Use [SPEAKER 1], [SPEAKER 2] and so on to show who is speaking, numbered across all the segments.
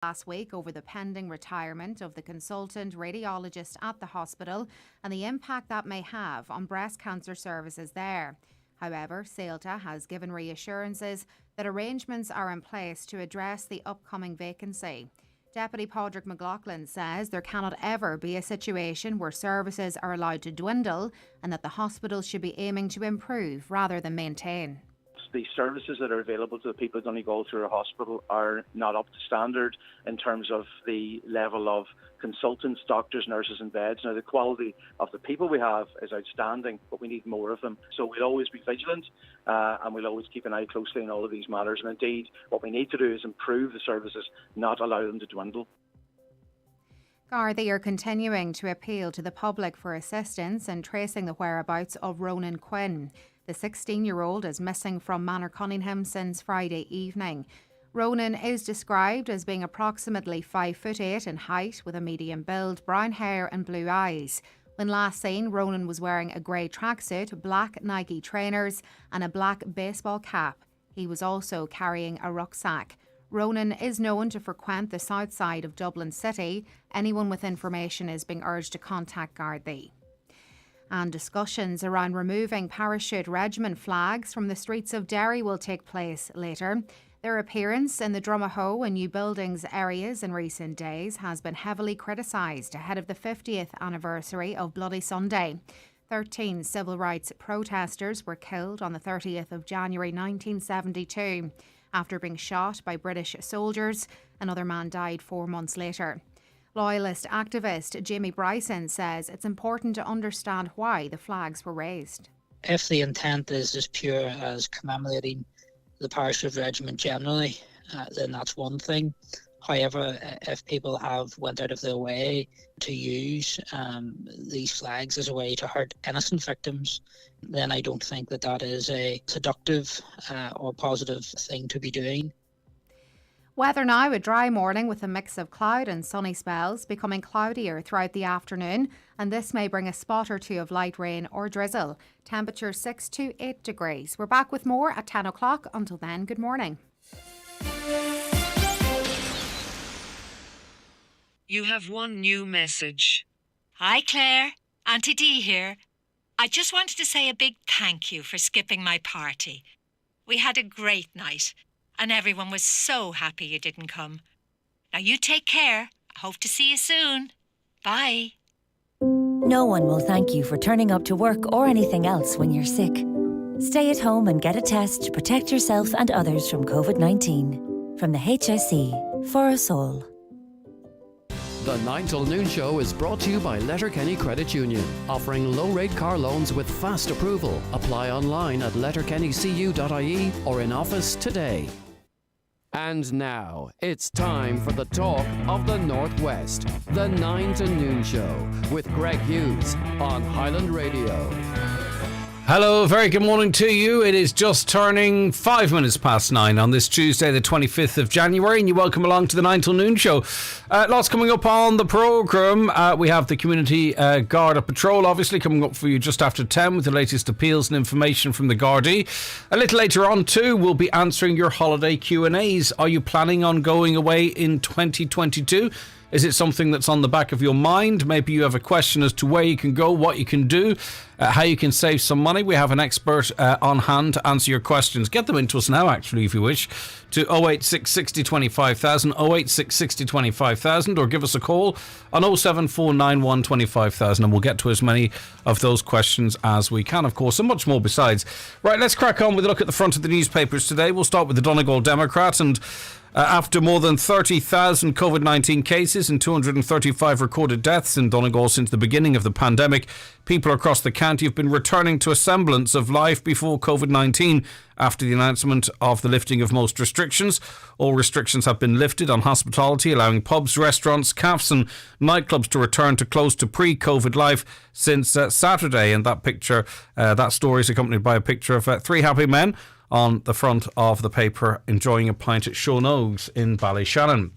[SPEAKER 1] last week over the pending retirement of the consultant radiologist at the hospital and the impact that may have on breast cancer services there. However, Ceuta has given reassurances that arrangements are in place to address the upcoming vacancy. Deputy Padraig McLaughlin says there cannot ever be a situation where services are allowed to dwindle and that the hospital should be aiming to improve rather than maintain.
[SPEAKER 2] The services that are available to the people at Donegal through our hospital are not up to standard in terms of the level of consultants, doctors, nurses and beds. Now, the quality of the people we have is outstanding, but we need more of them. So we'll always be vigilant and we'll always keep an eye closely on all of these matters. And indeed, what we need to do is improve the services, not allow them to dwindle.
[SPEAKER 1] Garda are continuing to appeal to the public for assistance in tracing the whereabouts of Ronan Quinn. The 16-year-old is missing from Manor Cunningham since Friday evening. Ronan is described as being approximately 5'8" in height with a medium build, brown hair and blue eyes. When last seen, Ronan was wearing a grey tracksuit, black Nike trainers and a black baseball cap. He was also carrying a rucksack. Ronan is known to frequent the south side of Dublin City. Anyone with information is being urged to contact Garda. And discussions around removing parachute regiment flags from the streets of Derry will take place later. Their appearance in the Drumahoe and new buildings areas in recent days has been heavily criticised ahead of the 50th anniversary of Bloody Sunday. 13 civil rights protesters were killed on the 30th of January 1972 after being shot by British soldiers. Another man died 4 months later. Loyalist activist Jamie Bryson says it's important to understand why the flags were raised.
[SPEAKER 3] If the intent is as pure as commemorating the parachute regiment generally, then that's one thing. However, if people have went out of their way to use these flags as a way to hurt innocent victims, then I don't think that that is a seductive or positive thing to be doing.
[SPEAKER 1] Weather now, a dry morning with a mix of cloud and sunny spells, becoming cloudier throughout the afternoon, and this may bring a spot or two of light rain or drizzle. Temperature 6 to 8 degrees. We're back with more at 10 o'clock. Until then, good morning.
[SPEAKER 4] You have one new message.
[SPEAKER 5] Hi Claire, Auntie Dee here. I just wanted to say a big thank you for skipping my party. We had a great night. And everyone was so happy you didn't come. Now you take care. I hope to see you soon. Bye.
[SPEAKER 6] No one will thank you for turning up to work or anything else when you're sick. Stay at home and get a test to protect yourself and others from COVID-19. From the HSE, for us all.
[SPEAKER 7] The 9 till noon show is brought to you by Letterkenny Credit Union, offering low-rate car loans with fast approval. Apply online at letterkennycu.ie or in office today. And now, it's time for the talk of the Northwest. The 9 to noon show with Greg Hughes on Highland Radio.
[SPEAKER 8] Hello, very good morning to you. It is just turning 5 minutes past 9 on this Tuesday, the 25th of January, and you're welcome along to the 9 till noon show. Lots coming up on the programme. We have the Community Garda Patrol, obviously, coming up for you just after 10 with the latest appeals and information from the Gardaí. A little later on, too, we'll be answering your holiday Q&As. Are you planning on going away in 2022? Is it something that's on the back of your mind? Maybe you have a question as to where you can go, what you can do, how you can save some money. We have an expert on hand to answer your questions. Get them into us now, actually, if you wish, to 086 60 25,000, 086 60 25,000, or give us a call on 07491 25,000, and we'll get to as many of those questions as we can, of course, and much more besides. Right, let's crack on with a look at the front of the newspapers today. We'll start with the Donegal Democrat, and after more than 30,000 COVID-19 cases and 235 recorded deaths in Donegal since the beginning of the pandemic, people across the county have been returning to a semblance of life before COVID-19 after the announcement of the lifting of most restrictions. All restrictions have been lifted on hospitality, allowing pubs, restaurants, cafes and nightclubs to return to close to pre-COVID life since Saturday. And that story is accompanied by a picture of 3 happy men on the front of the paper enjoying a pint at Sean Ogues in Ballyshannon.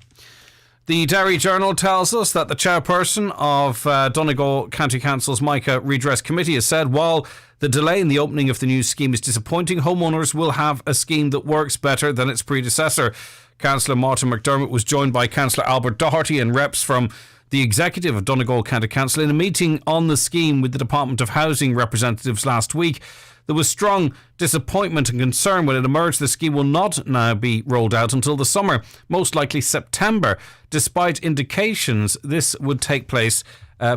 [SPEAKER 8] The Derry Journal tells us that the chairperson of Donegal County Council's Mica Redress Committee has said while the delay in the opening of the new scheme is disappointing, homeowners will have a scheme that works better than its predecessor. Councillor Martin McDermott was joined by Councillor Albert Doherty and reps from the executive of Donegal County Council in a meeting on the scheme with the Department of Housing representatives last week. There was strong disappointment and concern when it emerged the scheme will not now be rolled out until the summer, most likely September, despite indications this would take place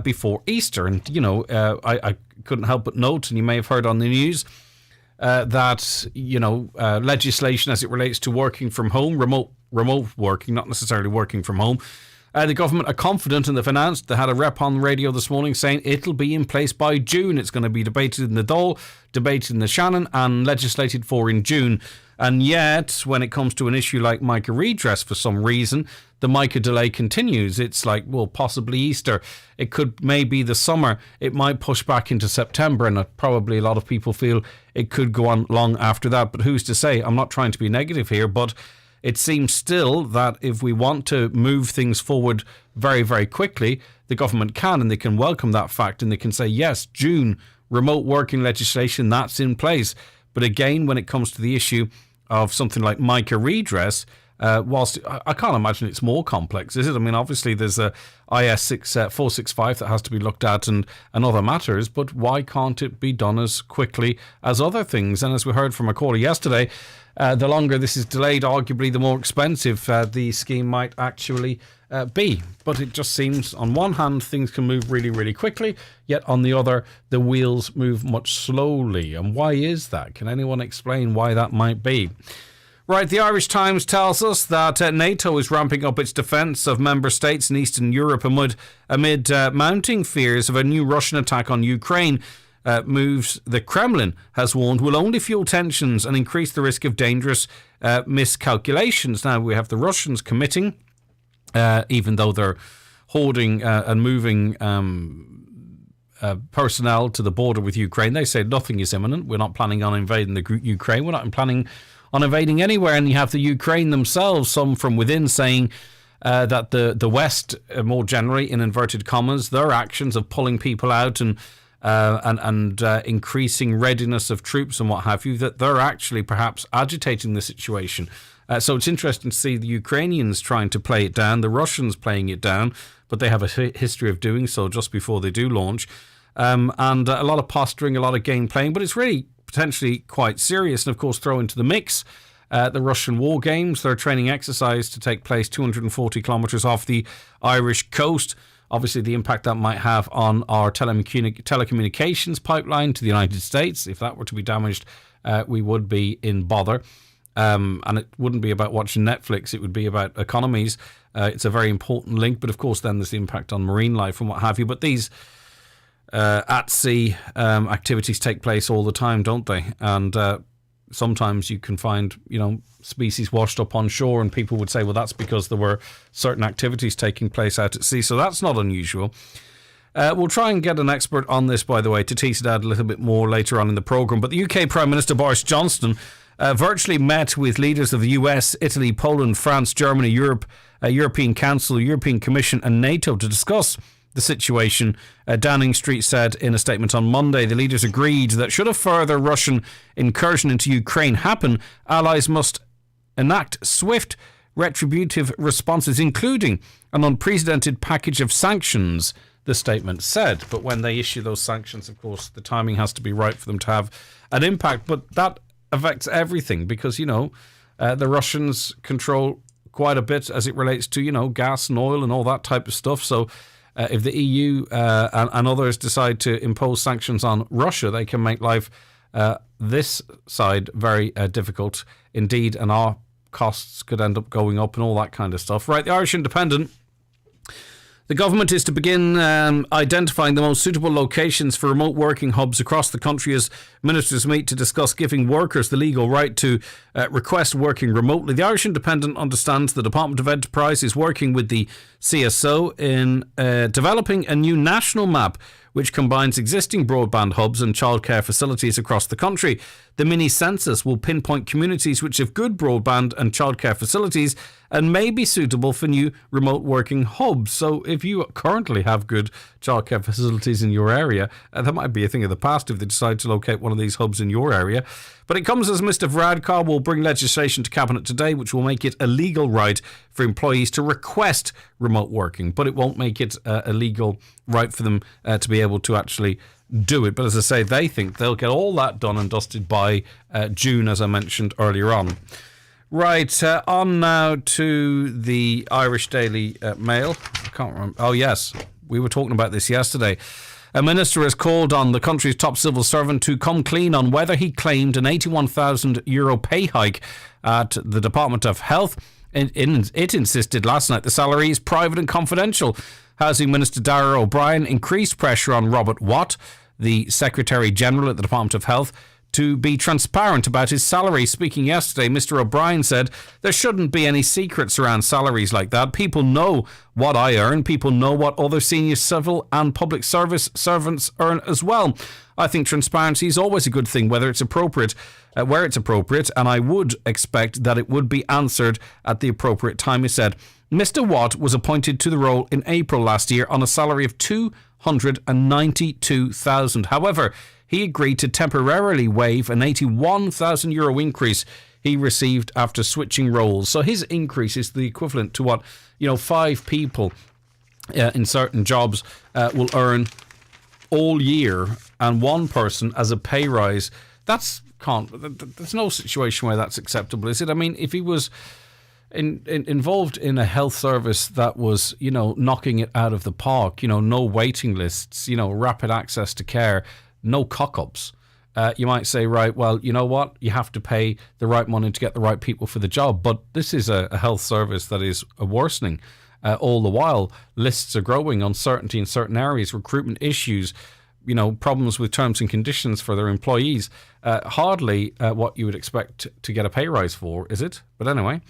[SPEAKER 8] before Easter. And, I couldn't help but note, and you may have heard on the news, that, legislation as it relates to working from home, remote working, not necessarily working from home, the government are confident, and they've announced, they had a rep on the radio this morning saying it'll be in place by June. It's going to be debated in the Dáil, debated in the Shannon and legislated for in June. And yet, when it comes to an issue like Mica redress, for some reason, the Mica delay continues. It's like, well, possibly Easter. It could maybe the summer. It might push back into September, and probably a lot of people feel it could go on long after that. But who's to say? I'm not trying to be negative here, but it seems still that if we want to move things forward very, very quickly, the government can, and they can welcome that fact, and they can say, yes, June, remote working legislation, that's in place. But again, when it comes to the issue of something like Mica redress, whilst I can't imagine it's more complex, is it? I mean, obviously there's a IS 465 that has to be looked at and other matters, but why can't it be done as quickly as other things? And as we heard from a caller yesterday, the longer this is delayed, arguably the more expensive the scheme might actually be. But it just seems, on one hand, things can move really, really quickly, yet on the other, the wheels move much slowly. And why is that? Can anyone explain why that might be? Right, the Irish Times tells us that NATO is ramping up its defence of member states in Eastern Europe amid mounting fears of a new Russian attack on Ukraine. Moves the Kremlin has warned will only fuel tensions and increase the risk of dangerous miscalculations. Now, we have the Russians committing, even though they're hoarding and moving personnel to the border with Ukraine. They say nothing is imminent. We're not planning on invading the Ukraine. We're not planning on invading anywhere. And you have the Ukraine themselves, some from within, saying that the West, more generally, in inverted commas, their actions of pulling people out and increasing readiness of troops and what have you, that they're actually perhaps agitating the situation. So it's interesting to see the Ukrainians trying to play it down, the Russians playing it down, but they have a history of doing so just before they do launch. And a lot of posturing, a lot of game playing, but it's really potentially quite serious. And of course, throw into the mix the Russian war games, their training exercise to take place 240 kilometres off the Irish coast. Obviously, the impact that might have on our telecommunications pipeline to the United States. If that were to be damaged, we would be in bother. And it wouldn't be about watching Netflix. It would be about economies. It's a very important link. But of course, then there's the impact on marine life and what have you. But these at-sea activities take place all the time, don't they? And sometimes you can find, species washed up on shore, and people would say, well, that's because there were certain activities taking place out at sea. So that's not unusual. We'll try and get an expert on this, by the way, to tease it out a little bit more later on in the programme. But the UK Prime Minister Boris Johnson virtually met with leaders of the US, Italy, Poland, France, Germany, European Council, European Commission and NATO to discuss the situation. Downing Street said in a statement on Monday, the leaders agreed that should a further Russian incursion into Ukraine happen, allies must enact swift retributive responses, including an unprecedented package of sanctions, the statement said. But when they issue those sanctions, of course, the timing has to be right for them to have an impact. But that affects everything because, the Russians control quite a bit as it relates to, gas and oil and all that type of stuff. So if the EU and others decide to impose sanctions on Russia, they can make life this side very difficult indeed, and our costs could end up going up and all that kind of stuff. Right, the Irish Independent. The government is to begin identifying the most suitable locations for remote working hubs across the country as ministers meet to discuss giving workers the legal right to request working remotely. The Irish Independent understands the Department of Enterprise is working with the CSO in developing a new national map which combines existing broadband hubs and childcare facilities across the country. The mini census will pinpoint communities which have good broadband and childcare facilities and may be suitable for new remote working hubs. So if you currently have good childcare facilities in your area, that might be a thing of the past if they decide to locate one of these hubs in your area. But it comes as Mr Varadkar will bring legislation to Cabinet today which will make it a legal right for employees to request remote working, but it won't make it a legal right for them to be able to actually do it. But as I say, they think they'll get all that done and dusted by June, as I mentioned earlier on. Right, on now to the Irish Daily Mail. I can't remember. Oh, yes, we were talking about this yesterday. A minister has called on the country's top civil servant to come clean on whether he claimed an €81,000 pay hike at the Department of Health. It insisted last night the salary is private and confidential. Housing Minister Darragh O'Brien increased pressure on Robert Watt, the Secretary General at the Department of Health, to be transparent about his salary. Speaking yesterday, Mr O'Brien said there shouldn't be any secrets around salaries like that. People know what I earn. People know what other senior civil and public service servants earn as well. I think transparency is always a good thing, whether it's appropriate, where it's appropriate, and I would expect that it would be answered at the appropriate time, he said. Mr Watt was appointed to the role in April last year on a salary of €292,000. However, he agreed to temporarily waive an €81,000 increase he received after switching roles. So his increase is the equivalent to what, 5 people in certain jobs will earn all year, and one person as a pay rise. There's no situation where that's acceptable, is it? I mean, if he was involved in a health service that was, knocking it out of the park, no waiting lists, rapid access to care, no cock-ups, you might say, right, well, you know what? You have to pay the right money to get the right people for the job. But this is a health service that is worsening all the while. Lists are growing, uncertainty in certain areas, recruitment issues, problems with terms and conditions for their employees. Hardly what you would expect to get a pay rise for, is it? But anyway,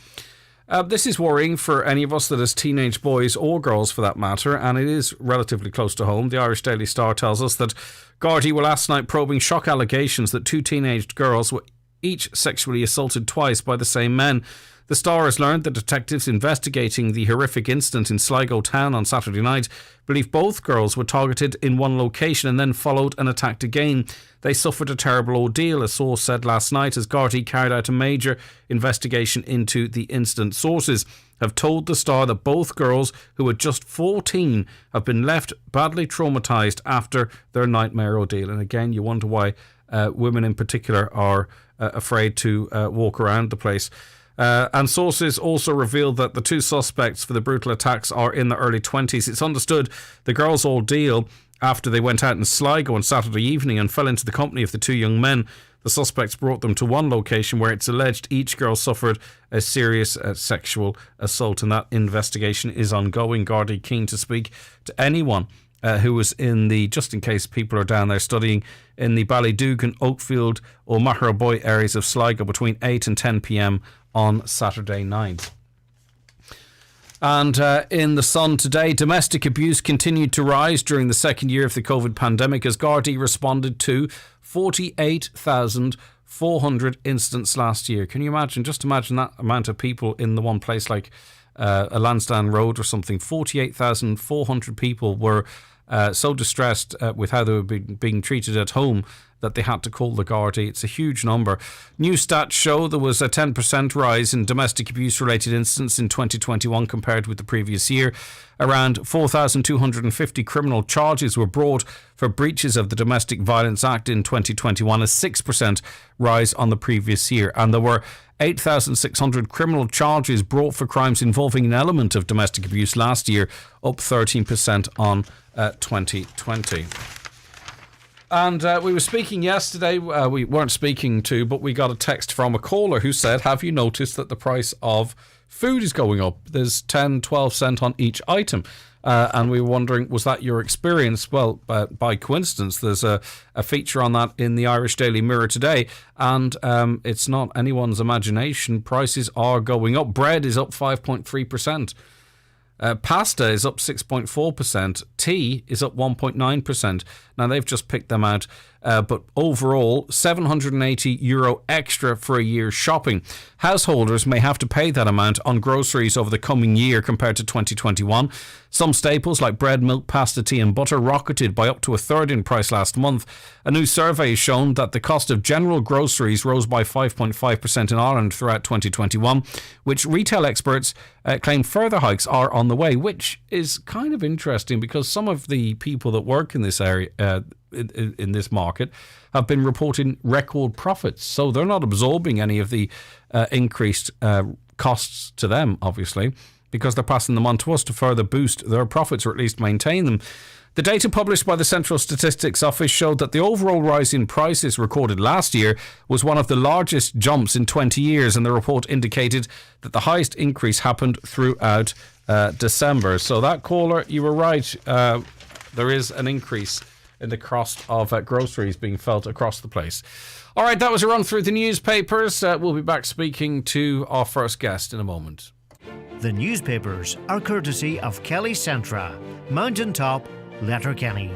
[SPEAKER 8] this is worrying for any of us that is teenage boys or girls for that matter, and it is relatively close to home. The Irish Daily Star tells us that Garda were last night probing shock allegations that 2 teenage girls were each sexually assaulted twice by the same men. The Star has learned that detectives investigating the horrific incident in Sligo town on Saturday night believe both girls were targeted in one location and then followed and attacked again. They suffered a terrible ordeal, a source said last night, as Garda carried out a major investigation into the incident. Sources have told the Star that both girls, who were just 14, have been left badly traumatised after their nightmare ordeal. And again, you wonder why women in particular are afraid to walk around the place. And sources also revealed that the 2 suspects for the brutal attacks are in the early 20s. It's understood the girls' ordeal after they went out in Sligo on Saturday evening and fell into the company of the 2 young men. The suspects brought them to one location where it's alleged each girl suffered a serious sexual assault, and that investigation is ongoing. Garda keen to speak to anyone who was in the, just in case people are down there studying, in the Ballydugan, Oakfield or Maharaboy areas of Sligo between 8 and 10 p.m. on Saturday night. And in the Sun today, domestic abuse continued to rise during the second year of the COVID pandemic as Gardaí responded to 48,400 incidents last year. Can you imagine? Just imagine that amount of people in the one place like a Lansdowne Road or something. 48,400 people were so distressed with how they were being treated at home that they had to call the Gardaí. It's a huge number. New stats show there was a 10% rise in domestic abuse-related incidents in 2021 compared with the previous year. Around 4,250 criminal charges were brought for breaches of the Domestic Violence Act in 2021, a 6% rise on the previous year. And there were 8,600 criminal charges brought for crimes involving an element of domestic abuse last year, up 13% on 2020. And we were speaking yesterday, we weren't speaking to, but we got a text from a caller who said, have you noticed that the price of food is going up? There's 10, 12 cent on each item. And we were wondering, was that your experience? Well, by coincidence, there's a feature on that in the Irish Daily Mirror today. And it's not anyone's imagination. Prices are going up. Bread is up 5.3%. Pasta is up 6.4%. Tea is up 1.9%. Now, they've just picked them out. But overall, €780 extra for a year's shopping. Householders may have to pay that amount on groceries over the coming year compared to 2021. Some staples like bread, milk, pasta, tea and butter rocketed by up to a third in price last month. A new survey has shown that the cost of general groceries rose by 5.5% in Ireland throughout 2021, which retail experts claim further hikes are on the way, which is kind of interesting because some of the people that work in this area, in this market, have been reporting record profits. So they're not absorbing any of the increased costs to them, obviously, because they're passing them on to us to further boost their profits or at least maintain them. The data published by the Central Statistics Office showed that the overall rise in prices recorded last year was one of the largest jumps in 20 years, and the report indicated that the highest increase happened throughout December. So that caller, you were right. There is an increase in the cost of groceries being felt across the place. All right, that was a run through the newspapers. We'll be back speaking to our first guest in a moment.
[SPEAKER 9] The newspapers are courtesy of Kelly Centra, Mountaintop, Letterkenny.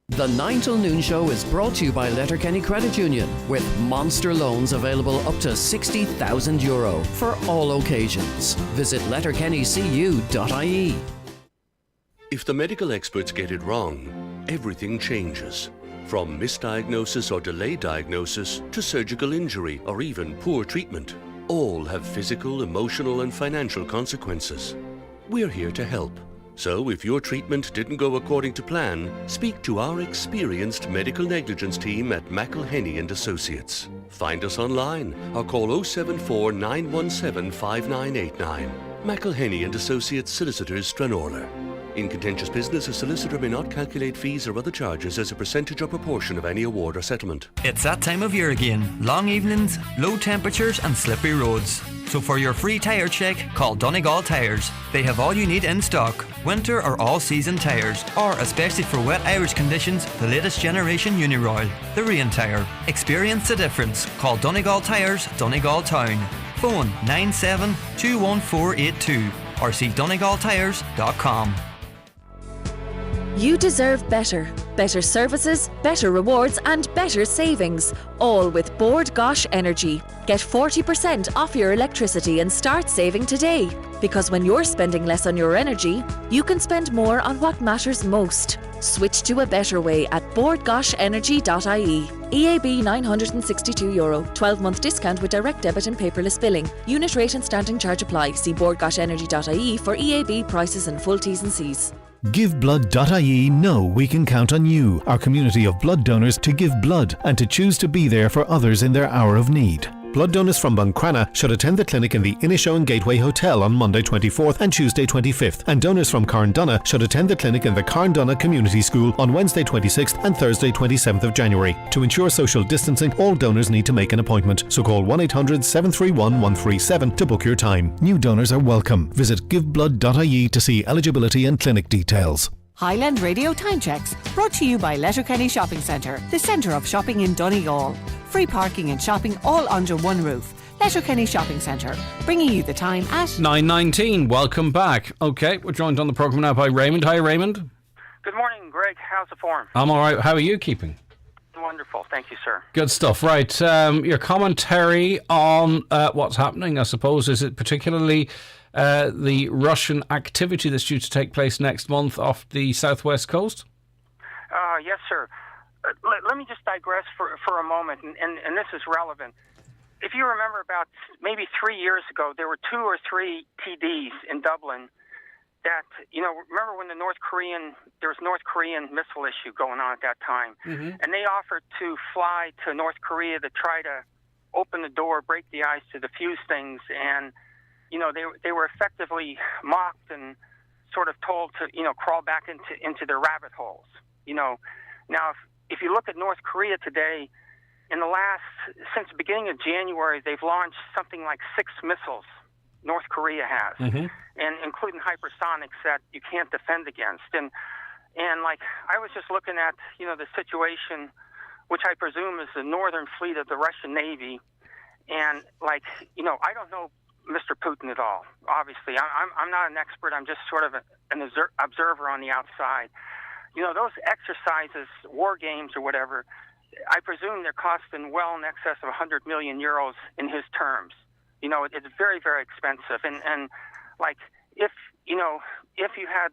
[SPEAKER 7] The 9 till noon show is brought to you by Letterkenny Credit Union, with monster loans available up to €60,000 for all occasions. Visit letterkennycu.ie.
[SPEAKER 10] If the medical experts get it wrong, everything changes. From misdiagnosis or delayed diagnosis to surgical injury or even poor treatment, all have physical, emotional and financial consequences. We're here to help. So if your treatment didn't go according to plan, speak to our experienced medical negligence team at McElhenney and Associates. Find us online or call 074 917 5989. McElhenney and Associates Solicitors, Stranorlar. In contentious business, a solicitor may not calculate fees or other charges as a percentage or proportion of any award or settlement.
[SPEAKER 11] It's that time of year again. Long evenings, low temperatures and slippery roads. So for your free tyre check, call Donegal Tyres. They have all you need in stock. Winter or all-season tyres. Or, especially for wet Irish conditions, the latest generation Uniroyal, the rain tyre. Experience the difference. Call Donegal Tyres, Donegal Town. Phone 97-21482 or see donegaltyres.com.
[SPEAKER 12] You deserve better. Better services, better rewards and better savings. All with Bord Gosh Energy. Get 40% off your electricity and start saving today. Because when you're spending less on your energy, you can spend more on what matters most. Switch to a better way at boardgoshenergy.ie. EAB €962. 12-month discount with direct debit and paperless billing. Unit rate and standing charge apply. See boardgoshenergy.ie for EAB prices and full T's and C's.
[SPEAKER 13] GiveBlood.ie know we can count on you, our community of blood donors, to give blood and to choose to be there for others in their hour of need. Blood donors from Buncrana should attend the clinic in the Inishowen Gateway Hotel on Monday 24th and Tuesday 25th, and donors from Carndonna should attend the clinic in the Carndonna Community School on Wednesday 26th and Thursday 27th of January. To ensure social distancing, all donors need to make an appointment, so call 1-800-731-137 to book your time. New donors are welcome. Visit giveblood.ie to see eligibility and clinic details.
[SPEAKER 14] Highland Radio Time Checks, brought to you by Letterkenny Shopping Centre, the centre of shopping in Donegal. Free parking and shopping all under one roof. Letterkenny Shopping Centre, bringing you the time at
[SPEAKER 8] 9:19. Welcome back. Okay, we're joined on the programme now by Raymond. Hi, Raymond.
[SPEAKER 15] Good morning, Greg. How's the form?
[SPEAKER 8] I'm all right. How are you keeping?
[SPEAKER 15] Wonderful. Thank you, sir.
[SPEAKER 8] Good stuff. Right. Your commentary on what's happening, I suppose, is it particularly the Russian activity that's due to take place next month off the southwest coast?
[SPEAKER 15] Yes, sir. Let me just digress for a moment, and this is relevant. If you remember about maybe 3 years ago, there were 2 or 3 TDs in Dublin that, remember when there was North Korean missile issue going on at that time, and they offered to fly to North Korea to try to open the door, break the ice, to defuse things, and they were effectively mocked and sort of told to crawl back into their rabbit holes. Now if you look at North Korea today, since the beginning of January, they've launched something like 6 missiles. North Korea has, and including hypersonics that you can't defend against. And like I was just looking at the situation, which I presume is the Northern Fleet of the Russian Navy, and I don't know Mr. Putin at all. Obviously, I'm not an expert. I'm just sort of an observer on the outside. Those exercises, war games or whatever, I presume they're costing well in excess of 100 million euros in his terms. It's very, very expensive. And like, if you had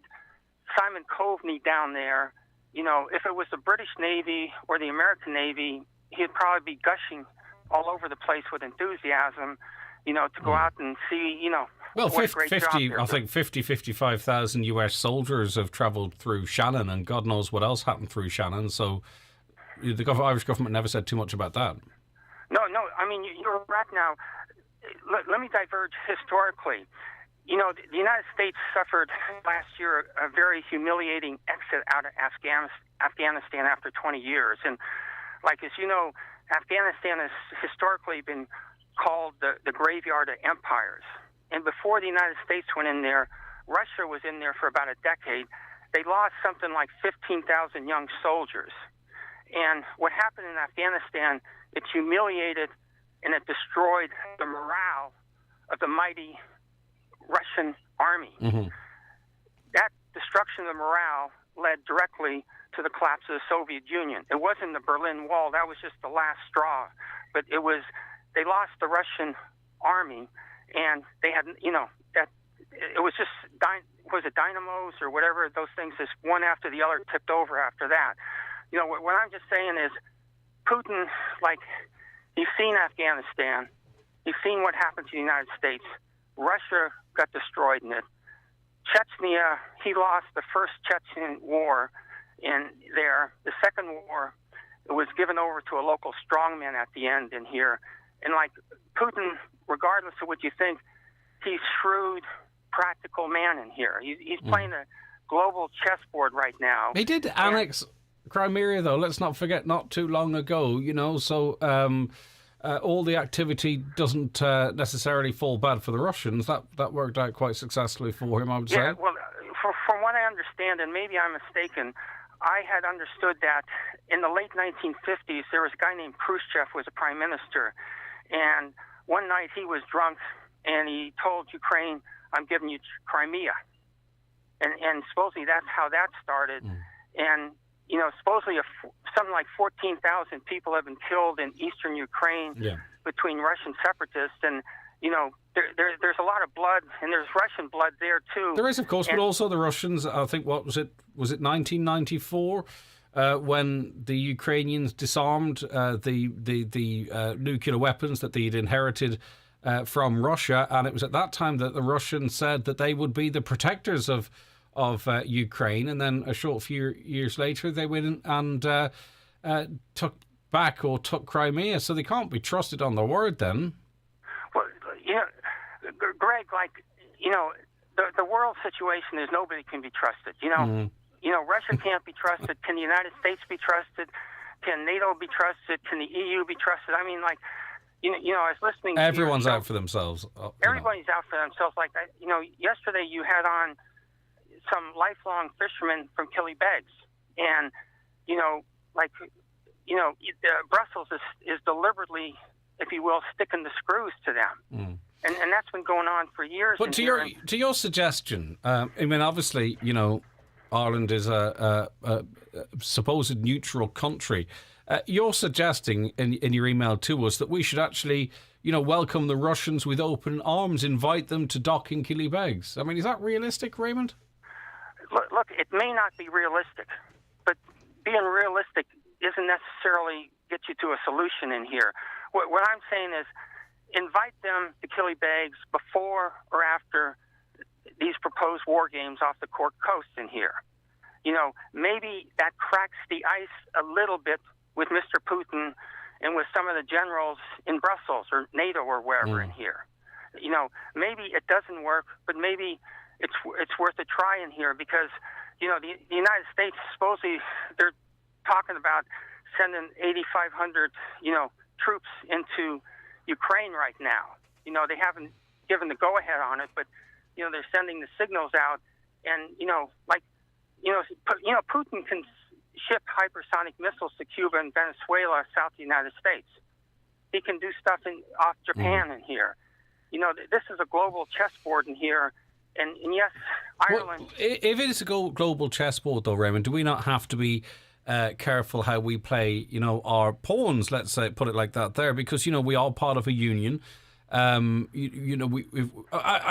[SPEAKER 15] Simon Coveney down there, if it was the British Navy or the American Navy, he'd probably be gushing all over the place with enthusiasm, to go out and see,
[SPEAKER 8] Well,
[SPEAKER 15] what a great job they're
[SPEAKER 8] I think 55,000 US soldiers have travelled through Shannon, and God knows what else happened through Shannon. So the Irish government never said too much about that.
[SPEAKER 15] No, I mean, you're right now. Let me diverge historically. The United States suffered last year a very humiliating exit out of Afghanistan after 20 years. And like, as you know, Afghanistan has historically been called the graveyard of empires. And before the United States went in there, Russia was in there for about a decade. They lost something like 15,000 young soldiers. And what happened in Afghanistan, it humiliated and it destroyed the morale of the mighty Russian army.
[SPEAKER 8] Mm-hmm.
[SPEAKER 15] That destruction of the morale led directly to the collapse of the Soviet Union. It wasn't the Berlin Wall. That was just the last straw. But they lost the Russian army, and they had, that it was just, was it dynamos or whatever, those things, just one after the other tipped over after that. What I'm just saying is Putin, like, he's seen Afghanistan. He's seen what happened to the United States. Russia got destroyed in it. Chechnya, he lost the first Chechen war in there. The second war, it was given over to a local strongman at the end in here. And like Putin, regardless of what you think, he's shrewd, practical man in here. He's playing a global chessboard right now.
[SPEAKER 8] He did annex Crimea, though. Let's not forget, not too long ago. So all the activity doesn't necessarily fall bad for the Russians. That worked out quite successfully for him, I would say.
[SPEAKER 15] Yeah, well, from what I understand, and maybe I'm mistaken, I had understood that in the late 1950s, there was a guy named Khrushchev who was a prime minister, and one night he was drunk, and he told Ukraine, "I'm giving you Crimea," and supposedly that's how that started, and supposedly something like 14,000 people have been killed in eastern Ukraine between Russian separatists, and there's a lot of blood, and there's Russian blood there too.
[SPEAKER 8] There is, of course, but also the Russians. I think was it 1994 when the Ukrainians disarmed the nuclear weapons that they'd inherited from Russia, and it was at that time that the Russians said that they would be the protectors of Ukraine, and then a short few years later they went in and took Crimea, so they can't be trusted on their word then.
[SPEAKER 15] Well, Greg, the world situation is nobody can be trusted. Russia can't be trusted. Can the United States be trusted? Can NATO be trusted? Can the EU be trusted? I mean, I was listening.
[SPEAKER 8] Everyone's out for themselves.
[SPEAKER 15] Everybody's out for themselves. Yesterday you had on some lifelong fishermen from Killybegs, and Brussels is deliberately, if you will, sticking the screws to them, and that's been going on for years.
[SPEAKER 8] But to your suggestion, obviously, Ireland is a supposed neutral country. You're suggesting in your email to us that we should actually, welcome the Russians with open arms, invite them to dock in Killybegs. I mean, is that realistic, Raymond?
[SPEAKER 15] Look, it may not be realistic, but being realistic isn't necessarily get you to a solution in here. What I'm saying is invite them to Killybegs before or after these proposed war games off the Cork coast in here. Maybe that cracks the ice a little bit with Mr. Putin and with some of the generals in Brussels or NATO or wherever in here. Maybe it doesn't work, but maybe it's worth a try in here, because the United States, supposedly they're talking about sending 8,500 troops into Ukraine right now. They haven't given the go ahead on it, but they're sending the signals out, and Putin can ship hypersonic missiles to Cuba and Venezuela, south of the United States. He can do stuff off Japan in here. This is a global chessboard in here. And yes, Ireland...
[SPEAKER 8] Well, if it is a global chessboard, though, Raymond, do we not have to be careful how we play, our pawns, let's say, put it like that there? Because, we are part of a union. I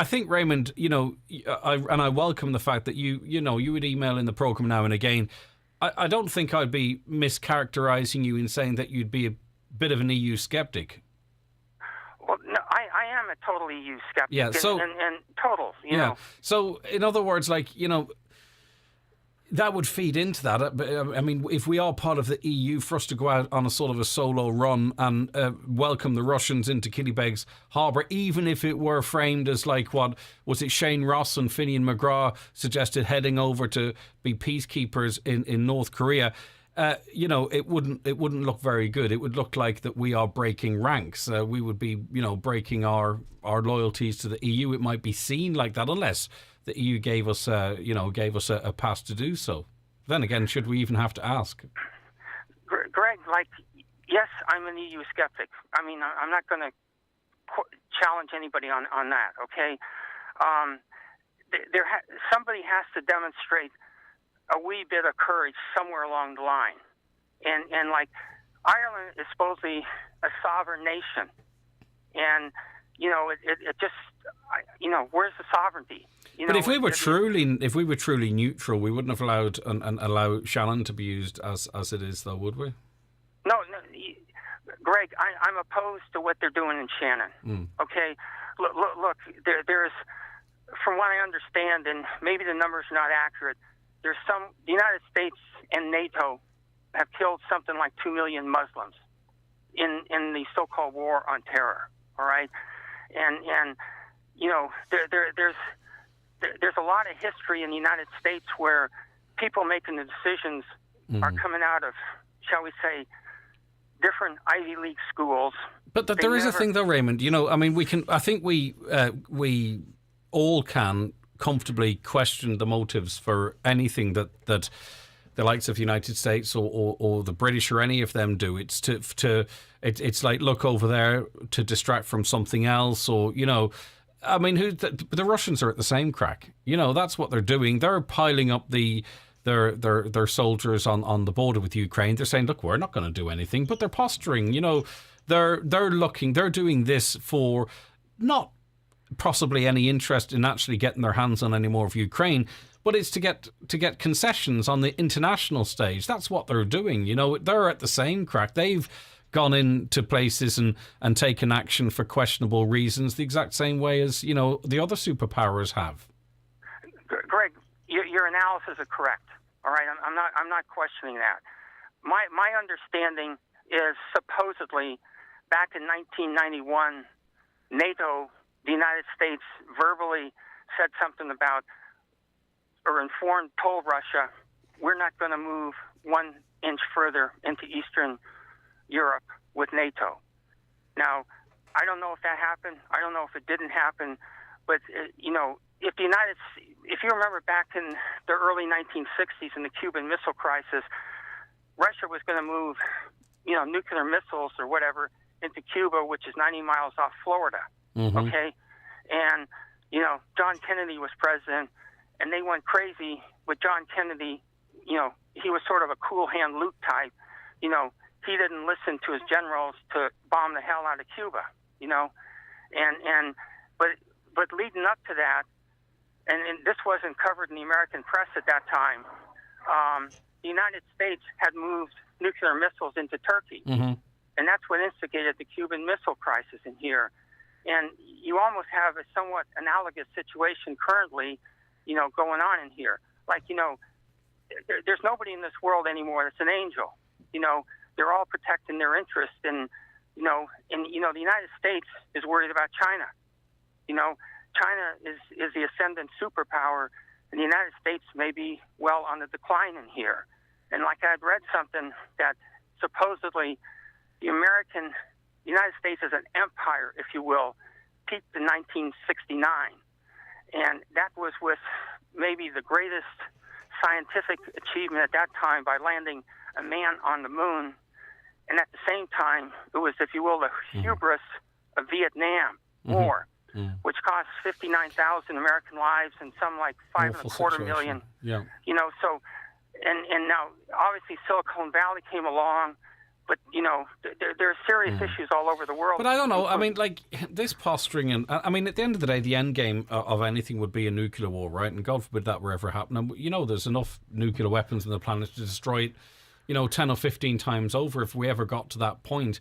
[SPEAKER 8] think, Raymond, I welcome the fact that you would email in the programme now and again. I don't think I'd be mischaracterising you in saying that you'd be a bit of an EU sceptic.
[SPEAKER 15] Well, no, I am a total EU skeptic.
[SPEAKER 8] Yeah, so...
[SPEAKER 15] And total, you know.
[SPEAKER 8] So, in other words, that would feed into that. I mean, if we are part of the EU, for us to go out on a sort of a solo run and welcome the Russians into Killybegs Harbour, even if it were framed as like what was it, Shane Ross and Finian McGrath suggested, heading over to be peacekeepers in North Korea, it wouldn't look very good. It would look like that we are breaking ranks. We would be, breaking our loyalties to the EU. It might be seen like that, unless the EU gave us a pass to do so. Then again, should we even have to ask?
[SPEAKER 15] Greg, yes, I'm an EU skeptic. I mean, I'm not going to challenge anybody on that. Okay, somebody has to demonstrate a wee bit of courage somewhere along the line, and Ireland is supposedly a sovereign nation, and it just where's the sovereignty?
[SPEAKER 8] But if we were truly neutral, we wouldn't have allowed and allow Shannon to be used as it is, though, would we?
[SPEAKER 15] No, Greg, I'm opposed to what they're doing in Shannon. Okay, look, there's, from what I understand, and maybe the numbers are not accurate, the United States and NATO have killed something like 2 million Muslims in the so-called war on terror. All right, and there's a lot of history in the United States where people making the decisions are coming out of, shall we say, different Ivy League schools.
[SPEAKER 8] But there is a thing, though, Raymond. I mean, I think we all can comfortably question the motives for anything that the likes of the United States or the British or any of them do. It's it's like, look over there to distract from something else, or I mean, the Russians are at the same crack. That's what they're doing. They're piling up their soldiers on the border with Ukraine. They're saying, look, we're not going to do anything, but they're posturing. They're doing this for not possibly any interest in actually getting their hands on any more of Ukraine, but it's to get concessions on the international stage. That's what they're doing. They're at the same crack. They've gone into places and taken action for questionable reasons, the exact same way as the other superpowers have.
[SPEAKER 15] Greg, your analysis is correct. All right, I'm not questioning that. My understanding is supposedly back in 1991, NATO, the United States, verbally said something about, or told Russia, we're not going to move 1 inch further into Eastern Europe with NATO. Now, I don't know if that happened. I don't know if it didn't happen. But, if you remember back in the early 1960s in the Cuban Missile Crisis, Russia was going to move, nuclear missiles or whatever into Cuba, which is 90 miles off Florida.
[SPEAKER 8] Mm-hmm.
[SPEAKER 15] Okay? And, John Kennedy was president, and they went crazy with John Kennedy. He was sort of a cool hand Luke type. He didn't listen to his generals to bomb the hell out of Cuba, but leading up to that, and this wasn't covered in the American press at that time, the United States had moved nuclear missiles into Turkey, and that's what instigated the Cuban Missile Crisis in here. And you almost have a somewhat analogous situation currently, going on in here. There's nobody in this world anymore that's an angel. They're all protecting their interests, and the United States is worried about China. China is the ascendant superpower, and the United States may be well on the decline in here. And I had read something that supposedly the United States as an empire, if you will, peaked in 1969. And that was with maybe the greatest scientific achievement at that time by landing a man on the moon. And at the same time, it was, if you will, the hubris of Vietnam War. which costs 59,000 American lives and some like 5.25 million.
[SPEAKER 8] Yeah.
[SPEAKER 15] You know, so, and now obviously Silicon Valley came along, but you know, there are serious issues all over the world.
[SPEAKER 8] But I don't know. I mean, like this posturing, and I mean, at the end of the day, the end game of anything would be a nuclear war, right? And God forbid that were ever happen. And you know, there's enough nuclear weapons on the planet to destroy it, you know, 10 or 15 times over if we ever got to that point.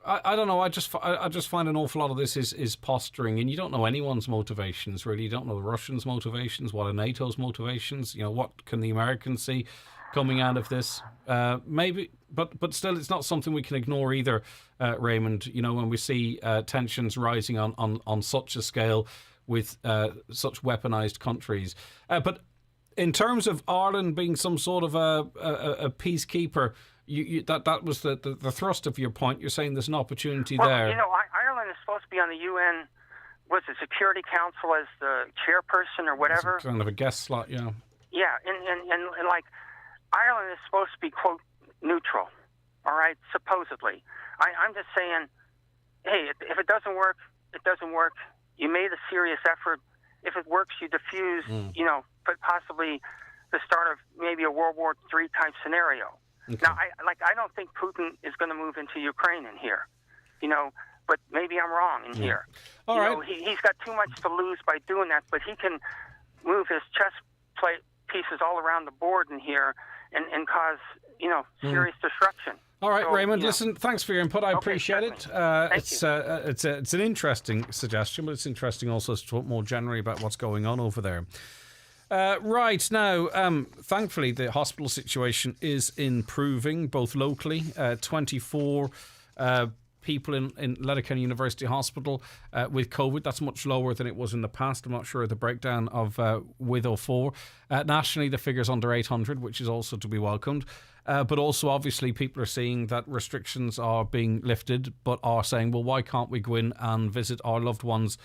[SPEAKER 8] I don't know. I just find an awful lot of this is posturing, and you don't know anyone's motivations really. You don't know the Russians' motivations. What are NATO's motivations? You know, what can the Americans see coming out of this? Maybe, but still, it's not something we can ignore either, Raymond. You know, when we see tensions rising on such a scale with such weaponized countries, but in terms of Ireland being some sort of a peacekeeper. That was the thrust of your point. You're saying there's an opportunity there.
[SPEAKER 15] You know, Ireland is supposed to be on the UN, what's it, Security Council as the chairperson or whatever.
[SPEAKER 8] It's kind of a guest slot, yeah.
[SPEAKER 15] Yeah, and like Ireland is supposed to be, quote, neutral, all right, supposedly. I'm just saying, hey, if it doesn't work, it doesn't work. You made a serious effort. If it works, you diffuse, you know, but possibly the start of maybe a World War III type scenario. Okay. Now, I don't think Putin is going to move into Ukraine in here, you know, but maybe I'm wrong in here.
[SPEAKER 8] All
[SPEAKER 15] you
[SPEAKER 8] right.
[SPEAKER 15] know, he's got too much to lose by doing that, but he can move his chess pieces all around the board in here and cause, you know, serious disruption.
[SPEAKER 8] All right,
[SPEAKER 15] so,
[SPEAKER 8] Raymond,
[SPEAKER 15] you know,
[SPEAKER 8] listen, thanks for your input. I appreciate it.
[SPEAKER 15] Thank
[SPEAKER 8] It's an interesting suggestion, but it's interesting also to talk more generally about what's going on over there. Right, now, thankfully, the hospital situation is improving, both locally. 24 people in Letterkenny University Hospital with COVID. That's much lower than it was in the past. I'm not sure of the breakdown of with or for. Nationally, the figure's under 800, which is also to be welcomed. But also, obviously, people are seeing that restrictions are being lifted, but are saying, well, why can't we go in and visit our loved ones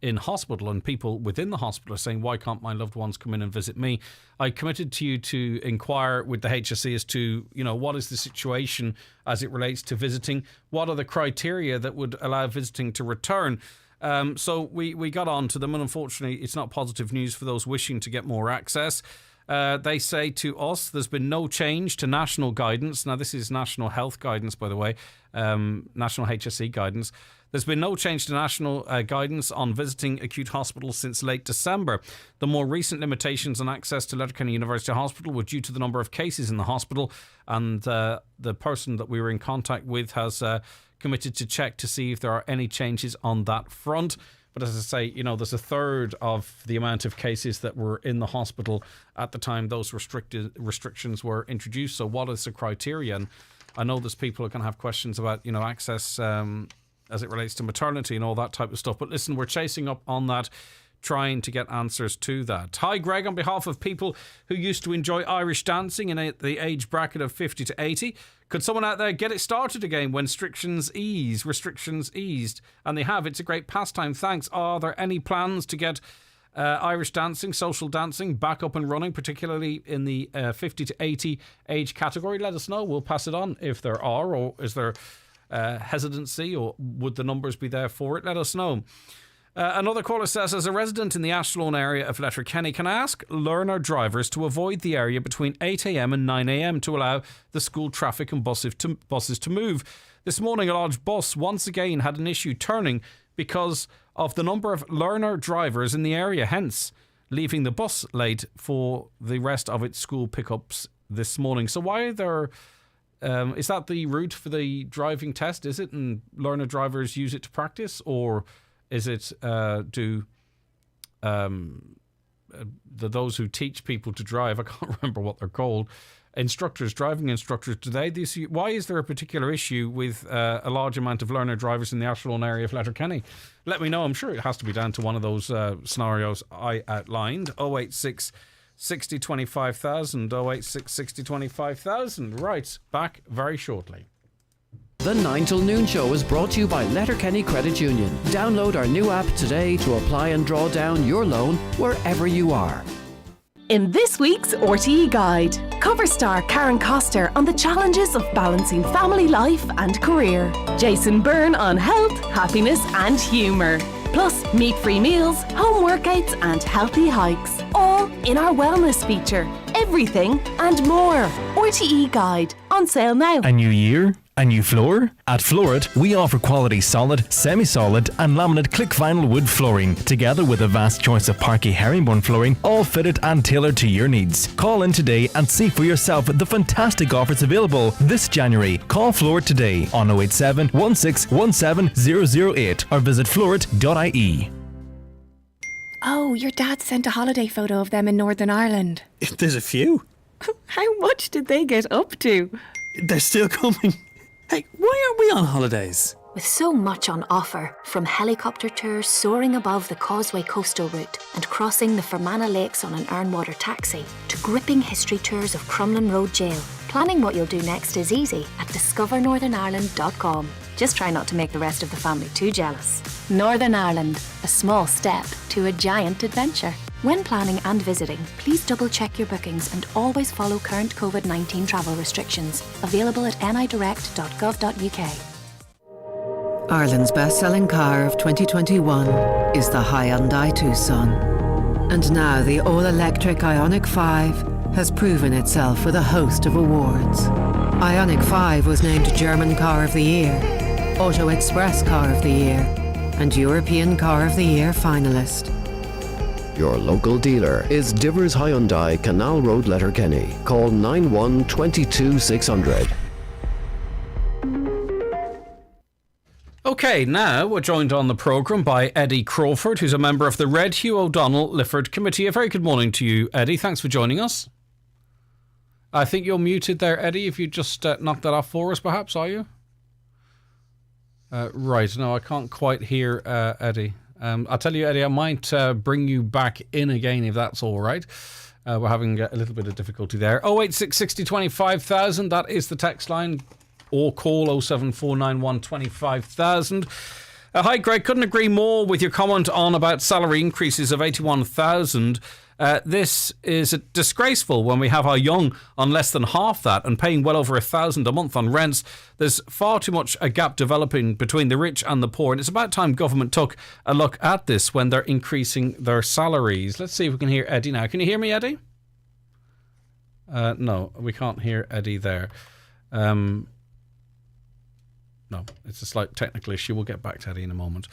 [SPEAKER 8] in hospital? And people within the hospital are saying, why can't my loved ones come in and visit me? I committed to you to inquire with the HSE as to, you know, what is the situation as it relates to visiting? What are the criteria that would allow visiting to return? So we got on to them, and unfortunately it's not positive news for those wishing to get more access. They say to us there's been no change to national guidance. Now, this is national health guidance, by the way, national HSE guidance. There's been no change to national guidance on visiting acute hospitals since late December. The more recent limitations on access to Letterkenny University Hospital were due to the number of cases in the hospital, and the person that we were in contact with has committed to check to see if there are any changes on that front. But as I say, you know, there's a third of the amount of cases that were in the hospital at the time those restrictions were introduced. So what is the criteria? And I know there's people who can have questions about, you know, access as it relates to maternity and all that type of stuff. But listen, we're chasing up on that, trying to get answers to that. Hi, Greg, on behalf of people who used to enjoy Irish dancing in the age bracket of 50 to 80, could someone out there get it started again when restrictions eased? And they have. It's a great pastime. Thanks. Are there any plans to get Irish dancing, social dancing, back up and running, particularly in the 50 to 80 age category? Let us know. We'll pass it on if there are, or is there hesitancy, or would the numbers be there for it? Let us know. Another caller says, as a resident in the Athlone area of Letterkenny, can I ask learner drivers to avoid the area between 8 a.m. and 9 a.m. to allow the school traffic and buses to move? This morning, a large bus once again had an issue turning because of the number of learner drivers in the area, hence leaving the bus late for the rest of its school pickups this morning. So why are there... is that the route for the driving test, is it? And learner drivers use it to practice? Or is it those who teach people to drive? I can't remember what they're called. Instructors, driving instructors. Why is there a particular issue with a large amount of learner drivers in the Athlone area of Letterkenny? Let me know. I'm sure it has to be down to one of those scenarios I outlined. 086 60 25,000, 086 60 25,000. Right, back very shortly.
[SPEAKER 7] The 9 till noon show is brought to you by Letterkenny Credit Union. Download our new app today to apply and draw down your loan wherever you are.
[SPEAKER 16] In this week's RTE Guide, cover star Karen Coster on the challenges of balancing family life and career. Jason Byrne on health, happiness and humour. Plus, meat-free meals, home workouts and healthy hikes. All in our wellness feature. Everything and more. RTE Guide. On sale now.
[SPEAKER 17] A new year? A new floor? At Floorit, we offer quality solid, semi-solid and laminate click vinyl wood flooring, together with a vast choice of Parky herringbone flooring, all fitted and tailored to your needs. Call in today and see for yourself the fantastic offers available this January. Call Floorit today on 087 1617 008 or visit floorit.ie.
[SPEAKER 18] Oh, your dad sent a holiday photo of them in Northern Ireland.
[SPEAKER 19] There's a few.
[SPEAKER 18] How much did they get up to?
[SPEAKER 19] They're still coming. Hey, why aren't we on holidays?
[SPEAKER 20] With so much on offer, from helicopter tours soaring above the Causeway coastal route and crossing the Fermanagh Lakes on an Ironwater taxi, to gripping history tours of Crumlin Road Jail, planning what you'll do next is easy at discovernorthernireland.com. Just try not to make the rest of the family too jealous. Northern Ireland, a small step to a giant adventure. When planning and visiting, please double check your bookings and always follow current COVID-19 travel restrictions. Available at nidirect.gov.uk.
[SPEAKER 21] Ireland's best-selling car of 2021 is the Hyundai Tucson. And now the all-electric Ioniq 5 has proven itself with a host of awards. Ioniq 5 was named German Car of the Year, Auto Express Car of the Year, and European Car of the Year finalist.
[SPEAKER 7] Your local dealer is Divers Hyundai, Canal Road, Letterkenny. Call 91 22 600.
[SPEAKER 8] Okay, now we're joined on the programme by Eddie Crawford, who's a member of the Red Hugh O'Donnell Lifford Committee. A very good morning to you, Eddie. Thanks for joining us. I think you're muted there, Eddie. If you just knock that off for us, perhaps, are you? Right, no, I can't quite hear Eddie. I'll tell you, Eddie, I might bring you back in again if that's all right. We're having a little bit of difficulty there. 086 60 25,000, that is the text line. Or call 07491 25,000. Hi, Greg. Couldn't agree more with your comment on about salary increases of 81,000. This is disgraceful when we have our young on less than half that and paying well over 1,000 a month on rents. There's far too much a gap developing between the rich and the poor, and it's about time government took a look at this when they're increasing their salaries. Let's see if we can hear Eddie now. Can you hear me, Eddie? No, we can't hear Eddie there. No, it's a slight technical issue. We'll get back to Eddie in a moment.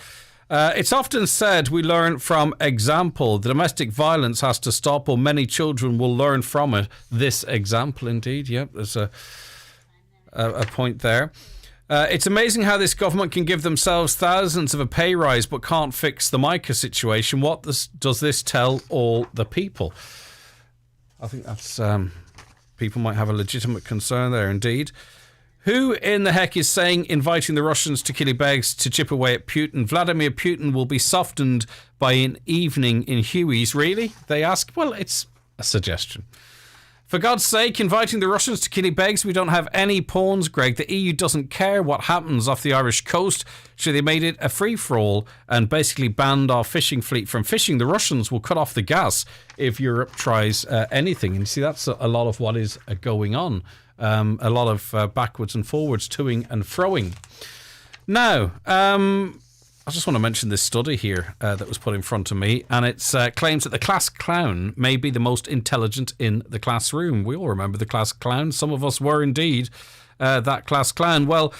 [SPEAKER 8] It's often said we learn from example. The domestic violence has to stop, or many children will learn from it. This example, indeed. Yep, there's a point there. It's amazing how this government can give themselves thousands of a pay rise but can't fix the Mica situation. What does this tell all the people? I think that's... people might have a legitimate concern there, indeed. Who in the heck is saying inviting the Russians to Killybegs to chip away at Putin? Vladimir Putin will be softened by an evening in Huey's. Really? They ask. Well, it's a suggestion. For God's sake, inviting the Russians to Killybegs, we don't have any pawns, Greg. The EU doesn't care what happens off the Irish coast. So they made it a free-for-all and basically banned our fishing fleet from fishing. The Russians will cut off the gas if Europe tries anything. And you see, that's a lot of what is going on. A lot of backwards and forwards, toing and froing. Now, I just want to mention this study here that was put in front of me, and it claims that the class clown may be the most intelligent in the classroom. We all remember the class clown. Some of us were indeed that class clown. Well,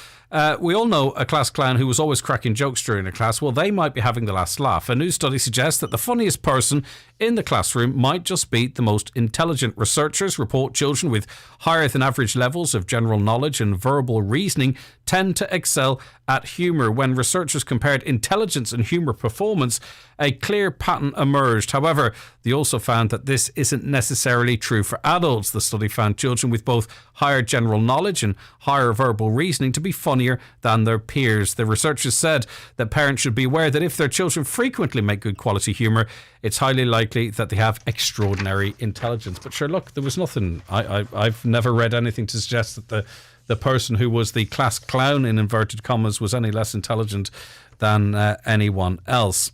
[SPEAKER 8] we all know a class clown who was always cracking jokes during a class. Well, they might be having the last laugh. A new study suggests that the funniest person in the classroom might just be the most intelligent. Researchers report children with higher than average levels of general knowledge and verbal reasoning tend to excel at humour. When researchers compared intelligence and humour performance, a clear pattern emerged. However, they also found that this isn't necessarily true for adults. The study found children with both higher general knowledge and higher verbal reasoning to be funnier than their peers. The researchers said that parents should be aware that if their children frequently make good quality humour, it's highly likely that they have extraordinary intelligence. But sure, look, there was nothing. I've never read anything to suggest that the person who was the class clown, in inverted commas, was any less intelligent than anyone else.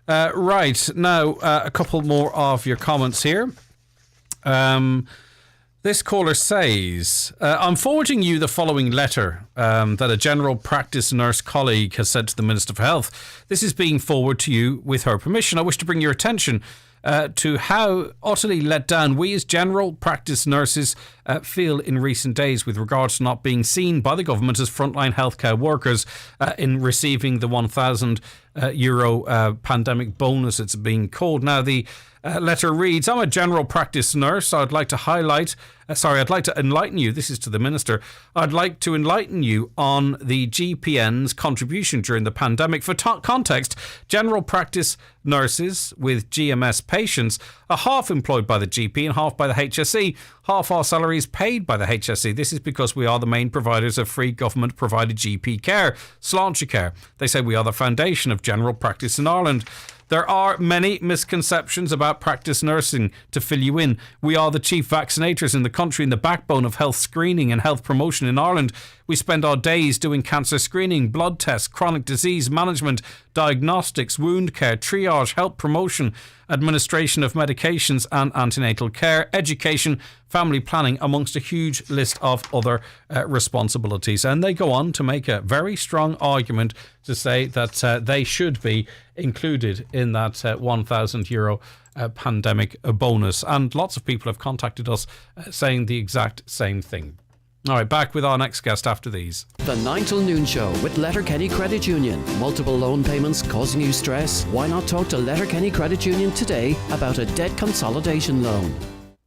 [SPEAKER 8] Right, now, a couple more of your comments here. This caller says, I'm forwarding you the following letter that a general practice nurse colleague has sent to the Minister for Health. This is being forwarded to you with her permission. I wish to bring your attention to how utterly let down we as general practice nurses feel in recent days with regards to not being seen by the government as frontline healthcare workers in receiving the €1,000 pandemic bonus, it's being called. Now, the letter reads, I'm a general practice nurse. I'd like to enlighten you. This is to the Minister. I'd like to enlighten you on the GPN's contribution during the pandemic. For context, general practice nurses with GMS patients are half employed by the GP and half by the HSE. Half our salaries paid by the HSE. This is because we are the main providers of free government-provided GP care, Sláinte care. They say we are the foundation of general practice in Ireland. There are many misconceptions about practice nursing. To fill you in, we are the chief vaccinators in the country and the backbone of health screening and health promotion in Ireland. We spend our days doing cancer screening, blood tests, chronic disease management, diagnostics, wound care, triage, health promotion, administration of medications and antenatal care, education, family planning, amongst a huge list of other responsibilities. And they go on to make a very strong argument to say that they should be included in that €1,000 pandemic bonus. And lots of people have contacted us saying the exact same thing. All right, back with our next guest after these.
[SPEAKER 7] The 9 till noon show with Letterkenny Credit Union. Multiple loan payments causing you stress? Why not talk to Letterkenny Credit Union today about a debt consolidation loan?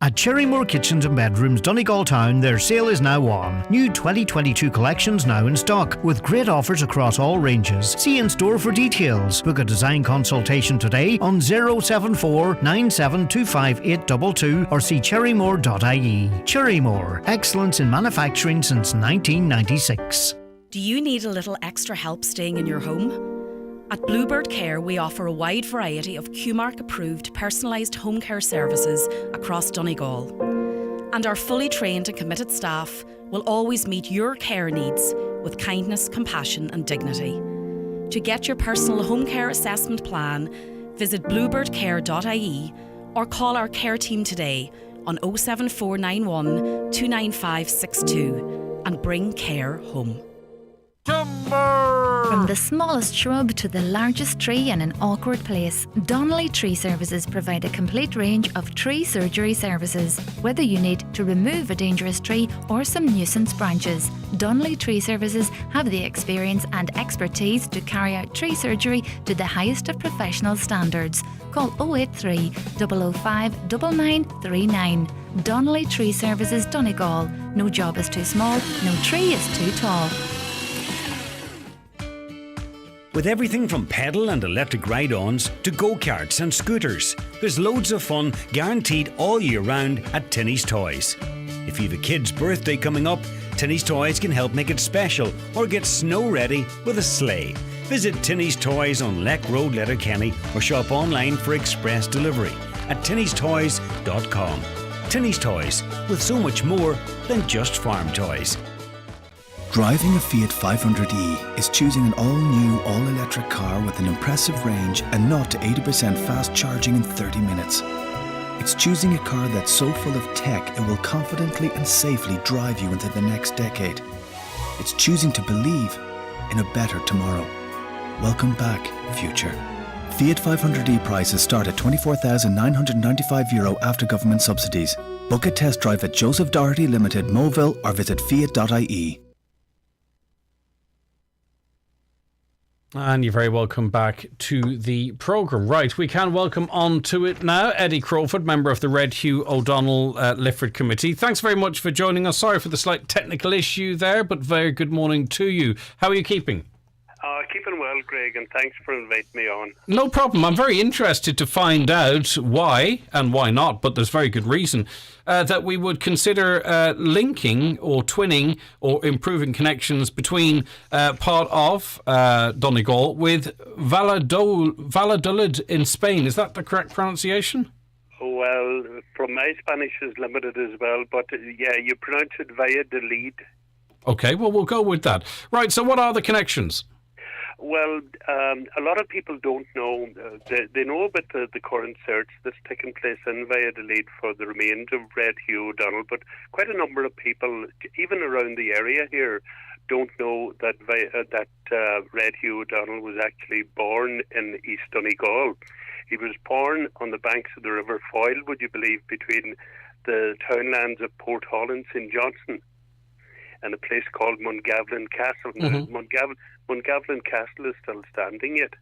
[SPEAKER 9] At Cherrymore Kitchens and Bedrooms, Donegal Town, their sale is now on. New 2022 collections now in stock, with great offers across all ranges. See in store for details. Book a design consultation today on 074 9725 822 or see cherrymore.ie. Cherrymore, excellence in manufacturing since 1996.
[SPEAKER 2] Do you need a little extra help staying in your home? At Bluebird Care, we offer a wide variety of QMark-approved personalised home care services across Donegal. And our fully trained and committed staff will always meet your care needs with kindness, compassion and dignity. To get your personal home care assessment plan, visit bluebirdcare.ie or call our care team today on 07491 29562 and bring care home.
[SPEAKER 22] From the smallest shrub to the largest tree in an awkward place, Donnelly Tree Services provide a complete range of tree surgery services. Whether you need to remove a dangerous tree or some nuisance branches, Donnelly Tree Services have the experience and expertise to carry out tree surgery to the highest of professional standards. Call 083 005 9939. Donnelly Tree Services, Donegal. No job is too small, no tree is too tall.
[SPEAKER 23] With everything from pedal and electric ride-ons to go-karts and scooters, there's loads of fun guaranteed all year round at Tinny's Toys. If you've a kid's birthday coming up, Tinny's Toys can help make it special or get snow ready with a sleigh. Visit Tinny's Toys on Leck Road, Letterkenny or shop online for express delivery at tinnystoys.com. Tinny's Toys, with so much more than just farm toys.
[SPEAKER 24] Driving a Fiat 500e is choosing an all-new, all-electric car with an impressive range and 0 to 80% fast charging in 30 minutes. It's choosing a car that's so full of tech it will confidently and safely drive you into the next decade. It's choosing to believe in a better tomorrow. Welcome back, future. Fiat 500e prices start at €24,995 after government subsidies. Book a test drive at Joseph Doherty Limited, Moville or visit fiat.ie.
[SPEAKER 8] And you're very welcome back to the programme. Right, we can welcome on to it now Eddie Crawford, member of the Red Hugh O'Donnell Lifford Committee. Thanks very much for joining us. Sorry for the slight technical issue there, but very good morning to you. How are you keeping?
[SPEAKER 25] Keeping well, Greg, and thanks for inviting me on.
[SPEAKER 8] No problem. I'm very interested to find out why and why not, but there's very good reason that we would consider linking or twinning or improving connections between part of Donegal with Valladolid in Spain. Is that the correct pronunciation?
[SPEAKER 25] Well, from my Spanish is limited as well, but yeah, you pronounce it Valladolid.
[SPEAKER 8] Okay, well, we'll go with that. Right, so what are the connections?
[SPEAKER 25] Well, a lot of people don't know. They know about the current search that's taken place in Valladolid for the remains of Red Hugh O'Donnell, but quite a number of people, even around the area here, don't know that Red Hugh O'Donnell was actually born in East Donegal. He was born on the banks of the River Foyle, would you believe, between the townlands of Port Hall and St Johnstone, and a place called Mungavlin Castle.
[SPEAKER 8] Mm-hmm.
[SPEAKER 25] Mungavlin Castle is still standing yet,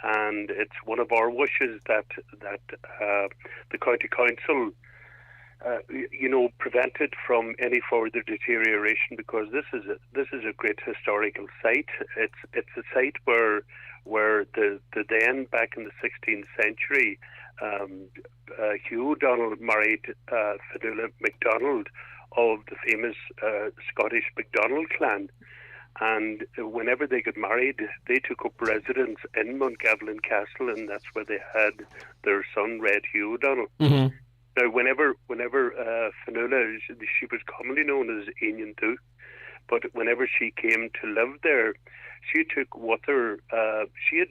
[SPEAKER 25] and it's one of our wishes that the county council, prevent it from any further deterioration, because this is a great historical site. It's a site where the then, back in the 16th century, Hugh O'Donnell married Fionnuala MacDonald of the famous Scottish MacDonald clan, and whenever they got married, they took up residence in Mungavlin Castle, and that's where they had their son, Red Hugh O'Donnell.
[SPEAKER 8] Mm-hmm.
[SPEAKER 25] Now, whenever Fionnuala, she was commonly known as Ainion Dhu, but whenever she came to live there, she took with her. She had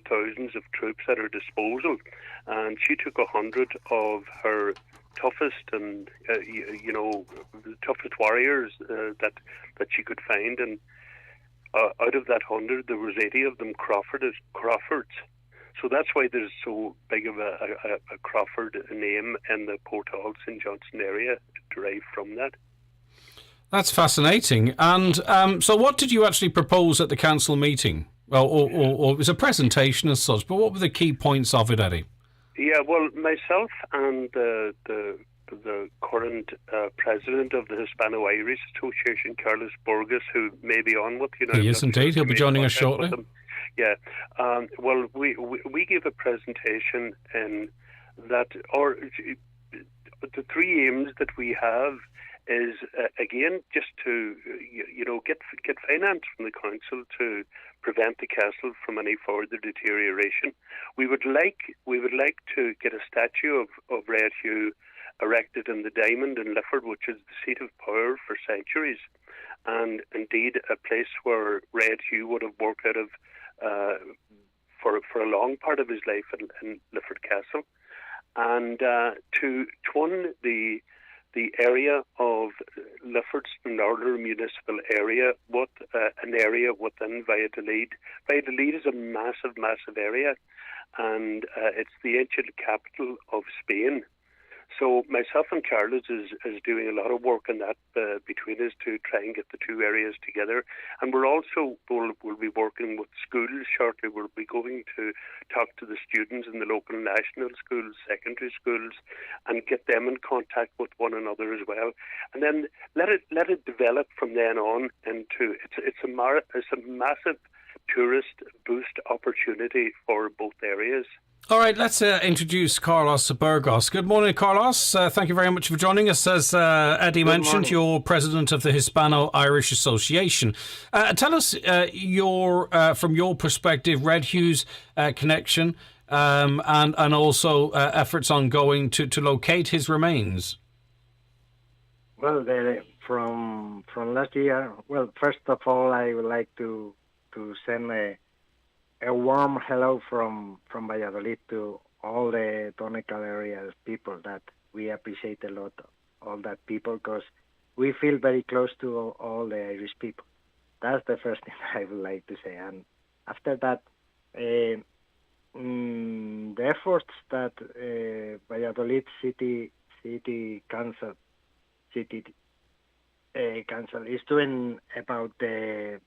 [SPEAKER 25] thousands of troops at her disposal, and she took 100 of her toughest and the toughest warriors that she could find, and out of that 100, there was 80 of them Craufords. So that's why there's so big of a Crawford name in the Port Hall St Johnstone area, derived from that.
[SPEAKER 8] That's fascinating. And so what did you actually propose at the council meeting? Well, or it was a presentation as such, but what were the key points of it, Eddie?
[SPEAKER 25] Yeah, well, myself and the current president of the Hispano-Irish Association, Carlos Burgos, who may be on with you now.
[SPEAKER 8] He is indeed. He'll be joining us shortly.
[SPEAKER 25] Yeah. Well, we gave a presentation in that, or the three aims that we have is again just to get finance from the council to prevent the castle from any further deterioration. We would like to get a statue of Red Hugh erected in the Diamond in Lifford, which is the seat of power for centuries, and indeed a place where Red Hugh would have worked out of for a long part of his life in Lifford Castle, and to twin the area of Lifford's northern municipal area with an area within Valladolid. Valladolid is a massive area, and it's the ancient capital of Spain. So myself and Carlos is doing a lot of work on that between us to try and get the two areas together. And we're also we'll be working with schools shortly. We'll be going to talk to the students in the local national schools, secondary schools, and get them in contact with one another as well. And then let it develop from then on into it's a massive tourist boost opportunity for both areas.
[SPEAKER 8] All right, let's introduce Carlos Burgos. Good morning, Carlos. Thank you very much for joining us. As Eddie mentioned, you're president of the Hispano-Irish Association. Tell us from your perspective, Red Hugh's connection and also efforts ongoing to locate his remains.
[SPEAKER 1] Well, from last year, well, first of all, I would like to send a warm hello from Valladolid to all the Donegal area people, that we appreciate a lot all that people, because we feel very close to all the Irish people. That's the first thing I would like to say. And after that, the efforts that Valladolid City Council is doing about the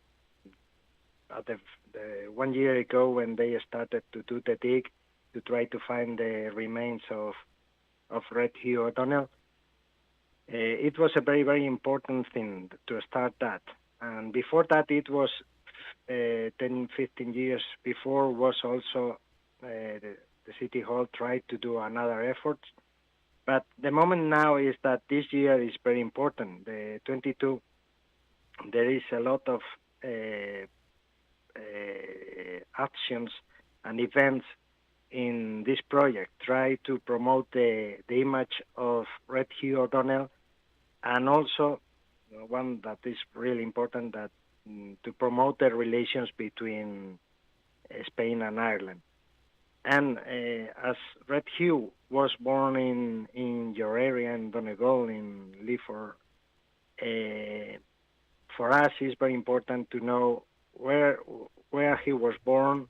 [SPEAKER 1] 1 year ago, when they started to do the dig to try to find the remains of Red Hugh O'Donnell, it was a very, very important thing to start that. And before that, it was 10, 15 years before, was also the City Hall tried to do another effort. But the moment now is that this year is very important. The 22, there is a lot of actions and events in this project, try to promote the image of Red Hugh O'Donnell, and also one that is really important, that to promote the relations between Spain and Ireland. And as Red Hugh was born in your area in Donegal, in Lifford, for us it's very important to know where he was born,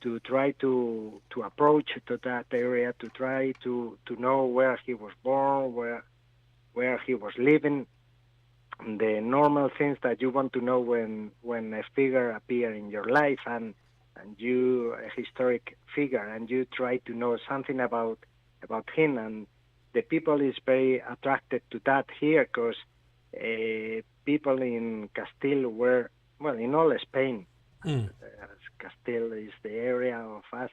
[SPEAKER 1] to try to approach to that area, to try to know where he was born, where he was living, the normal things that you want to know when a figure appears in your life and you a historic figure, and you try to know something about him. And the people is very attracted to that here, because people in Castile were, well, in all Spain, Castile is the area of us,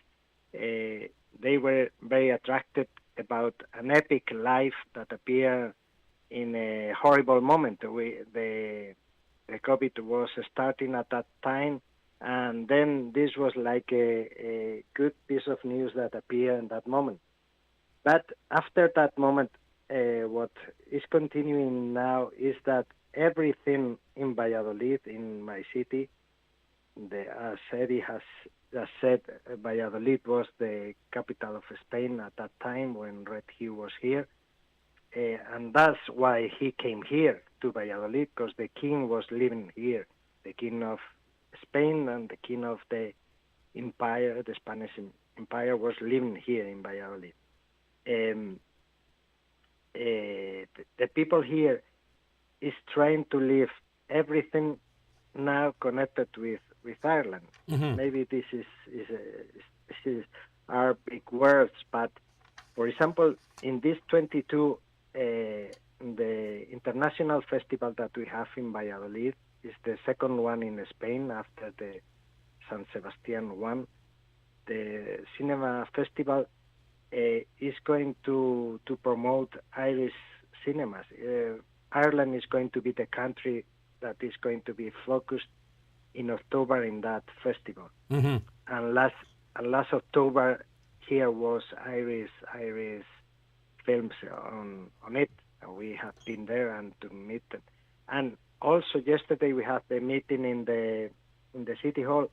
[SPEAKER 1] they were very attracted about an epic life that appeared in a horrible moment. The COVID was starting at that time, and then this was like a good piece of news that appeared in that moment. But after that moment, what is continuing now is that everything in Valladolid, in my city, as Eddie has just said, Valladolid was the capital of Spain at that time when Red Hugh was here. And that's why he came here to Valladolid, because the king was living here, the king of Spain and the king of the empire, the Spanish empire, was living here in Valladolid. The people here is trying to live everything now connected with Ireland. Mm-hmm. Maybe this is are big words, but for example, in this 22, the international festival that we have in Valladolid is the second one in Spain after the San Sebastian one. The cinema festival is going to promote Irish cinemas. Ireland is going to be the country that is going to be focused in October in that festival. Mm-hmm. And last October here was Irish films on it. We have been there and to meet them. And also yesterday we had the meeting in the city hall,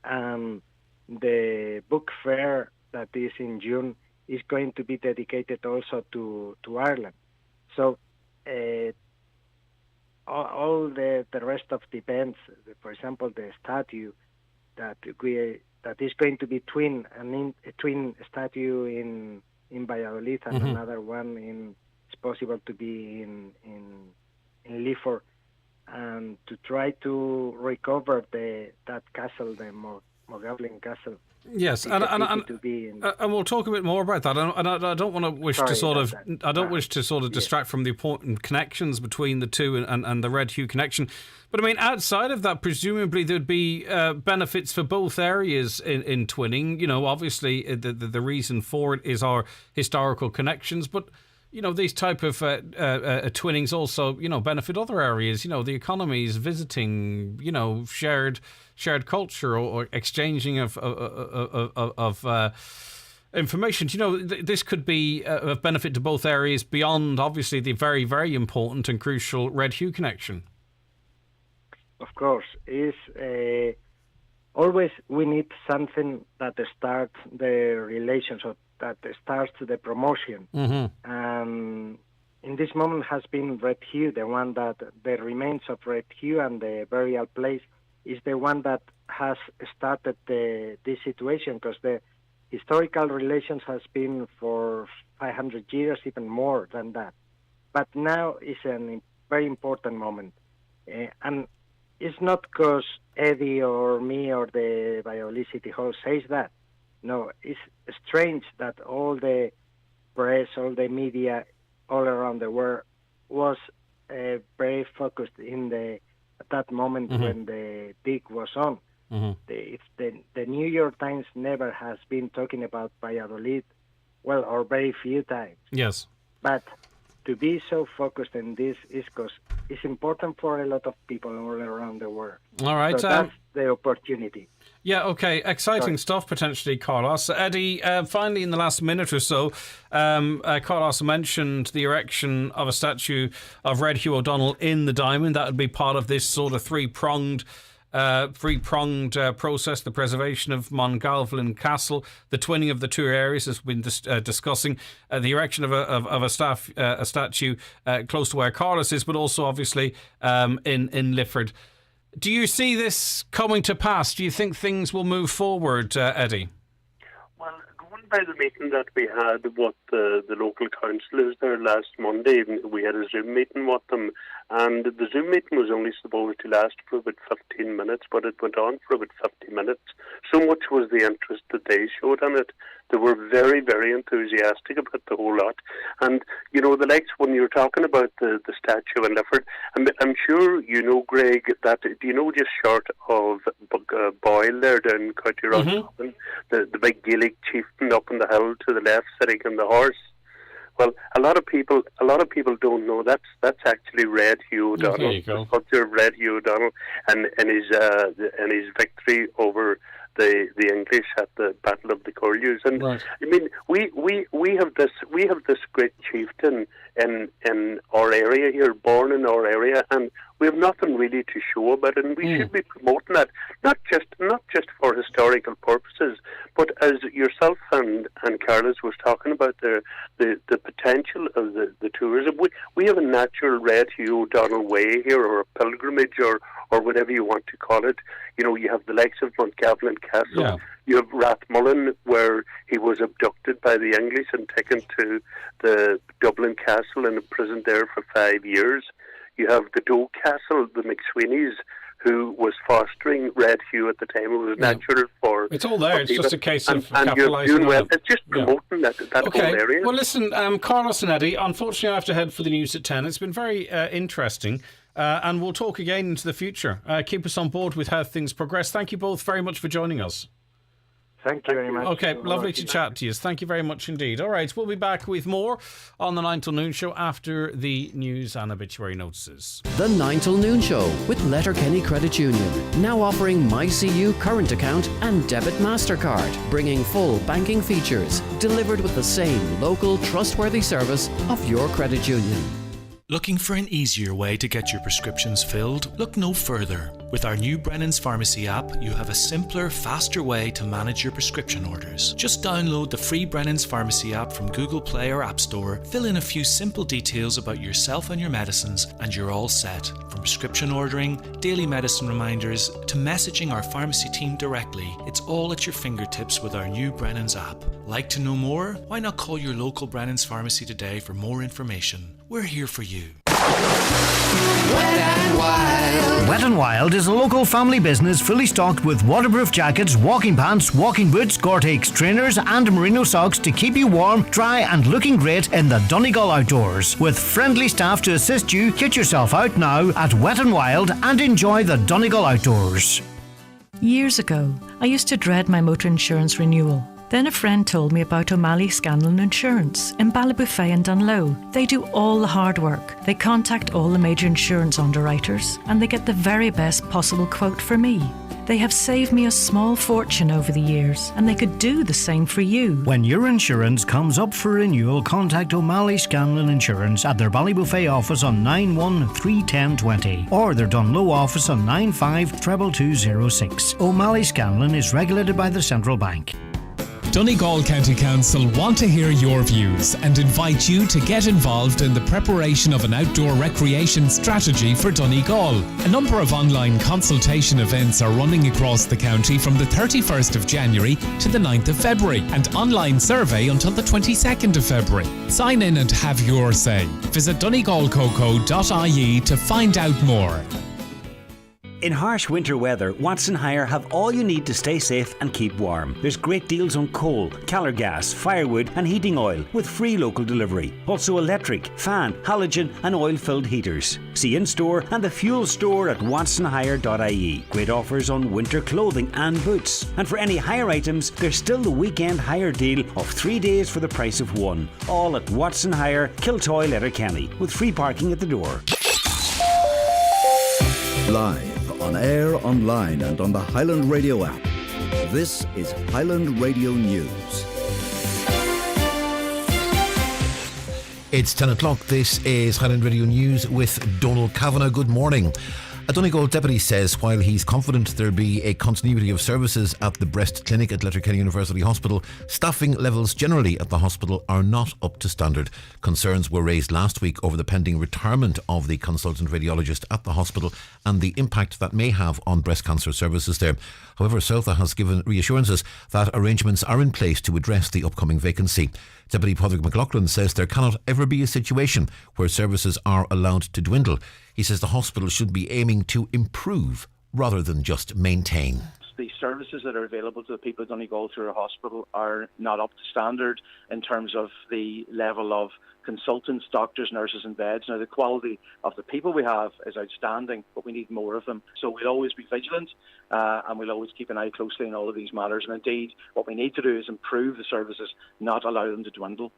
[SPEAKER 1] and the book fair that is in June is going to be dedicated also to Ireland. So all the rest of the events, for example, the statue that is going to be twin statue in Valladolid, and mm-hmm. another one it's possible to be in Lifford, and to try to recover that castle, the Mogollon Castle.
[SPEAKER 8] Yes, and we'll talk a bit more about that. And I don't want to wish to sort of distract from the important connections between the two and the Red Hugh connection. But I mean, outside of that, presumably there'd be benefits for both areas in twinning. You know, obviously the reason for it is our historical connections, but you know, these type of twinnings also, you know, benefit other areas. You know, the economies, visiting, you know, shared culture or exchanging of information. You know, this could be of benefit to both areas beyond, obviously, the very, very important and crucial Red Hugh connection.
[SPEAKER 1] Of course, always we need something that starts the relations, or that starts the promotion. Mm-hmm. In this moment has been Red Hugh, the one that the remains of Red Hugh and the burial place is the one that has started this situation, because the historical relations has been for 500 years, even more than that. But now is a very important moment. And it's not because Eddie or me or the Valladolid City Hall says that. No, it's strange that all the press, all the media, all around the world was very focused at that moment mm-hmm. when the dig was on. Mm-hmm. The New York Times never has been talking about Valladolid, well, or very few times.
[SPEAKER 8] Yes.
[SPEAKER 1] But to be so focused in this is because it's important for a lot of people all around the world.
[SPEAKER 8] All right.
[SPEAKER 1] So that's the opportunity.
[SPEAKER 8] Yeah, okay. Exciting stuff, potentially, Carlos. Eddie, finally, in the last minute or so, Carlos mentioned the erection of a statue of Red Hugh O'Donnell in the Diamond. That would be part of this sort of three-pronged three-pronged process, the preservation of Mongalvlin Castle, the twinning of the two areas, as we've been discussing, the erection of a statue close to where Carlos is, but also obviously in Lifford. Do you see this coming to pass? Do you think things will move forward, Eddie?
[SPEAKER 25] Well, going by the meeting that we had with the local councillors there last Monday, we had a Zoom meeting with them, and the Zoom meeting was only supposed to last for about 15 minutes, but it went on for about 50 minutes. So much was the interest that they showed in it. They were very, very enthusiastic about the whole lot. And, you know, the likes, when you're talking about the statue in Lifford, I'm sure you know, Greg, that, do you know, just short of Boyle there down County Roscommon, the big Gaelic chieftain up on the hill to the left sitting on the horse? Well, a lot of people don't know that's actually Red Hugh O'Donnell.
[SPEAKER 8] There you go.
[SPEAKER 25] Sculptor Red Hugh O'Donnell, and his victory over the English at the Battle of the Curlews. And
[SPEAKER 8] right.
[SPEAKER 25] I mean, we have this great chieftain in our area here, born in our area, and we have nothing really to show about it, and we should be promoting that, not just for historical purposes, but as yourself and Carlos was talking about the potential of the tourism. We have a natural Red Hugh O'Donnell way here, or a pilgrimage, or whatever you want to call it. You know, you have the likes of Mongalvlin Castle.
[SPEAKER 8] Yeah.
[SPEAKER 25] You have Rathmullen, where he was abducted by the English and taken to the Dublin Castle and imprisoned there for 5 years. You have the Doe Castle, the McSweeney's, who was fostering Red Hugh at the time. It was natural for...
[SPEAKER 8] It's all there. It's just a case of
[SPEAKER 25] and you're
[SPEAKER 8] capitalising
[SPEAKER 25] doing
[SPEAKER 8] on
[SPEAKER 25] well.
[SPEAKER 8] it.
[SPEAKER 25] It's just promoting that whole area.
[SPEAKER 8] Well, listen, Carlos and Eddie, unfortunately I have to head for the news at 10. It's been very interesting. And we'll talk again into the future. Keep us on board with how things progress. Thank you both very much for joining us.
[SPEAKER 1] Thank you very much.
[SPEAKER 8] Okay, lovely to chat to you. Thank you very much indeed. All right, we'll be back with more on the 9 till noon show after the news and obituary notices.
[SPEAKER 7] The 9 till noon show with Letterkenny Credit Union, now offering MyCU current account and debit MasterCard, bringing full banking features, delivered with the same local trustworthy service of your credit union.
[SPEAKER 3] Looking for an easier way to get your prescriptions filled? Look no further. With our new Brennan's Pharmacy app, you have a simpler, faster way to manage your prescription orders. Just download the free Brennan's Pharmacy app from Google Play or App Store, fill in a few simple details about yourself and your medicines, and you're all set. From prescription ordering, daily medicine reminders, to messaging our pharmacy team directly, it's all at your fingertips with our new Brennan's app. Like to know more? Why not call your local Brennan's Pharmacy today for more information? We're here for you.
[SPEAKER 9] Wet n Wild is a local family business fully stocked with waterproof jackets, walking pants, walking boots, Gore-Tex trainers and merino socks to keep you warm, dry and looking great in the Donegal outdoors. With friendly staff to assist you, get yourself out now at Wet n Wild and enjoy the Donegal outdoors.
[SPEAKER 4] Years ago, I used to dread my motor insurance renewal. Then a friend told me about O'Malley Scanlon Insurance in Ballybofey and Dunlow. They do all the hard work. They contact all the major insurance underwriters and they get the very best possible quote for me. They have saved me a small fortune over the years and they could do the same for you.
[SPEAKER 9] When your insurance comes up for renewal, contact O'Malley Scanlon Insurance at their Ballybofey office on 9131020 or their Dunlow office on 952206. O'Malley Scanlon is regulated by the Central Bank.
[SPEAKER 5] Donegal County Council want to hear your views and invite you to get involved in the preparation of an outdoor recreation strategy for Donegal. A number of online consultation events are running across the county from the 31st of January to the 9th of February and online survey until the 22nd of February. Sign in and have your say. Visit donegalcoco.ie to find out more.
[SPEAKER 23] In harsh winter weather, Watson Hire have all you need to stay safe and keep warm. There's great deals on coal, Calor gas, firewood and heating oil with free local delivery. Also electric, fan, halogen and oil-filled heaters. See in-store and the fuel store at watsonhire.ie. Great offers on winter clothing and boots. And for any hire items, there's still the weekend hire deal of 3 days for the price of one. All at Watson Hire, Kiltoy, Letterkenny, with free parking at the door.
[SPEAKER 6] Live, on air, online and on the Highland Radio app. This is Highland Radio News.
[SPEAKER 10] It's 10 o'clock. This is Highland Radio News with Donald Kavanagh. Good morning. A Donegal deputy says while he's confident there'll be a continuity of services at the breast clinic at Letterkenny University Hospital, staffing levels generally at the hospital are not up to standard. Concerns were raised last week over the pending retirement of the consultant radiologist at the hospital and the impact that may have on breast cancer services there. However, Southha has given reassurances that arrangements are in place to address the upcoming vacancy. Deputy Padraig McLaughlin says there cannot ever be a situation where services are allowed to dwindle. He says the hospital should be aiming to improve rather than just maintain.
[SPEAKER 11] The services that are available to the people at Donegal through our hospital are not up to standard in terms of the level of consultants, doctors, nurses and beds. Now, the quality of the people we have is outstanding, but we need more of them. So we'll always be vigilant and we'll always keep an eye closely on all of these matters. And indeed, what we need to do is improve the services, not allow them to dwindle.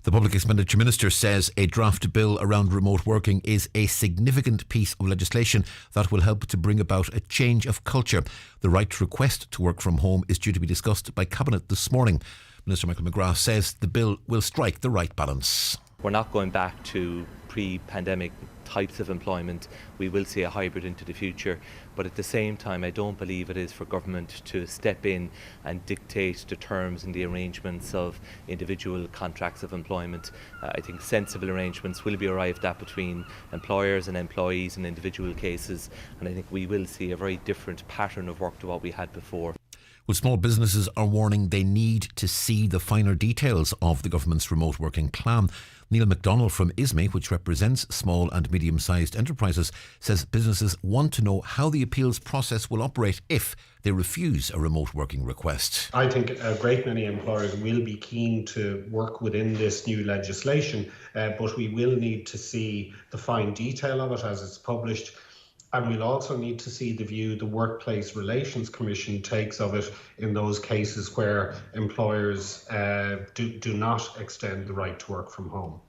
[SPEAKER 10] The Public Expenditure Minister says a draft bill around remote working is a significant piece of legislation that will help to bring about a change of culture. The right to request to work from home is due to be discussed by Cabinet this morning. Minister Michael McGrath says the bill will strike the right balance.
[SPEAKER 12] We're not going back to pre-pandemic types of employment. We will see a hybrid into the future, but at the same time I don't believe it is for government to step in and dictate the terms and the arrangements of individual contracts of employment. I think sensible arrangements will be arrived at between employers and employees in individual cases, and I think we will see a very different pattern of work to what we had before.
[SPEAKER 10] Well, small businesses are warning they need to see the finer details of the government's remote working plan. Neil MacDonald from ISME, which represents small and medium-sized enterprises, says businesses want to know how the appeals process will operate if they refuse a remote working request.
[SPEAKER 13] I think a great many employers will be keen to work within this new legislation, but we will need to see the fine detail of it as it's published. And we'll also need to see the view the Workplace Relations Commission takes of it in those cases where employers do not extend the right to work from home.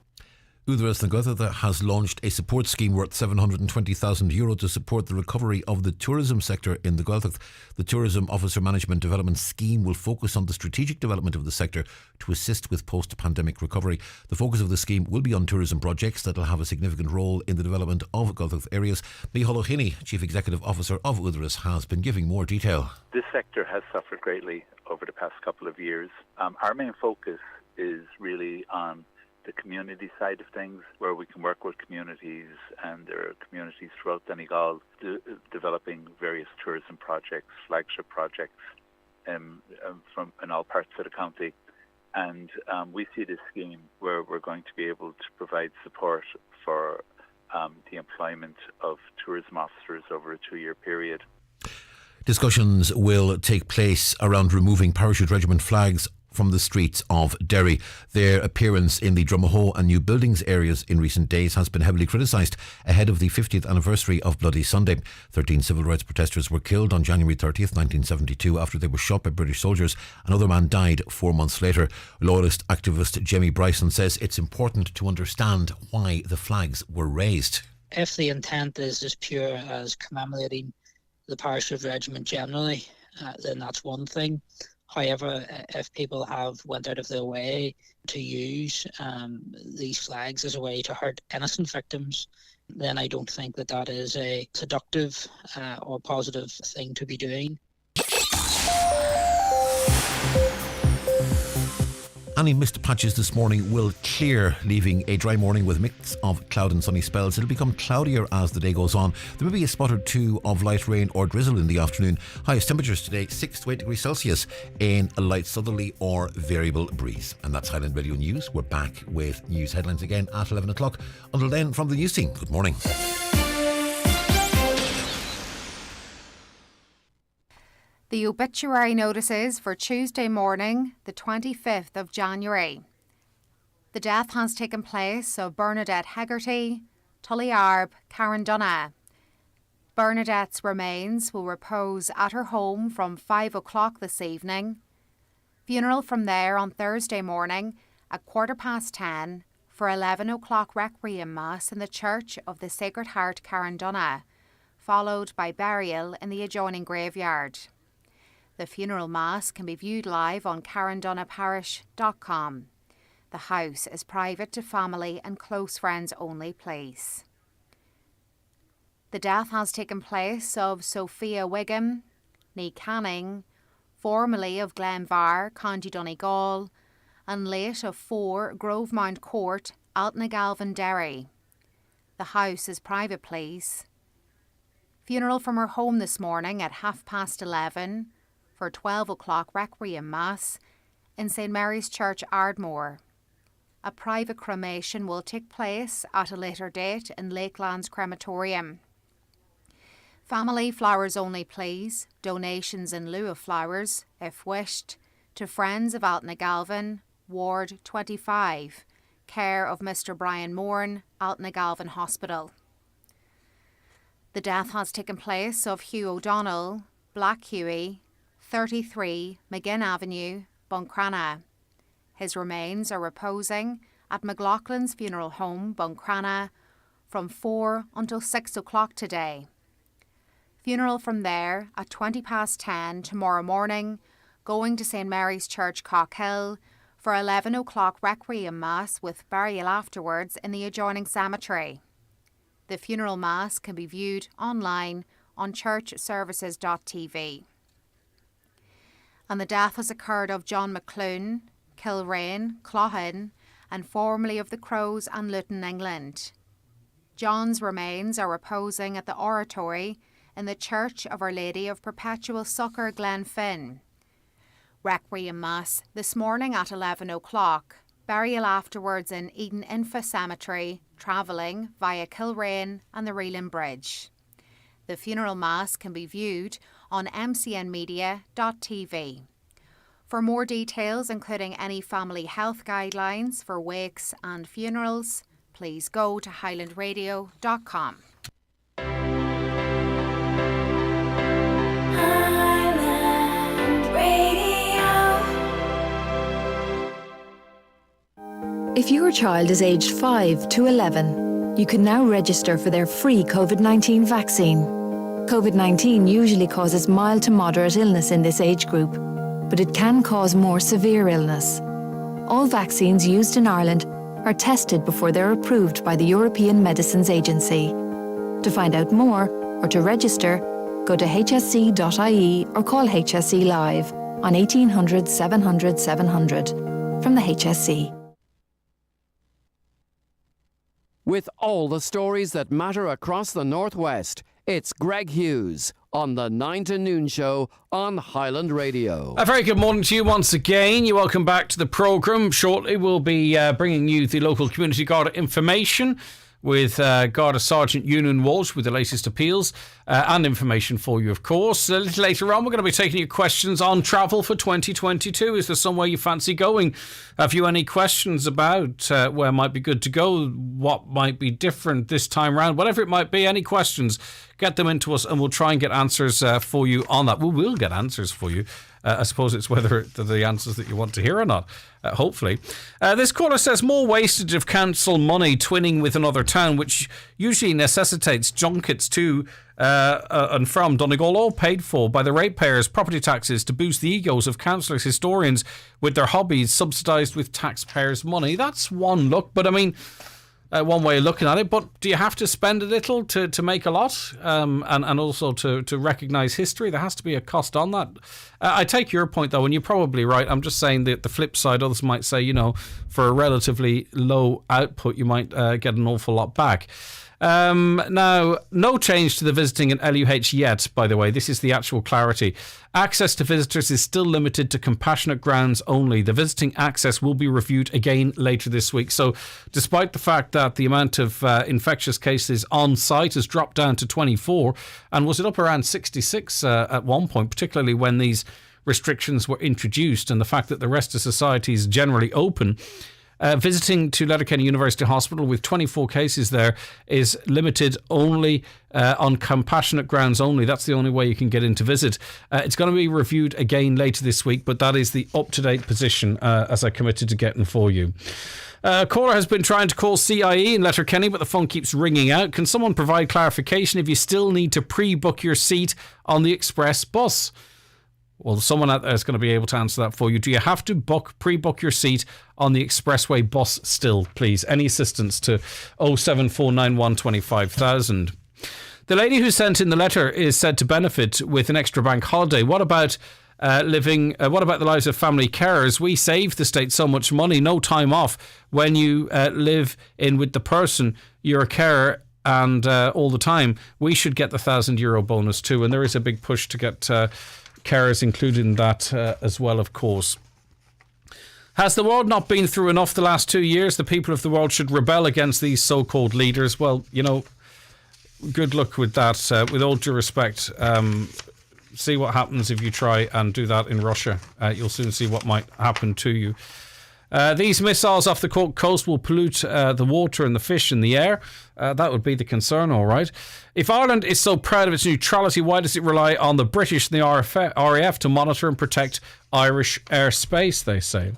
[SPEAKER 10] Udras na Garda has launched a support scheme worth €720,000 to support the recovery of the tourism sector in the Gaeltacht. The Tourism Officer Management Development Scheme will focus on the strategic development of the sector to assist with post-pandemic recovery. The focus of the scheme will be on tourism projects that will have a significant role in the development of Gaeltacht areas. Micheál O'Hinney, Chief Executive Officer of Udras, has been giving more detail.
[SPEAKER 14] This sector has suffered greatly over the past couple of years. Our main focus is really on the community side of things, where we can work with communities, and there are communities throughout Donegal developing various tourism projects, flagship projects from in all parts of the county. And we see this scheme where we're going to be able to provide support for the employment of tourism officers over a 2-year period.
[SPEAKER 10] Discussions will take place around removing parachute regiment flags from the streets of Derry. Their appearance in the Drumahoe and New Buildings areas in recent days has been heavily criticised ahead of the 50th anniversary of Bloody Sunday. 13 civil rights protesters were killed on January 30th, 1972 after they were shot by British soldiers. Another man died 4 months later. Loyalist activist Jamie Bryson says it's important to understand why the flags were raised.
[SPEAKER 26] If the intent is as pure as commemorating the parachute regiment generally, then that's one thing. However, if people have went out of their way to use these flags as a way to hurt innocent victims, then I don't think that that is a seductive or positive thing to be doing.
[SPEAKER 10] Any mist patches this morning will clear, leaving a dry morning with a mix of cloud and sunny spells. It'll become cloudier as the day goes on. There may be a spot or two of light rain or drizzle in the afternoon. Highest temperatures today 6 to 8 degrees Celsius in a light southerly or variable breeze. And that's Highland Radio News. We're back with news headlines again at 11 o'clock. Until then, from the news team, good morning.
[SPEAKER 27] The obituary notices for Tuesday morning, the 25th of January. The death has taken place of Bernadette Hegarty, Tullyarb, Carandunna. Bernadette's remains will repose at her home from 5 o'clock this evening. Funeral from there on Thursday morning at 10:15 for 11 o'clock Requiem Mass in the Church of the Sacred Heart, Carandunna, followed by burial in the adjoining graveyard. The funeral mass can be viewed live on carandunaparish.com. The house is private to family and close friends only, please. The death has taken place of Sophia Wigham, née Canning, formerly of Glenvar, County Donegal, and late of 4 Grovemount Court, Altnagalvin, Derry. The house is private, please. Funeral from her home this morning at 11:30 for 12 o'clock Requiem Mass in St Mary's Church, Ardmore. A private cremation will take place at a later date in Lakelands Crematorium. Family flowers only, please. Donations in lieu of flowers, if wished, to Friends of Altnagalvin, Ward 25, care of Mr Brian Moran, Altnagalvin Hospital. The death has taken place of Hugh O'Donnell, Black Hughie, 33 McGinn Avenue, Buncrana. His remains are reposing at McLaughlin's Funeral Home, Buncrana, from 4 until 6 o'clock today. Funeral from there at 10:20 tomorrow morning, going to St Mary's Church, Cockhill, for 11 o'clock Requiem Mass with burial afterwards in the adjoining cemetery. The funeral mass can be viewed online on churchservices.tv. And the death has occurred of John McClune, Kilrain, Cloughan, and formerly of the Crows and Luton, England. John's remains are reposing at the oratory in the Church of Our Lady of Perpetual Succour, Glenfin. Requiem Mass this morning at 11 o'clock. Burial afterwards in Eden Infa Cemetery, travelling via Kilrain and the Reelan Bridge. The funeral mass can be viewed on mcnmedia.tv. For more details, including any family health guidelines for wakes and funerals, please go to highlandradio.com.
[SPEAKER 15] If your child is aged 5 to 11, you can now register for their free COVID-19 vaccine. COVID-19 usually causes mild to moderate illness in this age group, but it can cause more severe illness. All vaccines used in Ireland are tested before they're approved by the European Medicines Agency. To find out more or to register, go to hsc.ie or call HSE Live on 1800 700 700 from the HSE.
[SPEAKER 7] With all the stories that matter across the Northwest, it's Greg Hughes on the 9 to Noon Show on Highland Radio.
[SPEAKER 8] A very good morning to you once again. You're welcome back to the programme. Shortly we'll be bringing you the local community Garda information with Garda Sergeant Ewan Walsh with the latest appeals and information for you, of course. A little later on, we're going to be taking your questions on travel for 2022. Is there somewhere you fancy going? Have you any questions about where might be good to go, what might be different this time round, whatever it might be, any questions, get them into us and we'll try and get answers for you on that. We will get answers for you. I suppose it's whether they're the answers that you want to hear or not, hopefully. This caller says more wastage of council money twinning with another town, which usually necessitates junkets to and from Donegal, all paid for by the ratepayers' property taxes to boost the egos of councillors, historians with their hobbies subsidised with taxpayers' money. That's one look, but I mean, one way of looking at it. But do you have to spend a little to make a lot? And also to recognise history? There has to be a cost on that. I take your point, though, and you're probably right. I'm just saying that the flip side, others might say, you know, for a relatively low output, you might get an awful lot back. Now, no change to the visiting at LUH yet, by the way. This is the actual clarity. Access to visitors is still limited to compassionate grounds only. The visiting access will be reviewed again later this week. So despite the fact that the amount of infectious cases on site has dropped down to 24 and was it up around 66 at one point, particularly when these restrictions were introduced, and the fact that the rest of society is generally open, visiting to Letterkenny University Hospital with 24 cases there is limited only on compassionate grounds only. That's the only way you can get in to visit. It's going to be reviewed again later this week, but that is the up-to-date position as I committed to getting for you. Caller has been trying to call CIE in Letterkenny, but the phone keeps ringing out. Can someone provide clarification if you still need to pre-book your seat on the express bus? Well, someone out there is going to be able to answer that for you. Do you have to pre-book your seat on the expressway bus still, please? Any assistance to 07491 25,000. The lady who sent in the letter is said to benefit with an extra bank holiday. What about what about the lives of family carers? We save the state so much money, no time off when you live in with the person, you're a carer, and all the time. We should get the €1,000 bonus too, and there is a big push to get carers included in that as well, of course. Has the world not been through enough the last 2 years? The people of the world should rebel against these so-called leaders. Well, you know, good luck with that. With all due respect, see what happens if you try and do that in Russia. You'll soon see what might happen to you. These missiles off the Cork coast will pollute the water and the fish in the air. That would be the concern, all right. If Ireland is so proud of its neutrality, why does it rely on the British and the RAF to monitor and protect Irish airspace, they say.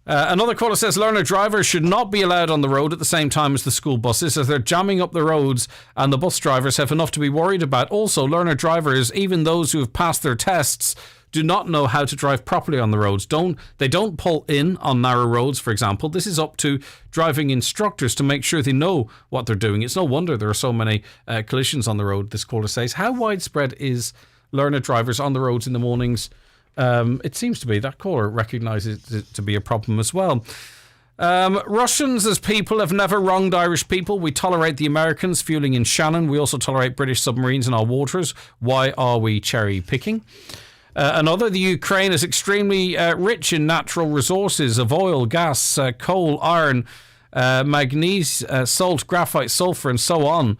[SPEAKER 8] Another caller says learner drivers should not be allowed on the road at the same time as the school buses, as they're jamming up the roads and the bus drivers have enough to be worried about. Also, learner drivers, even those who have passed their tests, do not know how to drive properly on the roads. They don't pull in on narrow roads, for example. This is up to driving instructors to make sure they know what they're doing. It's no wonder there are so many collisions on the road, this caller says. How widespread is learner drivers on the roads in the mornings? It seems to be. That caller recognises it to be a problem as well. Russians as people have never wronged Irish people. We tolerate the Americans fueling in Shannon. We also tolerate British submarines in our waters. Why are we cherry picking? The Ukraine is extremely rich in natural resources of oil, gas, coal, iron, manganese, salt, graphite, sulphur, and so on.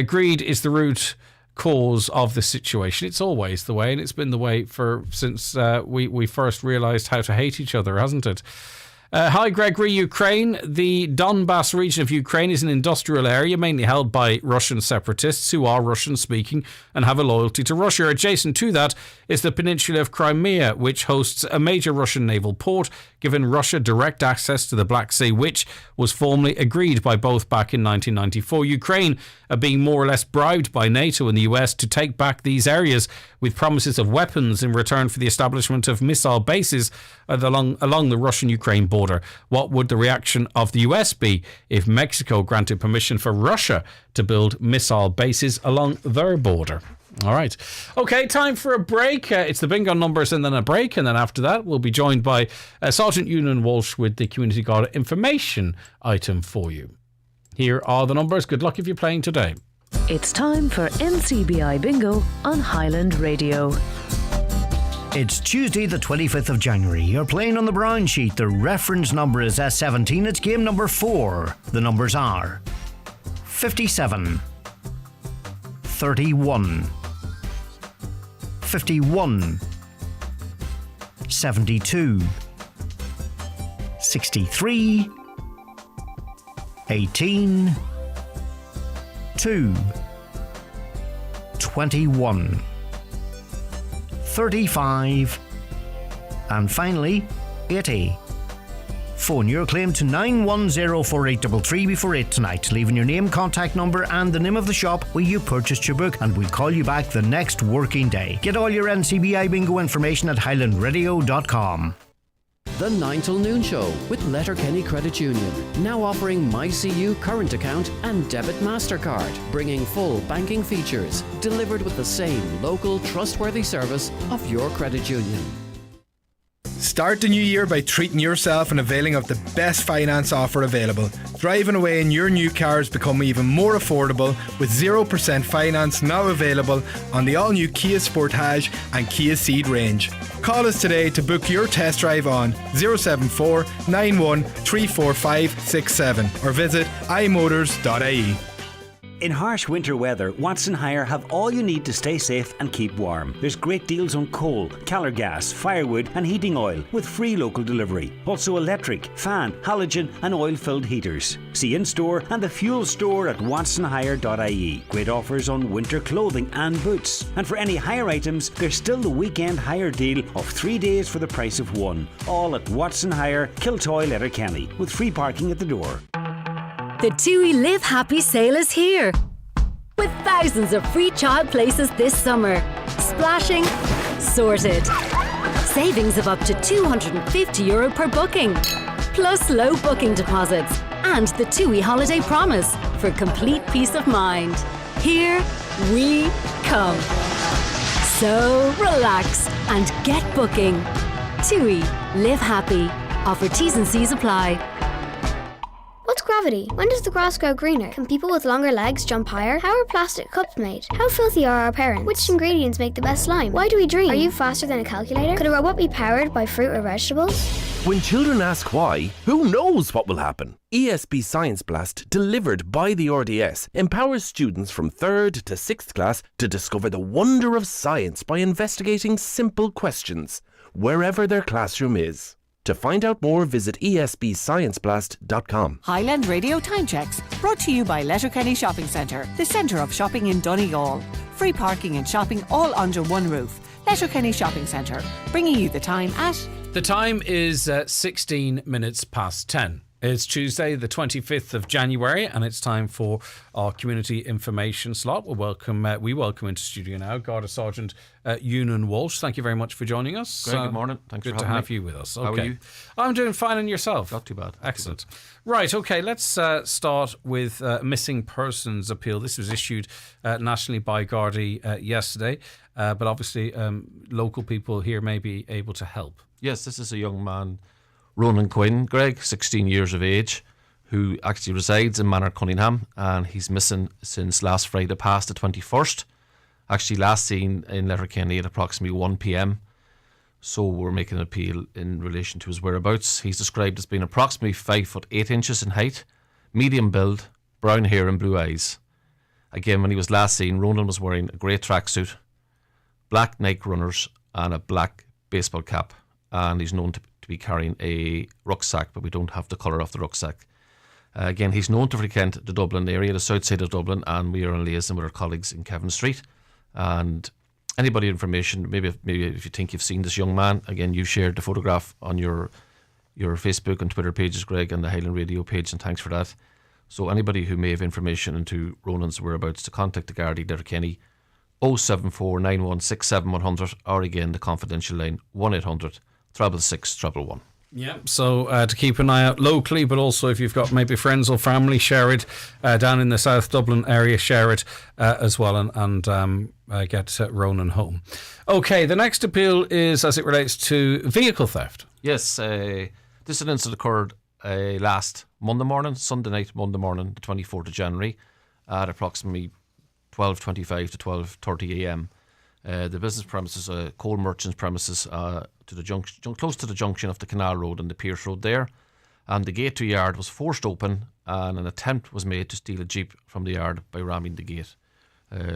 [SPEAKER 8] Greed is the root cause of the situation. It's always the way, and it's been the way since we first realised how to hate each other, hasn't it? Hi, Gregory. Ukraine. The Donbass region of Ukraine is an industrial area mainly held by Russian separatists who are Russian-speaking and have a loyalty to Russia. Adjacent to that is the peninsula of Crimea, which hosts a major Russian naval port, giving Russia direct access to the Black Sea, which was formally agreed by both back in 1994. Ukraine are being more or less bribed by NATO and the US to take back these areas with promises of weapons in return for the establishment of missile bases along the Russian-Ukraine border. What would the reaction of the US be if Mexico granted permission for Russia to build missile bases along their border? All right. Okay, time for a break. It's the bingo numbers and then a break. And then after that, we'll be joined by Sergeant Ewan Walsh with the Community Garda information item for you. Here are the numbers. Good luck if you're playing today.
[SPEAKER 2] It's time for NCBI Bingo on Highland Radio.
[SPEAKER 9] It's Tuesday the 25th of January. You're playing on the brown sheet. The reference number is S17. It's game number 4. The numbers are 57, 31, 51, 72, 63, 18, 2, 21, 35, and finally 80. Phone your claim to 9104833 before 8 tonight, leaving your name, contact number and the name of the shop where you purchased your book, and we'll call you back the next working day. Get all your NCBI bingo information at highlandradio.com.
[SPEAKER 7] The 9 till noon show with Letterkenny Credit Union, now offering MyCU current account and debit MasterCard, bringing full banking features, delivered with the same local trustworthy service of your credit union.
[SPEAKER 16] Start the new year by treating yourself and availing of the best finance offer available. Driving away in your new car has become even more affordable with 0% finance now available on the all-new Kia Sportage and Kia Ceed range. Call us today to book your test drive on 074 91 345 67 or visit imotors.ie.
[SPEAKER 23] In harsh winter weather, Watson Hire have all you need to stay safe and keep warm. There's great deals on coal, Calor gas, firewood and heating oil with free local delivery. Also electric, fan, halogen and oil-filled heaters. See in-store and the fuel store at watsonhire.ie. Great offers on winter clothing and boots. And for any hire items, there's still the weekend hire deal of 3 days for the price of one. All at Watson Hire, Kiltoy, Letterkenny, with free parking at the door.
[SPEAKER 2] The TUI Live Happy sale is here, with thousands of free child places this summer. Splashing, sorted. Savings of up to €250 per booking, plus low booking deposits, and the TUI Holiday Promise for complete peace of mind. Here we come. So relax and get booking. TUI, live happy. Offer T's and C's apply.
[SPEAKER 17] What's gravity? When does the grass grow greener? Can people with longer legs jump higher? How are plastic cups made? How filthy are our parents? Which ingredients make the best slime? Why do we dream? Are you faster than a calculator? Could a robot be powered by fruit or vegetables?
[SPEAKER 18] When children ask why, who knows what will happen? ESB Science Blast, delivered by the RDS, empowers students from 3rd to 6th class to discover the wonder of science by investigating simple questions, wherever their classroom is. To find out more, visit esbscienceblast.com.
[SPEAKER 19] Highland Radio Time Checks, brought to you by Letterkenny Shopping Centre, the centre of shopping in Donegal. Free parking and shopping all under one roof. Letterkenny Shopping Centre, bringing you the time at...
[SPEAKER 8] The time is 16 minutes past 10. It's Tuesday, the 25th of January, and it's time for our community information slot. We welcome into studio now Garda Sergeant Ewan Walsh. Thank you very much for joining us.
[SPEAKER 20] Great, good morning. Thanks
[SPEAKER 8] good
[SPEAKER 20] for
[SPEAKER 8] to
[SPEAKER 20] having
[SPEAKER 8] have
[SPEAKER 20] me.
[SPEAKER 8] you with us.
[SPEAKER 20] How are you?
[SPEAKER 8] I'm doing fine, and yourself?
[SPEAKER 20] Not too bad.
[SPEAKER 8] Excellent. Right, okay, let's start with missing persons appeal. This was issued nationally by Garda yesterday, but obviously local people here may be able to help.
[SPEAKER 20] Yes, this is a young man, Ronan Quinn, Greg, 16 years of age, who actually resides in Manor Cunningham, and he's missing since last Friday past the 21st. Actually last seen in Letterkenny at approximately 1 p.m. So we're making an appeal in relation to his whereabouts. He's described as being approximately 5 foot 8 inches in height, medium build, brown hair and blue eyes. Again, when he was last seen, Ronan was wearing a grey tracksuit, black Nike runners and a black baseball cap, and he's known to be carrying a rucksack, but we don't have the colour of the rucksack. Again, he's known to frequent the Dublin area, the south side of Dublin, and we are in liaison with our colleagues in Kevin Street. And anybody information, maybe if you think you've seen this young man, again, you shared the photograph on your Facebook and Twitter pages, Greg, and the Highland Radio page, and thanks for that. So anybody who may have information into Ronan's whereabouts, to contact the Garda Letterkenny 074 9167 100, or again the confidential line 1800 666 111.
[SPEAKER 8] Yeah, so to keep an eye out locally, but also if you've got maybe friends or family, share it. Down in the South Dublin area, share it as well, and get Ronan home. Okay, the next appeal is as it relates to vehicle theft.
[SPEAKER 20] Yes, this incident occurred last Sunday night, Monday morning, the 24th of January, at approximately 12:25 to 12:30 a.m. The business premises, coal merchants premises, to the junction, close to the junction of the Canal Road and the Pierce Road there, and the gate to yard was forced open, and an attempt was made to steal a jeep from the yard by ramming the gate.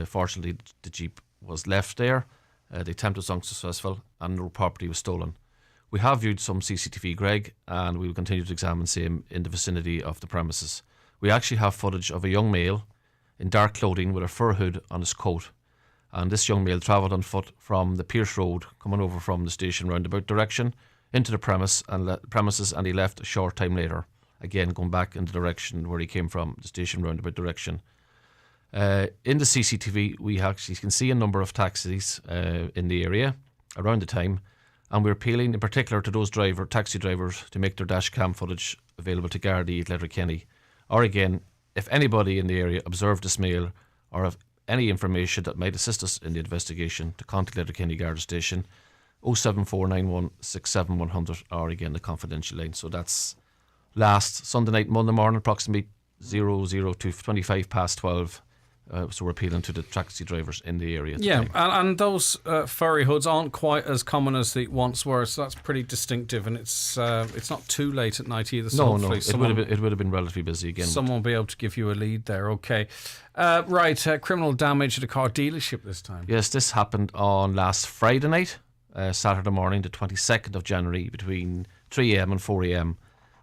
[SPEAKER 20] Fortunately, the jeep was left there. The attempt was unsuccessful, and no property was stolen. We have viewed some CCTV, Greg, and we will continue to examine same in the vicinity of the premises. We actually have footage of a young male in dark clothing with a fur hood on his coat. And this young male travelled on foot from the Pierce Road, coming over from the station roundabout direction, into the premises, and he left a short time later, again going back in the direction where he came from, the station roundabout direction. In the CCTV, we actually can see a number of taxis in the area around the time, and we're appealing in particular to those taxi drivers to make their dash cam footage available to Garda at Letterkenny. Or again, if anybody in the area observed this male or have any information that might assist us in the investigation, to contact Letterkenny Garda Station 07491 67 100, or again the confidential line. So that's last Sunday night, Monday morning, approximately 25 past 12. So we're appealing to the taxi drivers in the area today.
[SPEAKER 8] Yeah, and those furry hoods aren't quite as common as they once were, so that's pretty distinctive, and it's not too late at night either. So
[SPEAKER 20] no, it would have been relatively busy again.
[SPEAKER 8] Someone will be able to give you a lead there. Okay, right. Criminal damage at a car dealership this time.
[SPEAKER 20] Yes, this happened on last Friday night, Saturday morning, the 22nd of January, between 3 a.m. and 4 a.m.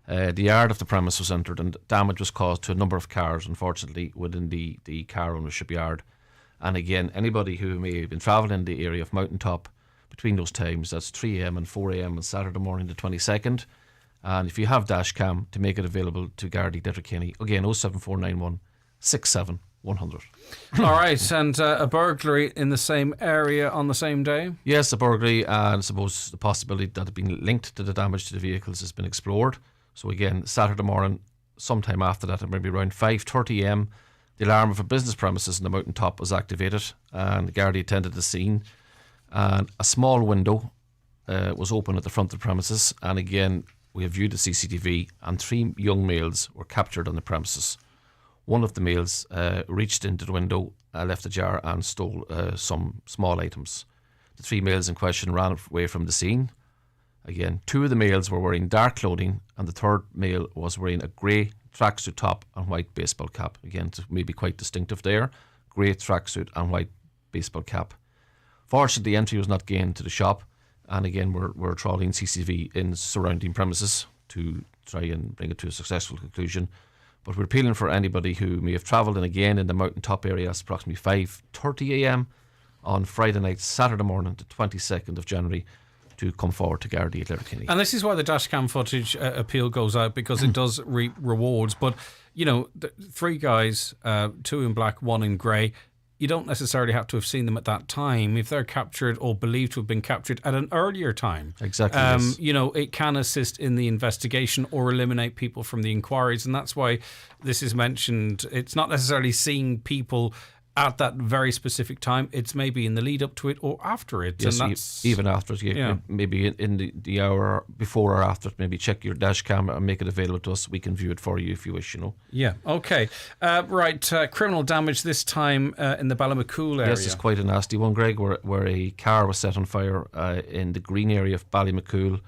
[SPEAKER 20] The yard of the premise was entered, and damage was caused to a number of cars, unfortunately, within the car ownership yard. And again, anybody who may have been travelling in the area of Mountaintop between those times, that's 3 a.m. and 4 a.m. on Saturday morning the 22nd. And if you have dash cam, to make it available to Garda Letterkenny, again 07491 67 100.
[SPEAKER 8] All right, and a burglary in the same area on the same day?
[SPEAKER 20] Yes, a burglary, and I suppose the possibility that it being linked to the damage to the vehicles has been explored. So again, Saturday morning, sometime after that, maybe around 5:30 a.m, the alarm of a business premises in the mountain top was activated, and the Garda attended the scene, and a small window was open at the front of the premises, and again we have viewed the CCTV, and 3 young males were captured on the premises. One of the males reached into the window, left a jar and stole some small items. The 3 males in question ran away from the scene. Again, 2 of the males were wearing dark clothing, and the third male was wearing a grey tracksuit top and white baseball cap. Again, maybe quite distinctive there. Grey tracksuit and white baseball cap. Fortunately, entry was not gained to the shop, and again, we're trawling CCTV in surrounding premises to try and bring it to a successful conclusion. But we're appealing for anybody who may have travelled in again in the mountain top area. It's approximately 5:30 a.m. on Friday night, Saturday morning, the 22nd of January, to come forward to Garda at Letterkenny.
[SPEAKER 8] And this is why the dashcam footage appeal goes out, because it does reap rewards. But, you know, 3 guys, 2 in black, 1 in grey, you don't necessarily have to have seen them at that time. If they're captured or believed to have been captured at an earlier time,
[SPEAKER 20] exactly, yes.
[SPEAKER 8] You know, it can assist in the investigation or eliminate people from the inquiries. And that's why this is mentioned. It's not necessarily seeing people at that very specific time. It's maybe in the lead up to it or after it.
[SPEAKER 20] Yes,
[SPEAKER 8] and that's,
[SPEAKER 20] even after it. Maybe in the hour before or after it. Maybe check your dash cam and make it available to us. We can view it for you if you wish, you know.
[SPEAKER 8] Yeah, okay. Criminal damage this time in the Ballymacool area.
[SPEAKER 20] Yes, it's quite a nasty one, Greg, where a car was set on fire in the green area of Ballymacool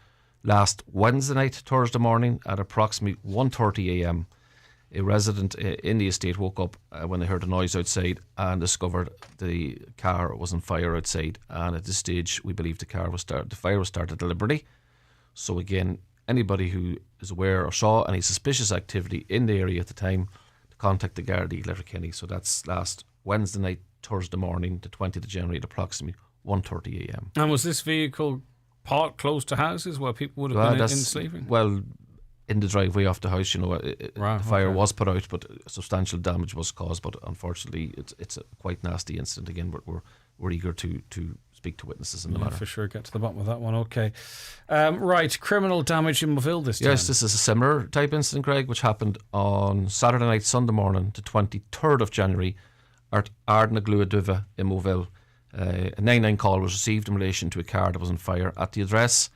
[SPEAKER 20] last Wednesday night, Thursday morning at approximately 1:30 a.m. A resident in the estate woke up when they heard a noise outside and discovered the car was on fire outside. And at this stage, we believe the fire was started deliberately. So again, anybody who is aware or saw any suspicious activity in the area at the time, to contact the Garda at Letterkenny. So that's last Wednesday night, Thursday morning, the 20th of January at approximately 1:30 a.m.
[SPEAKER 8] And was this vehicle parked close to houses where people would have been in sleeping?
[SPEAKER 20] Well, in the driveway of the house, you know, the fire was put out, but substantial damage was caused. But unfortunately, it's a quite nasty incident. Again, we're eager to speak to witnesses in the matter.
[SPEAKER 8] For sure, get to the bottom of that one. Okay, criminal damage in Moville this time.
[SPEAKER 20] Yes, this is a similar type incident, Greg, which happened on Saturday night, Sunday morning, the 23rd of January, at Ardnaglua in Moville. A 999 call was received in relation to a car that was on fire at the address.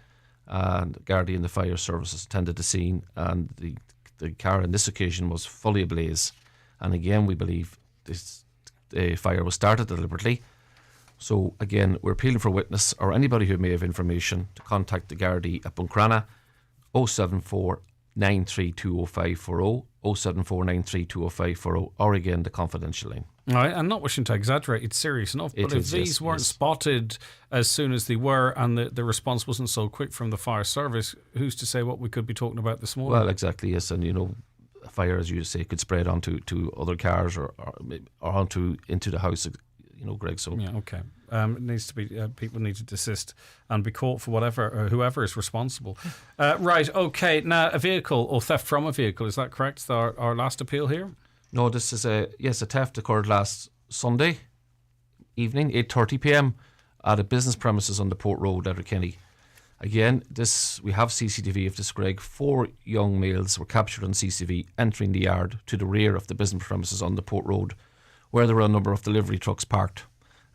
[SPEAKER 20] And Garda and the fire services attended the scene, and the car on this occasion was fully ablaze. And again, we believe this fire was started deliberately. So again, we're appealing for witness or anybody who may have information to contact the Garda at Buncrana, 074 932 0540, 074 932 0540, or again the confidential line.
[SPEAKER 8] All right, and not wishing to exaggerate, it's serious enough, but if these weren't spotted as soon as they were, and the response wasn't so quick from the fire service, who's to say what we could be talking about this morning?
[SPEAKER 20] Well, exactly, yes, and you know, a fire, as you say, could spread onto other cars or into the house, you know, Greg. So
[SPEAKER 8] yeah, okay. It needs to be people need to desist and be caught for whoever is responsible. Right, okay. Now, a vehicle or theft from a vehicle, is that correct? Is our last appeal here?
[SPEAKER 20] No, this is a theft occurred last Sunday evening, 8:30 p.m. at a business premises on the Port Road, Letterkenny. Again, we have CCTV of this, Greg. 4 young males were captured on CCTV entering the yard to the rear of the business premises on the Port Road, where there were a number of delivery trucks parked.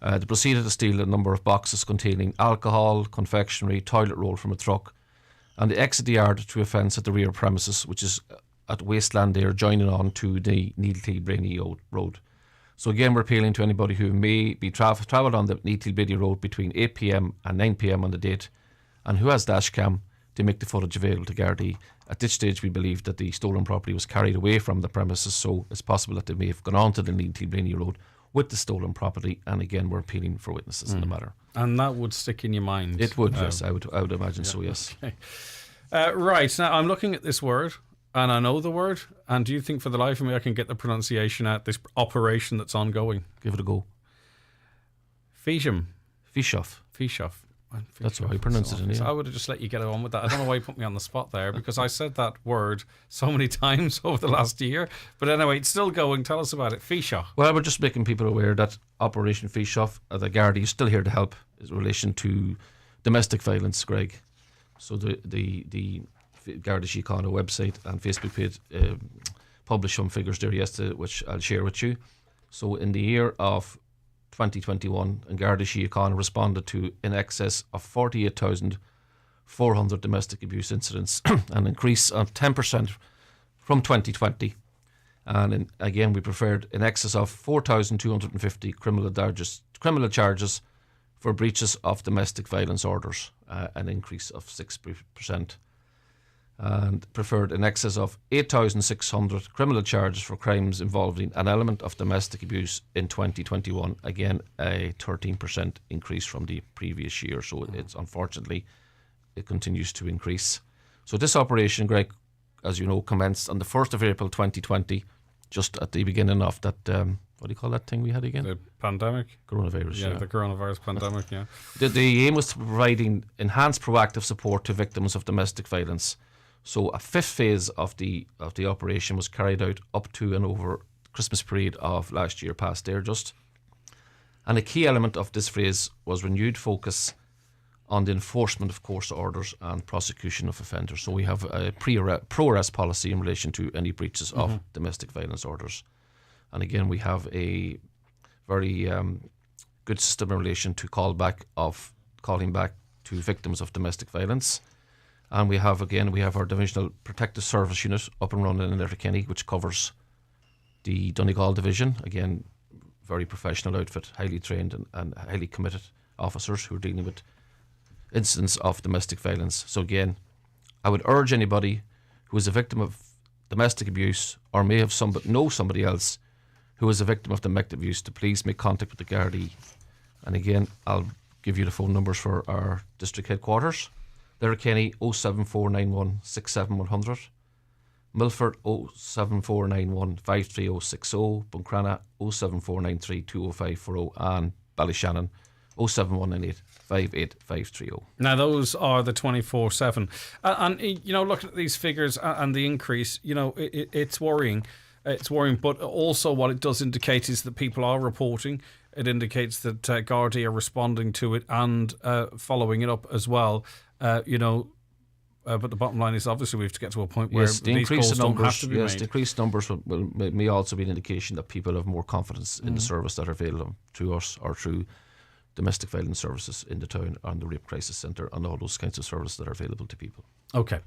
[SPEAKER 20] They proceeded to steal a number of boxes containing alcohol, confectionery, toilet roll from a truck, and they exit the yard through a fence at the rear premises, which is at Wasteland there, joining on to the Needle-Brainy Road. So again, we're appealing to anybody who may be travelled on the Needle-Brainy Road between 8 p.m. and 9 p.m. on the date, and who has dashcam to make the footage available to Garda. At this stage, we believe that the stolen property was carried away from the premises, so it's possible that they may have gone on to the Needle-Brainy Road with the stolen property, and again, we're appealing for witnesses in the matter.
[SPEAKER 8] And that would stick in your mind?
[SPEAKER 20] It would, yes. I would imagine so, yes.
[SPEAKER 8] Okay. Right, now I'm looking at this word, and I know the word, and do you think for the life of me I can get the pronunciation out, this operation that's ongoing?
[SPEAKER 20] Give it a go.
[SPEAKER 8] Feasham.
[SPEAKER 20] Fishoff. That's how I pronounce it.
[SPEAKER 8] I would have just let you get on with that. I don't know why you put me on the spot there, because I said that word so many times over the last year. But anyway, it's still going. Tell us about it. Fishoff.
[SPEAKER 20] Well, we're just making people aware that Operation Fishoff, the Garda is still here to help in relation to domestic violence, Greg. So the Garda Síochána website and Facebook published some figures there yesterday, which I'll share with you. So in the year of 2021, and Garda Síochána responded to in excess of 48,400 domestic abuse incidents, an increase of 10% from 2020. And again, we preferred in excess of 4,250 criminal charges for breaches of domestic violence orders, an increase of 6%. And preferred in excess of 8,600 criminal charges for crimes involving an element of domestic abuse in 2021. Again, a 13% increase from the previous year. So it's unfortunately, it continues to increase. So this operation, Greg, as you know, commenced on the 1st of April 2020, just at the beginning of that, what do you call that thing we had again?
[SPEAKER 8] The pandemic?
[SPEAKER 20] Coronavirus,
[SPEAKER 8] Yeah, the coronavirus pandemic, yeah.
[SPEAKER 20] The aim was to providing enhanced proactive support to victims of domestic violence. So a fifth phase of the operation was carried out up to and over Christmas period of last year past there just. And a key element of this phase was renewed focus on the enforcement of court orders and prosecution of offenders. So we have a pro-arrest policy in relation to any breaches of domestic violence orders. And again, we have a very good system in relation to calling back to victims of domestic violence. And we have our Divisional Protective Service Unit up and running in Letterkenny, which covers the Donegal Division. Again, very professional outfit, highly trained and highly committed officers who are dealing with incidents of domestic violence. So again, I would urge anybody who is a victim of domestic abuse or may have know somebody else who is a victim of domestic abuse to please make contact with the Gardaí. And again, I'll give you the phone numbers for our district headquarters. Letterkenny 07491 67100, Milford 07491 53060, Buncrana 07493 20540, and Ballyshannon 07198 58530.
[SPEAKER 8] Now those are the 24/7, and looking at these figures and the increase, it's worrying. It's worrying, but also what it does indicate is that people are reporting. It indicates that Gardaí are responding to it and following it up as well. But the bottom line is obviously we have to get to a point where these calls don't have to be made.
[SPEAKER 20] The increased numbers may also be an indication that people have more confidence in the service that are available to us or through domestic violence services in the town and the rape crisis centre and all those kinds of services that are available to people.
[SPEAKER 8] Okay.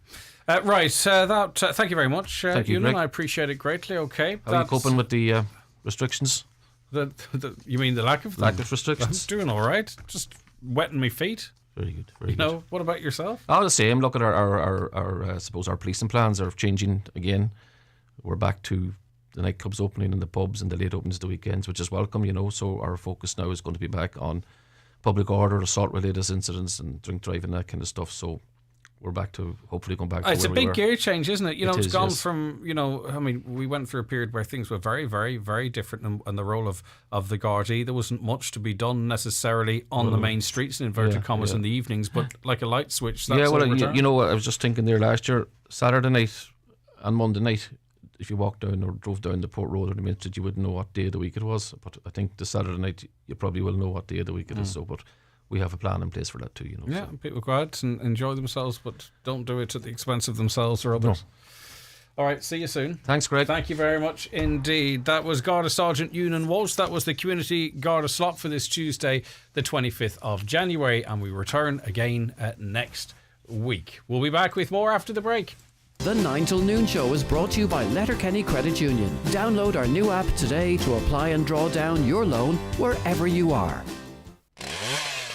[SPEAKER 8] Right. Thank you very much,
[SPEAKER 20] Thank you,
[SPEAKER 8] Ewan.
[SPEAKER 20] Greg.
[SPEAKER 8] I appreciate it greatly. Okay.
[SPEAKER 20] How are you coping with the restrictions?
[SPEAKER 8] You mean the lack of them?
[SPEAKER 20] Lack of restrictions?
[SPEAKER 8] I'm doing all right. Just wetting my feet.
[SPEAKER 20] Very good. Very good.
[SPEAKER 8] What about yourself?
[SPEAKER 20] Oh, the same. Look at our I suppose our policing plans are changing again. We're back to the nightclubs opening and the pubs and the late opens the weekends, which is welcome, So our focus now is going to be back on public order, assault-related incidents and drink driving, that kind of stuff. So we're back to hopefully going back to
[SPEAKER 8] it's
[SPEAKER 20] where
[SPEAKER 8] a
[SPEAKER 20] we
[SPEAKER 8] big
[SPEAKER 20] were.
[SPEAKER 8] gear change, isn't it? It's
[SPEAKER 20] is,
[SPEAKER 8] gone
[SPEAKER 20] yes.
[SPEAKER 8] from, we went through a period where things were very, very, very different in the role of the Gardaí. There wasn't much to be done necessarily on the main streets, in inverted commas, in the evenings, but like a light switch, that's all returned.
[SPEAKER 20] I was just thinking there last year, Saturday night and Monday night, if you walked down or drove down the Port Road or the Main Street, you wouldn't know what day of the week it was. But I think the Saturday night, you probably will know what day of the week it is. So, but we have a plan in place for that too,
[SPEAKER 8] Yeah,
[SPEAKER 20] so.
[SPEAKER 8] people go out and enjoy themselves, but don't do it at the expense of themselves or others. No. All right, see you soon.
[SPEAKER 20] Thanks, Greg.
[SPEAKER 8] Thank you very much indeed. That was Garda Sergeant Ewan Walsh. That was the Community Garda slot for this Tuesday, the 25th of January, and we return again next week. We'll be back with more after the break.
[SPEAKER 7] The 9 till noon show is brought to you by Letterkenny Credit Union. Download our new app today to apply and draw down your loan wherever you are.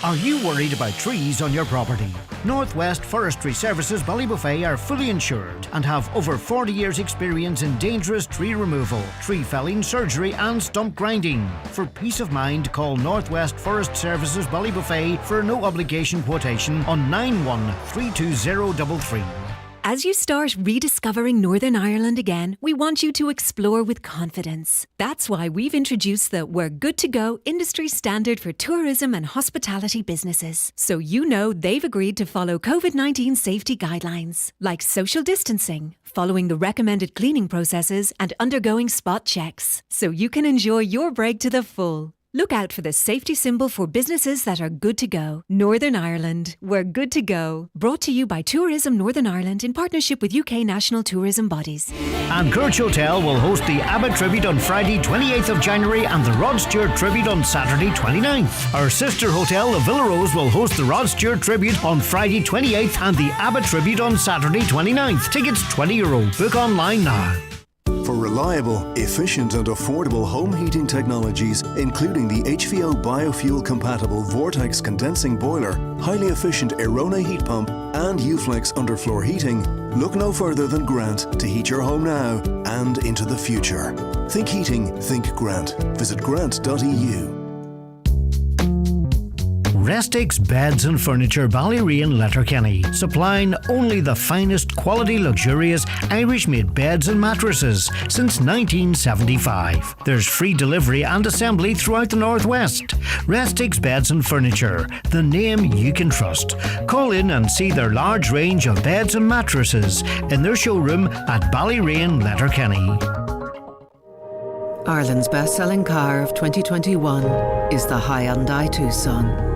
[SPEAKER 9] Are you worried about trees on your property? Northwest Forestry Services Ballybuffet are fully insured and have over 40 years experience in dangerous tree removal, tree felling, surgery and stump grinding. For peace of mind, call Northwest Forest Services Ballybuffet for a no obligation quotation on 913233.
[SPEAKER 1] As you start rediscovering Northern Ireland again, we want you to explore with confidence. That's why we've introduced the We're Good to Go industry standard for tourism and hospitality businesses. So they've agreed to follow COVID-19 safety guidelines, like social distancing, following the recommended cleaning processes and undergoing spot checks, so you can enjoy your break to the full. Look out for the safety symbol for businesses that are good to go. Northern Ireland, we're good to go. Brought to you by Tourism Northern Ireland in partnership with UK national tourism bodies.
[SPEAKER 9] And Kirch Hotel will host the ABBA Tribute on Friday 28th of January and the Rod Stewart Tribute on Saturday 29th. Our sister hotel, the Villa Rose, will host the Rod Stewart Tribute on Friday 28th and the ABBA Tribute on Saturday 29th. Tickets €20. Book online now.
[SPEAKER 3] For reliable, efficient and affordable home heating technologies, including the HVO biofuel-compatible Vortex condensing boiler, highly efficient Aerona heat pump and Uflex underfloor heating, look no further than Grant to heat your home now and into the future. Think heating, think Grant. Visit grant.eu.
[SPEAKER 9] Restix Beds and Furniture, Ballyrean, Letterkenny, supplying only the finest quality luxurious Irish-made beds and mattresses since 1975. There's free delivery and assembly throughout the Northwest. Restix Beds and Furniture, the name you can trust. Call in and see their large range of beds and mattresses in their showroom at Ballyrean, Letterkenny.
[SPEAKER 4] Ireland's best-selling car of 2021 is the Hyundai Tucson.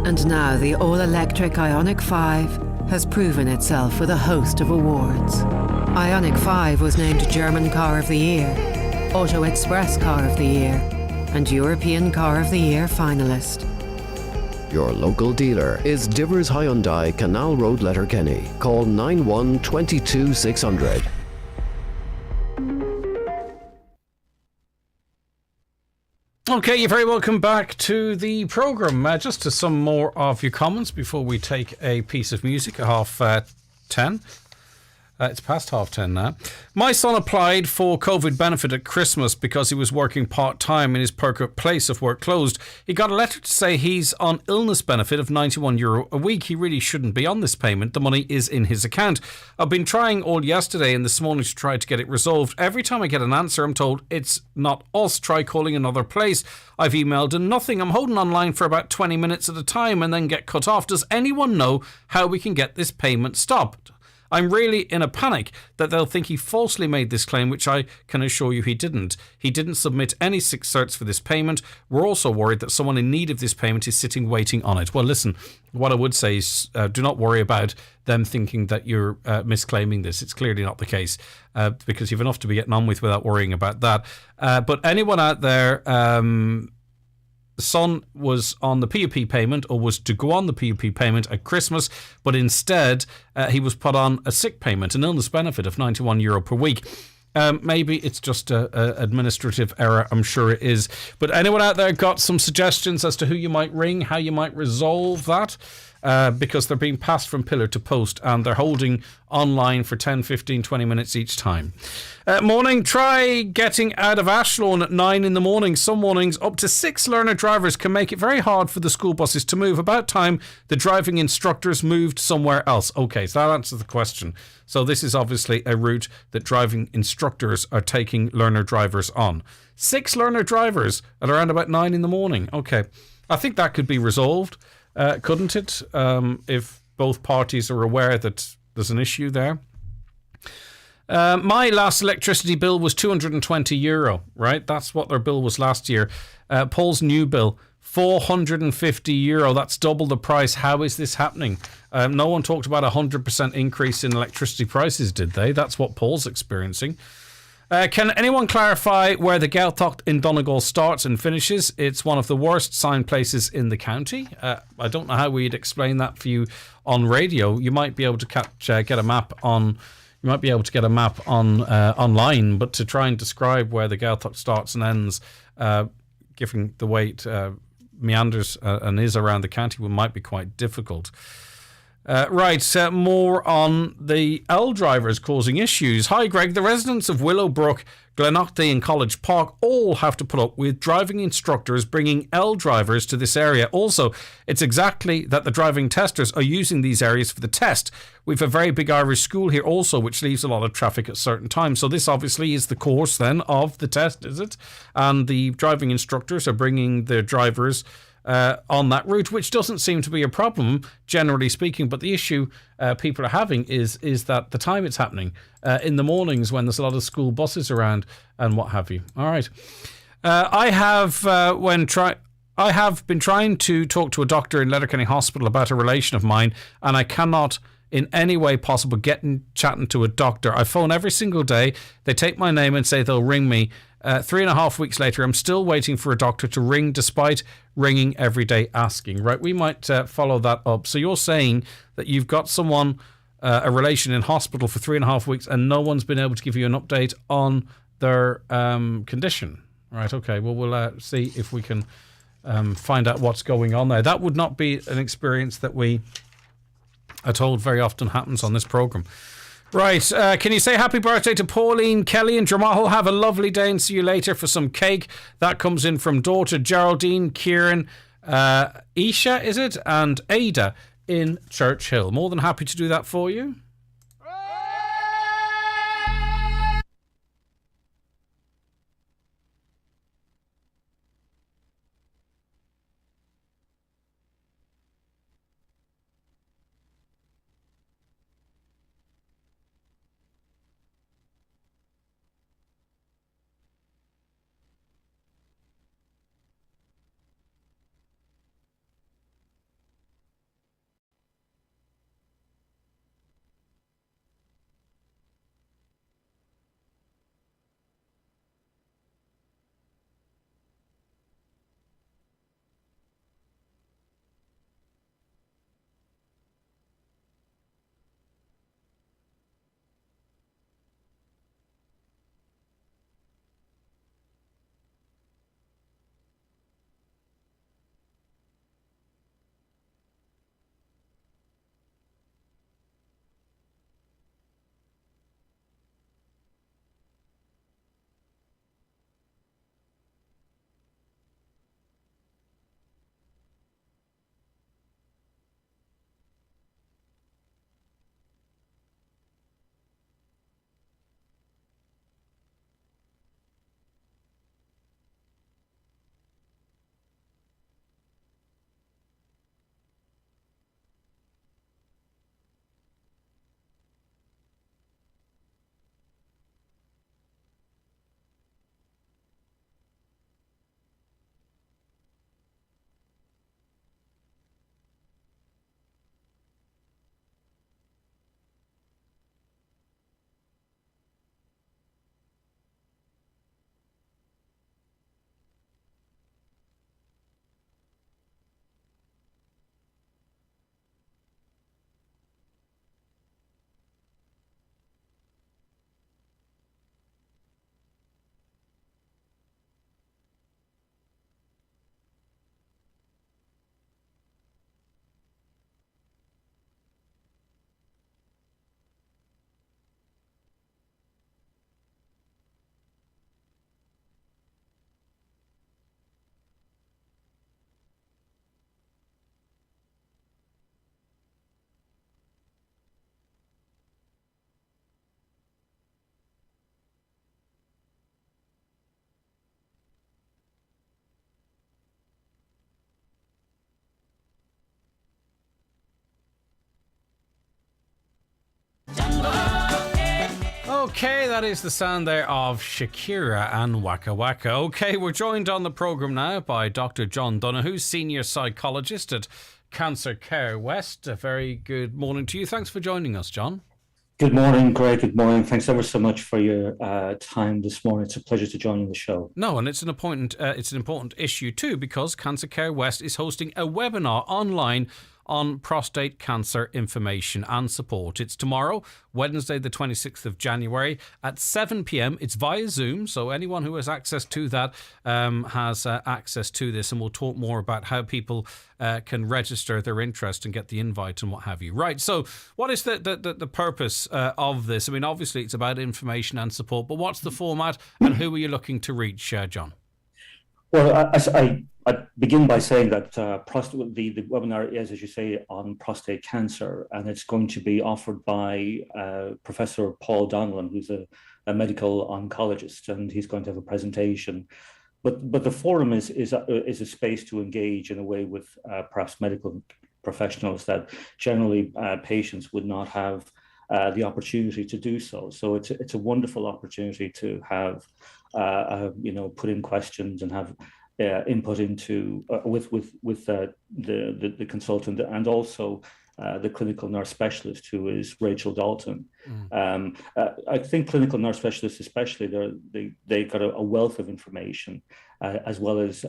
[SPEAKER 4] And now the all-electric Ioniq 5 has proven itself with a host of awards. Ioniq 5 was named German Car of the Year, Auto Express Car of the Year, and European Car of the Year finalist.
[SPEAKER 7] Your local dealer is Divers Hyundai, Canal Road, Letterkenny. Call 9122 600.
[SPEAKER 8] Okay, you're very welcome back to the programme. Just to some more of your comments before we take a piece of music at 10:30. It's past 10:30 now. My son applied for COVID benefit at Christmas because he was working part-time and his place of work closed. He got a letter to say he's on illness benefit of €91 a week. He really shouldn't be on this payment. The money is in his account. I've been trying all yesterday and this morning to try to get it resolved. Every time I get an answer, I'm told it's not us. Try calling another place. I've emailed and nothing. I'm holding online for about 20 minutes at a time and then get cut off. Does anyone know how we can get this payment stopped? I'm really in a panic that they'll think he falsely made this claim, which I can assure you he didn't. He didn't submit any sick certs for this payment. We're also worried that someone in need of this payment is sitting waiting on it. Well, listen, what I would say is do not worry about them thinking that you're misclaiming this. It's clearly not the case because you've enough to be getting on with without worrying about that. But anyone out there... The son was on the PUP payment or was to go on the PUP payment at Christmas, but instead he was put on a sick payment, an illness benefit of €91 per week. Maybe it's just an administrative error. I'm sure it is. But anyone out there got some suggestions as to who you might ring, how you might resolve that? Because they're being passed from pillar to post and they're holding online for 10, 15, 20 minutes each time. Morning, try getting out of Ashlawn at 9 in the morning. Some mornings up to 6 learner drivers can make it very hard for the school buses to move. About time the driving instructors moved somewhere else. Okay, so that answers the question. So this is obviously a route that driving instructors are taking learner drivers on. 6 learner drivers at around about 9 in the morning. Okay, I think that could be resolved. Couldn't it? If both parties are aware that there's an issue there. My last electricity bill was €220, right? That's what their bill was last year. Paul's new bill, €450. That's double the price. How is this happening? No one talked about a 100% increase in electricity prices, did they? That's what Paul's experiencing. Can anyone clarify where the Gaeltacht in Donegal starts and finishes? It's one of the worst signed places in the county. I don't know how we'd explain that for you on radio. You might be able to get a map on. You might be able to get a map on online, but to try and describe where the Gaeltacht starts and ends, given the way it meanders and is around the county, might be quite difficult. More on the L drivers causing issues. Hi, Greg. The residents of Willowbrook, Glenachtay and College Park all have to put up with driving instructors bringing L drivers to this area. Also, it's exactly that the driving testers are using these areas for the test. We've a very big Irish school here also, which leaves a lot of traffic at certain times. So this obviously is the course then of the test, is it? And the driving instructors are bringing their drivers on that route, which doesn't seem to be a problem, generally speaking. But the issue people are having is that the time it's happening in the mornings when there's a lot of school buses around and what have you. All right. I have been trying to talk to a doctor in Letterkenny Hospital about a relation of mine, and I cannot in any way possible chatting to a doctor. I phone every single day. They take my name and say they'll ring me. 3.5 weeks later, I'm still waiting for a doctor to ring, despite ringing every day asking. Right, we might follow that up. So you're saying that you've got someone, a relation in hospital for 3.5 weeks, and no one's been able to give you an update on their condition. Right, okay. Well, we'll see if we can find out what's going on there. That would not be an experience that we are told very often happens on this programme. Right, can you say happy birthday to Pauline, Kelly and Dromahal? Have a lovely day and see you later for some cake. That comes in from daughter Geraldine, Kieran, Isha, is it? And Ada in Churchill. More than happy to do that for you. Okay, that is the sound there of Shakira and Waka Waka. Okay, we're joined on the programme now by Dr. John Donoghue, Senior Psychologist at Cancer Care West. A very good morning to you. Thanks for joining us, John.
[SPEAKER 5] Good morning, Greg. Good morning. Thanks ever so much for your time this morning. It's a pleasure to join the show.
[SPEAKER 8] No, and it's an important issue too, because Cancer Care West is hosting a webinar online on prostate cancer information and support. It's tomorrow, Wednesday the 26th of January at 7 p.m. It's via Zoom, so anyone who has access to that has access to this, and we'll talk more about how people can register their interest and get the invite and what have you. Right, so what is the purpose of this? I mean, obviously it's about information and support, but what's the format and who are you looking to reach, John?
[SPEAKER 5] Well, I begin by saying that the webinar is, as you say, on prostate cancer, and it's going to be offered by Professor Paul Donlan, who's a medical oncologist, and he's going to have a presentation. But the forum is a space to engage in a way with perhaps medical professionals that generally patients would not have the opportunity to do so. So it's a wonderful opportunity to have put in questions and have input into with the consultant, and also the clinical nurse specialist, who is Rachel Dalton. I think clinical nurse specialists, especially, they got a wealth of information, as well as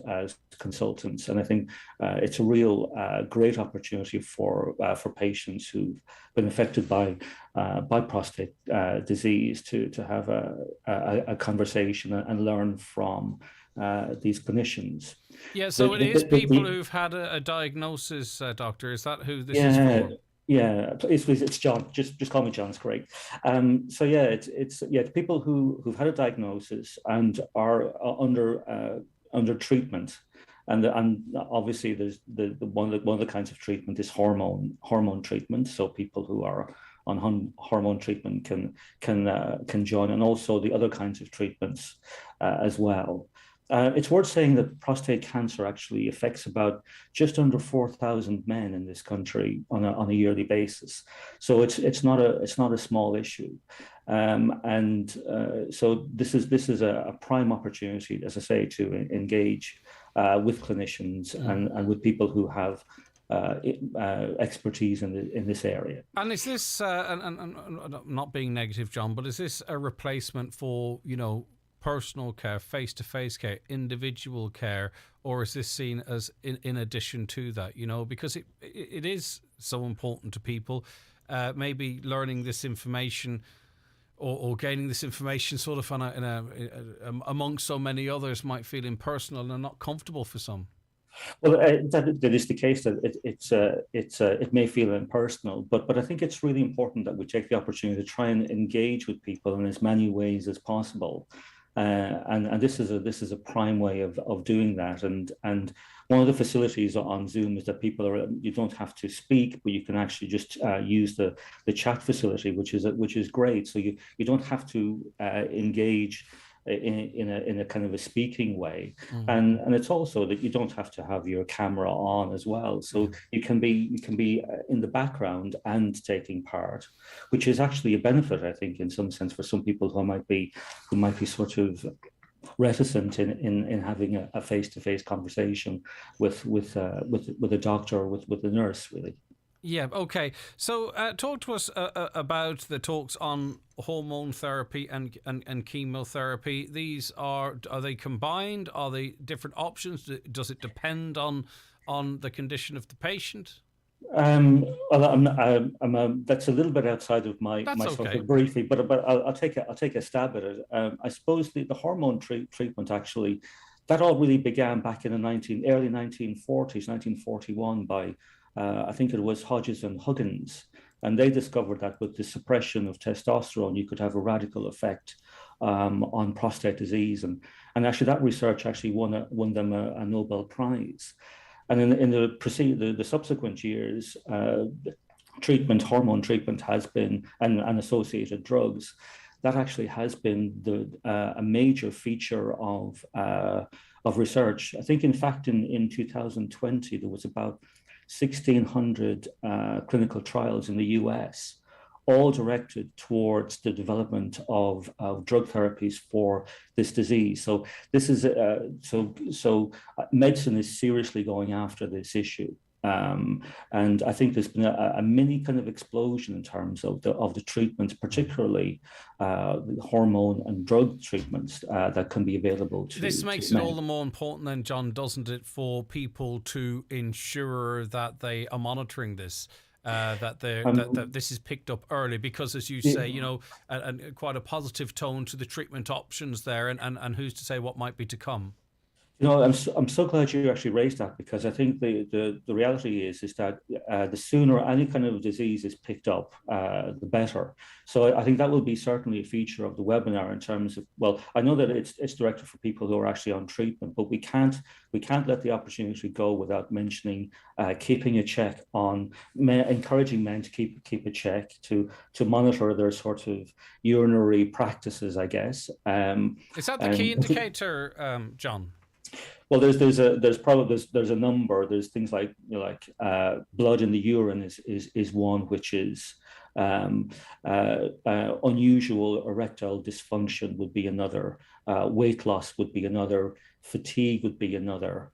[SPEAKER 5] consultants, and I think it's a real great opportunity for patients who've been affected by prostate disease to have a conversation and learn from these clinicians.
[SPEAKER 8] Yeah, so it is people who've had a diagnosis, Doctor. Is that who this is for?
[SPEAKER 5] Yeah, it's John. Just call me John. It's great. So yeah, it's people who've had a diagnosis and are under treatment, and obviously there's one of the kinds of treatment is hormone treatment. So people who are on hormone treatment can join, and also the other kinds of treatments as well. It's worth saying that prostate cancer actually affects about just under 4,000 men in this country on a yearly basis. So it's not a small issue, so this is a prime opportunity, as I say, to engage with clinicians and with people who have expertise in this area.
[SPEAKER 8] And is this and not being negative, John, but is this a replacement for personal care, face-to-face care, individual care, or is this seen as in addition to that? Because it is so important to people, maybe learning this information or gaining this information sort of amongst so many others might feel impersonal and not comfortable for some.
[SPEAKER 5] Well, that is the case, that it may feel impersonal, but I think it's really important that we take the opportunity to try and engage with people in as many ways as possible. And this is a prime way of doing that. And one of the facilities on Zoom is that you don't have to speak, but you can actually just use the chat facility, which is great. So you don't have to engage in a kind of a speaking way, and it's also that you don't have to have your camera on as well, so you can be in the background and taking part, which is actually a benefit, I think, in some sense, for some people who might be sort of reticent in having a face-to-face conversation with a doctor or with a nurse, really.
[SPEAKER 8] Yeah, okay. So talk to us about the talks on hormone therapy and chemotherapy. These are they combined? Are they different options? Does it depend on the condition of the patient?
[SPEAKER 5] Well, that's a little bit outside of my sort of briefing, but I'll take a stab at it. I suppose the hormone treatment, actually, that all really began back in the early 1940s, 1941, by I think it was Hodges and Huggins, and they discovered that with the suppression of testosterone, you could have a radical effect on prostate disease, and actually that research actually won them a Nobel Prize. And in the subsequent years, hormone treatment has been, and associated drugs, that actually has been a major feature of research. I think, in fact, in 2020 there was about 1,600 clinical trials in the US, all directed towards the development of drug therapies for this disease. So this is medicine is seriously going after this issue. And I think there's been a mini kind of explosion in terms of the treatments, particularly the hormone and drug treatments that can be available to.
[SPEAKER 8] This makes it all the more important then, John, doesn't it, for people to ensure that they are monitoring this, that this is picked up early, because, as you say, and quite a positive tone to the treatment options there, and who's to say what might be to come.
[SPEAKER 5] I'm so glad you actually raised that, because I think the reality is that the sooner any kind of disease is picked up, the better. So I think that will be certainly a feature of the webinar in terms of, well, I know that it's directed for people who are actually on treatment, but we can't let the opportunity go without mentioning keeping a check on encouraging men to keep a check to monitor their sort of urinary practices, I guess.
[SPEAKER 8] Is that the key indicator, John?
[SPEAKER 5] Well, there's a number. There's things like blood in the urine is one, which is Unusual erectile dysfunction would be another. Weight loss would be another. Fatigue would be another.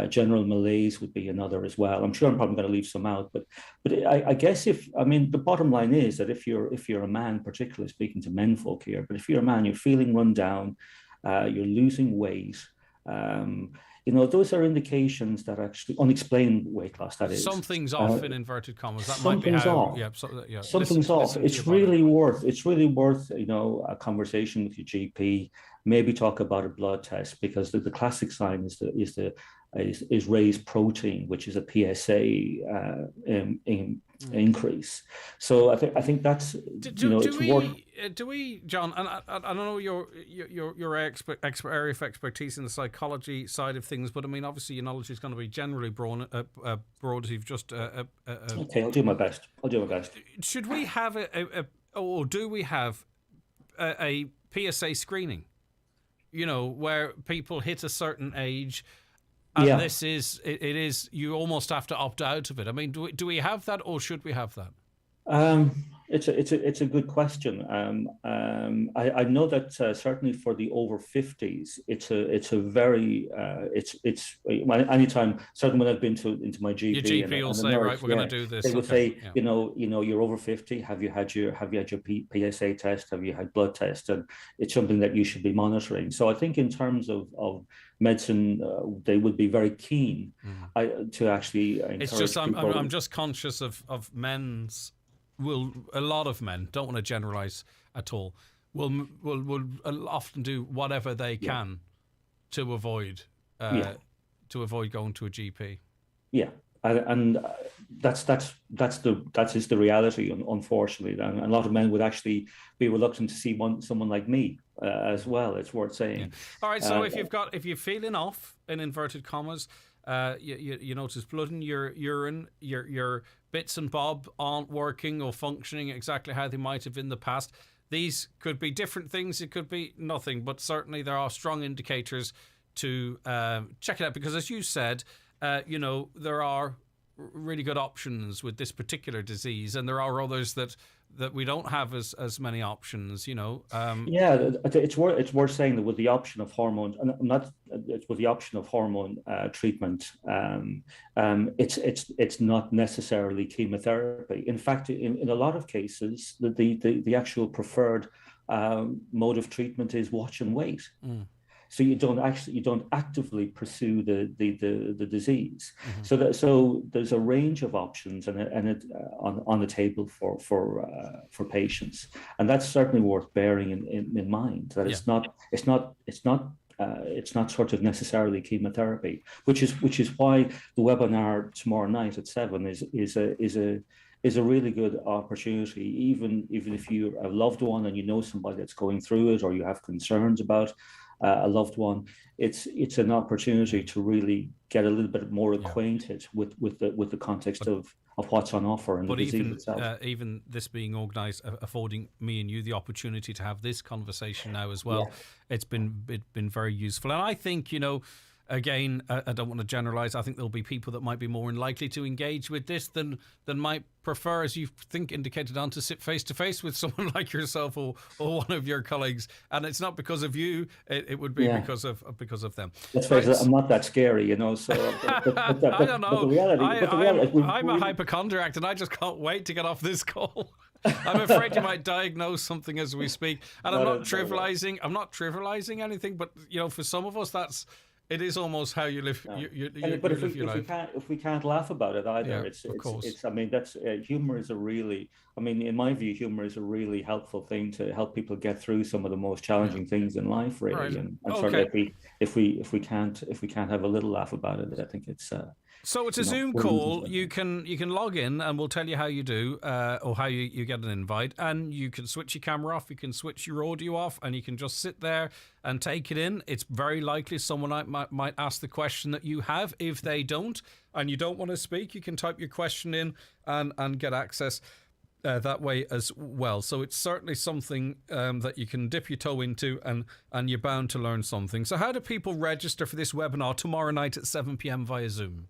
[SPEAKER 5] General malaise would be another as well. I'm sure I'm probably going to leave some out, but I guess the bottom line is that if you're a man, particularly speaking to men folk here, but if you're a man, you're feeling run down, you're losing weight. Those are indications that actually unexplained weight loss. That is,
[SPEAKER 8] something's off in inverted commas. That
[SPEAKER 5] something's
[SPEAKER 8] might be how.
[SPEAKER 5] off.
[SPEAKER 8] Yeah,
[SPEAKER 5] something's off. It's really worth a conversation with your GP. Maybe talk about a blood test, because the classic sign is raised protein, which is a PSA increase. So I think that's
[SPEAKER 8] do we, John? And I don't know your area of expertise in the psychology side of things, but I mean, obviously your knowledge is going to be generally broad as you've just.
[SPEAKER 5] Okay, I'll do my best.
[SPEAKER 8] Should we have or do we have a PSA screening? Where people hit a certain age. And this is it is you almost have to opt out of it. I mean, do we have that, or should we have that?
[SPEAKER 5] It's a good question. I know that certainly for the over 50s, it's a very anytime, certainly when I've been into my GP,
[SPEAKER 8] your GP will say, right, we're going to do this.
[SPEAKER 5] They will say, you're over 50. Have you had your PSA test? Have you had blood test? And it's something that you should be monitoring. So I think in terms of medicine, they would be very keen to actually encourage
[SPEAKER 8] it's just
[SPEAKER 5] people.
[SPEAKER 8] I'm just conscious of men's. A lot of men, don't want to generalize at all, will often do whatever they can to avoid going to a GP.
[SPEAKER 5] Yeah, and that's the reality, unfortunately. And a lot of men would actually be reluctant to see someone like me as well. It's worth saying.
[SPEAKER 8] Yeah. All right, so if you're feeling off in inverted commas. You notice blood in your urine, your bits and bob aren't working or functioning exactly how they might have in the past. These could be different things. It could be nothing, but certainly there are strong indicators to check it out, because as you said, there are really good options with this particular disease, and there are others that we don't have as many options.
[SPEAKER 5] It's worth saying that with the option of hormones, and with the option of hormone treatment, it's not necessarily chemotherapy. In fact, in a lot of cases, the actual preferred mode of treatment is watch and wait. So you don't actively pursue the disease. Mm-hmm. So there's a range of options and on the table for patients, and that's certainly worth bearing in mind. That it's not sort of necessarily chemotherapy, which is why the webinar tomorrow night at 7 is a really good opportunity, even if you're a loved one and you know somebody that's going through it, or you have concerns about a loved one. It's an opportunity to really get a little bit more acquainted with the context of what's on offer and the disease itself.
[SPEAKER 8] Even this being organised, affording me and you the opportunity to have this conversation now as well, it's been very useful. And I think, again, I don't want to generalise. I think there'll be people that might be more likely to engage with this than might prefer, as you think indicated on, to sit face to face with someone like yourself or one of your colleagues. And it's not because of you; it would be because of them.
[SPEAKER 5] Let's face it, I'm not that scary, So
[SPEAKER 8] I don't know.
[SPEAKER 5] But the reality,
[SPEAKER 8] I'm a hypochondriac, and I just can't wait to get off this call. I'm afraid you might diagnose something as we speak, and I'm not trivializing anything, but for some of us, it is almost how you live.
[SPEAKER 5] No.
[SPEAKER 8] You
[SPEAKER 5] but
[SPEAKER 8] live your life.
[SPEAKER 5] If we can't laugh about it either,
[SPEAKER 8] of course.
[SPEAKER 5] I mean, that's humor is in my view, humor is a really helpful thing to help people get through some of the most challenging things in life, really. Right. And certainly, if we can't have a little laugh about it, I think it's.
[SPEAKER 8] So it's a Zoom call. You can log in, and we'll tell you how you do, or how you get an invite, and you can switch your camera off, you can switch your audio off, and you can just sit there and take it in. It's very likely someone might ask the question that you have. If they don't, and you don't want to speak, you can type your question in and get access that way as well. So it's certainly something that you can dip your toe into, and you're bound to learn something. So how do people register for this webinar tomorrow night at 7 p.m. via Zoom?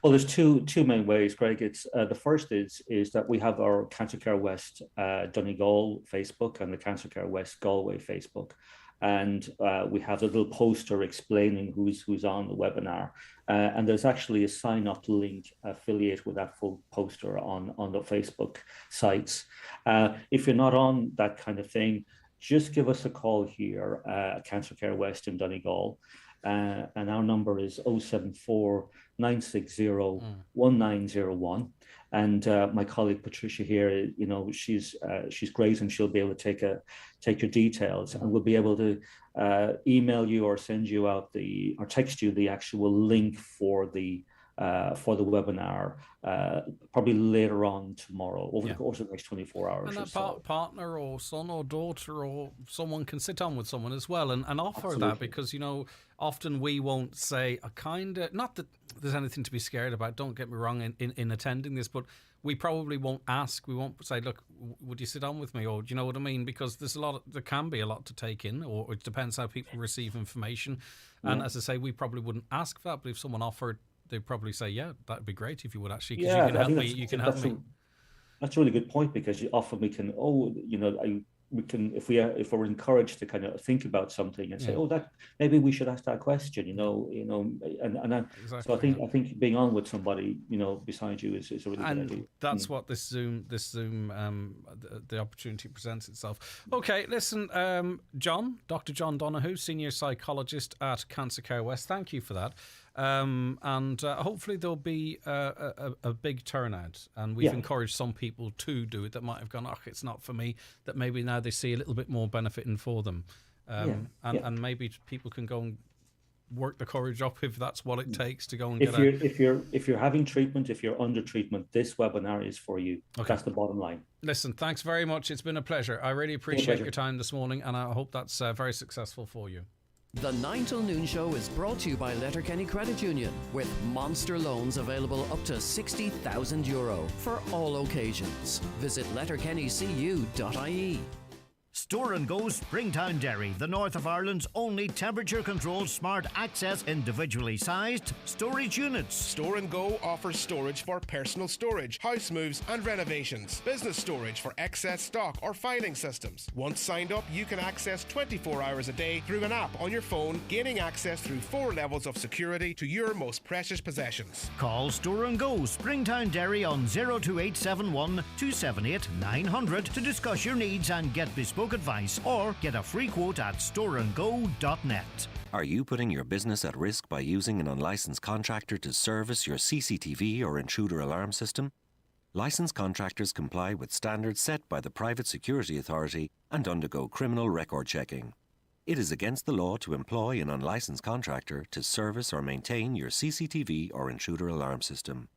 [SPEAKER 5] Well, there's two main ways, Greg. It's the first is that we have our Cancer Care West Donegal Facebook and the Cancer Care West Galway Facebook, and we have a little poster explaining who's on the webinar, and there's actually a sign up link affiliated with that full poster on the Facebook sites. If you're not on that kind of thing, just give us a call here at Cancer Care West in Donegal. And our number is 074 960 1901. And my colleague Patricia here, she's great, and she'll be able to take your details, and we'll be able to email you or send you out or text you the actual link for the webinar probably later on tomorrow, over the course of the next 24 hours.
[SPEAKER 8] And that partner or son or daughter or someone can sit on with someone as well and offer
[SPEAKER 5] Absolutely.
[SPEAKER 8] that, because often we won't say not that there's anything to be scared about, don't get me wrong, in attending this, but we probably won't ask. We won't say, look, would you sit on with me? Or do you know what I mean? Because there can be a lot to take in, or it depends how people receive information. And as I say, we probably wouldn't ask for that, but if someone offered, they'd probably say, yeah, that'd be great if you would actually, because you can help me. You can help me.
[SPEAKER 5] That's a really good point, because often we can, if we're encouraged to kind of think about something and say, that maybe we should ask that question,
[SPEAKER 8] Exactly,
[SPEAKER 5] so I think being on with somebody, beside you is a really good idea.
[SPEAKER 8] That's what this Zoom, the opportunity presents itself. Okay, listen, Dr. John Donoghue, senior psychologist at Cancer Care West. Thank you for that. And hopefully there'll be a big turnout, and we've encouraged some people to do it that might have gone, it's not for me, that maybe now they see a little bit more benefit in for them, and maybe people can go and work the courage up if that's what it takes to go and get out.
[SPEAKER 5] If you're having treatment, if you're under treatment, this webinar is for you. Okay. That's the bottom line.
[SPEAKER 8] Listen, thanks very much. It's been a pleasure. I really appreciate your time this morning, and I hope that's very successful for you.
[SPEAKER 7] The 9 till noon show is brought to you by Letterkenny Credit Union, with monster loans available up to €60,000 for all occasions. Visit letterkennycu.ie.
[SPEAKER 9] Store and Go Springtown Derry, the north of Ireland's only temperature-controlled smart access individually sized storage units.
[SPEAKER 6] Store and Go offers storage for personal storage, house moves and renovations, business storage for excess stock or filing systems. Once signed up, you can access 24 hours a day through an app on your phone, gaining access through 4 levels of security to your most precious possessions.
[SPEAKER 9] Call Store and Go Springtown Derry on 02871 278 900 to discuss your needs and get bespoke advice, or get a free quote at storeandgo.net.
[SPEAKER 11] Are you putting your business at risk by using an unlicensed contractor to service your CCTV or intruder alarm system? Licensed contractors comply with standards set by the Private Security Authority and undergo criminal record checking. It is against the law to employ an unlicensed contractor to service or maintain your CCTV or intruder alarm system.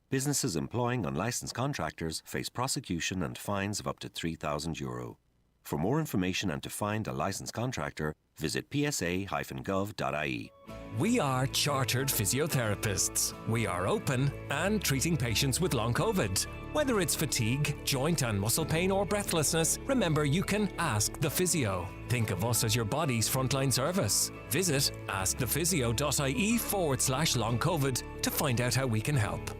[SPEAKER 11] Businesses employing unlicensed contractors face prosecution and fines of up to €3,000. For more information and to find a licensed contractor, visit psa-gov.ie.
[SPEAKER 12] We are chartered physiotherapists. We are open and treating patients with long COVID. Whether it's fatigue, joint and muscle pain or breathlessness, remember you can ask the physio. Think of us as your body's frontline service. Visit askthephysio.ie/long COVID to find out how we can help.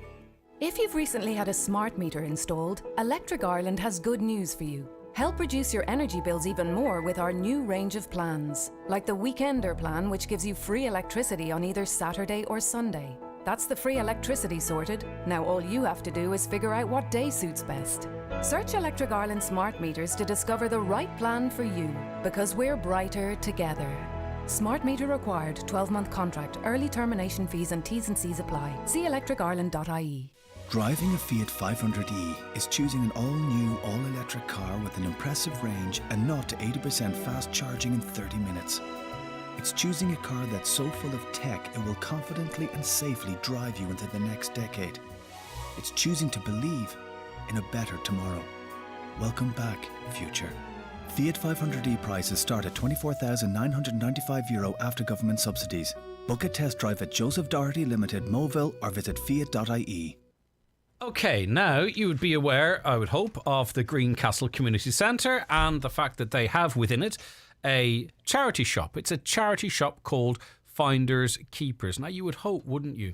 [SPEAKER 21] If you've recently had a smart meter installed, Electric Ireland has good news for you. Help reduce your energy bills even more with our new range of plans, like the Weekender plan, which gives you free electricity on either Saturday or Sunday. That's the free electricity sorted. Now all you have to do is figure out what day suits best. Search Electric Ireland smart meters to discover the right plan for you, because we're brighter together. Smart meter required, 12-month contract, early termination fees and T's and C's apply. See electricireland.ie.
[SPEAKER 22] Driving a Fiat 500e is choosing an all-new, all-electric car with an impressive range and not to 80% fast charging in 30 minutes. It's choosing a car that's so full of tech it will confidently and safely drive you into the next decade. It's choosing to believe in a better tomorrow. Welcome back, future. Fiat 500e prices start at €24,995 after government subsidies. Book a test drive at Joseph Doherty Limited, Moville, or visit fiat.ie.
[SPEAKER 8] Okay, now you would be aware, I would hope, of the Greencastle Community Centre and the fact that they have within it a charity shop. It's a charity shop called Finders Keepers. Now, you would hope, wouldn't you,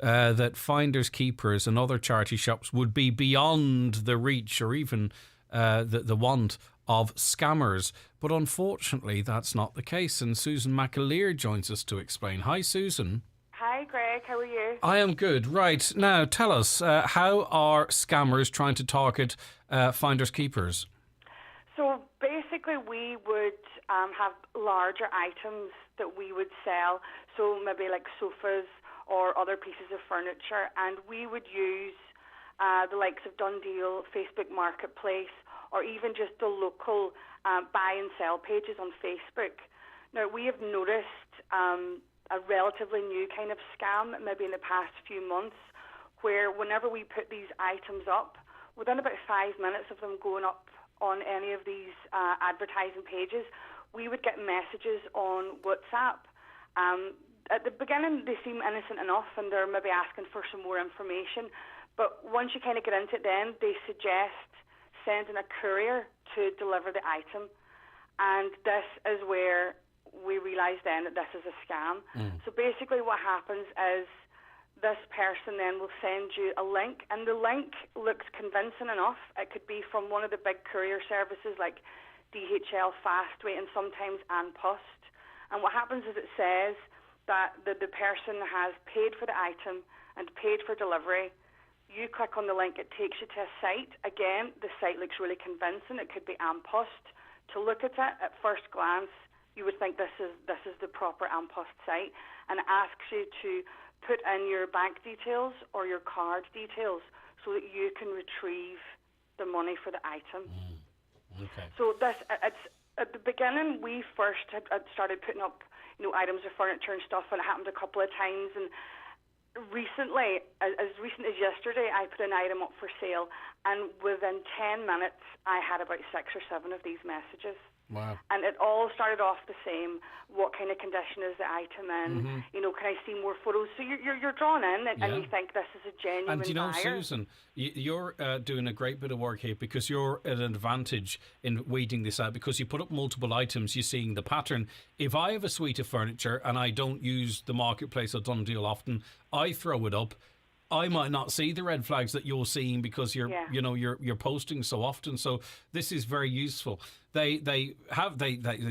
[SPEAKER 8] that finders keepers and other charity shops would be beyond the reach or even the want of scammers. But unfortunately, that's not the case. And Susan McAleer joins us to explain. Hi, Susan.
[SPEAKER 10] Hi, Greg. How are you?
[SPEAKER 8] I am good. Right. Now, tell us, how are scammers trying to target finders keepers?
[SPEAKER 10] So basically, we would have larger items that we would sell. So maybe like sofas or other pieces of furniture. And we would use the likes of Donegal, Facebook Marketplace, or even just the local buy and sell pages on Facebook. Now, we have noticed a relatively new kind of scam, maybe in the past few months, where whenever we put these items up, within about 5 minutes of them going up on any of these advertising pages, we would get messages on WhatsApp. At the beginning, they seem innocent enough, and they're maybe asking for some more information. But once you kind of get into it, then they suggest sending a courier to deliver the item. And this is where we realise then that this is a scam. So basically what happens is this person then will send you a link, and the link looks convincing enough. It could be from one of the big courier services like DHL, Fastway, and sometimes An Post. And what happens is it says that the person has paid for the item and paid for delivery. You click on the link, it takes you to a site. Again, the site looks really convincing. It could be An Post. To look at it at first glance, you would think this is the proper An Post site, and it asks you to put in your bank details or your card details so that you can retrieve the money for the item.
[SPEAKER 8] Okay.
[SPEAKER 10] So it's at the beginning, we first had started putting up, items of furniture and stuff, and it happened a couple of times. And recently, as recent as yesterday, I put an item up for sale, and within 10 minutes, I had about 6 or 7 of these messages.
[SPEAKER 8] Wow.
[SPEAKER 10] And it all started off the same. What kind of condition is the item in? Can I see more photos? So you're drawn in, and you think this is a genuine
[SPEAKER 8] And you know,
[SPEAKER 10] buyer.
[SPEAKER 8] Susan, you're doing a great bit of work here, because you're at an advantage in weeding this out, because you put up multiple items, you're seeing the pattern. If I have a suite of furniture and I don't use the marketplace or Donegal often, I throw it up. I might not see the red flags that you're seeing because you're posting so often. So this is very useful. They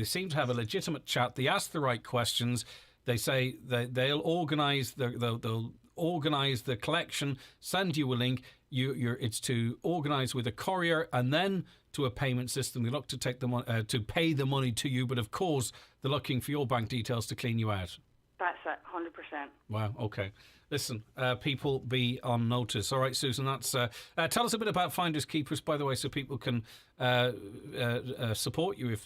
[SPEAKER 8] seem to have a legitimate chat. They ask the right questions. They say that they'll organise the collection, send you a link. It's to organise with a courier and then to a payment system. They look to take the to pay the money to you, but of course they're looking for your bank details to clean you out.
[SPEAKER 10] That's it, 100%.
[SPEAKER 8] Wow. Okay. Listen, people be on notice. All right, Susan, that's tell us a bit about Finders Keepers, by the way, so people can support you if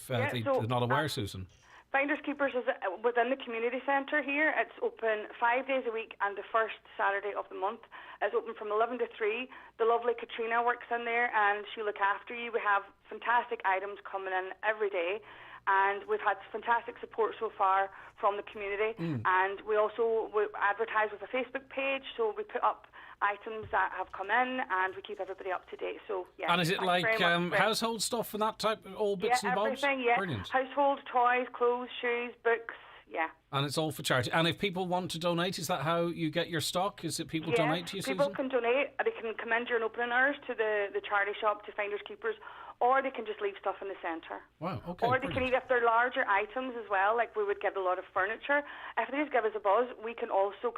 [SPEAKER 8] they're not aware, Susan.
[SPEAKER 10] Finders Keepers is within the community centre here. It's open 5 days a week and the first Saturday of the month. It's open from 11 to 3. The lovely Katrina works in there and she'll look after you. We have fantastic items coming in every day. And we've had fantastic support so far from the community. And we advertise with a Facebook page, so we put up items that have come in and we keep everybody up to date. So yeah.
[SPEAKER 8] And is it like household stuff and that type, all bits and bobs?
[SPEAKER 10] Everything, yeah.
[SPEAKER 8] Brilliant.
[SPEAKER 10] Household, toys, clothes, shoes, books, yeah.
[SPEAKER 8] And it's all for charity. And if people want to donate, is that how you get your stock? Is it people donate to you, Susan?
[SPEAKER 10] People can donate. They can come in during opening hours to the charity shop, to Finders Keepers, or they can just leave stuff in the centre.
[SPEAKER 8] Wow, okay.
[SPEAKER 10] Or they can even, if they're larger items as well, like we would get a lot of furniture, if they just give us a buzz, we can also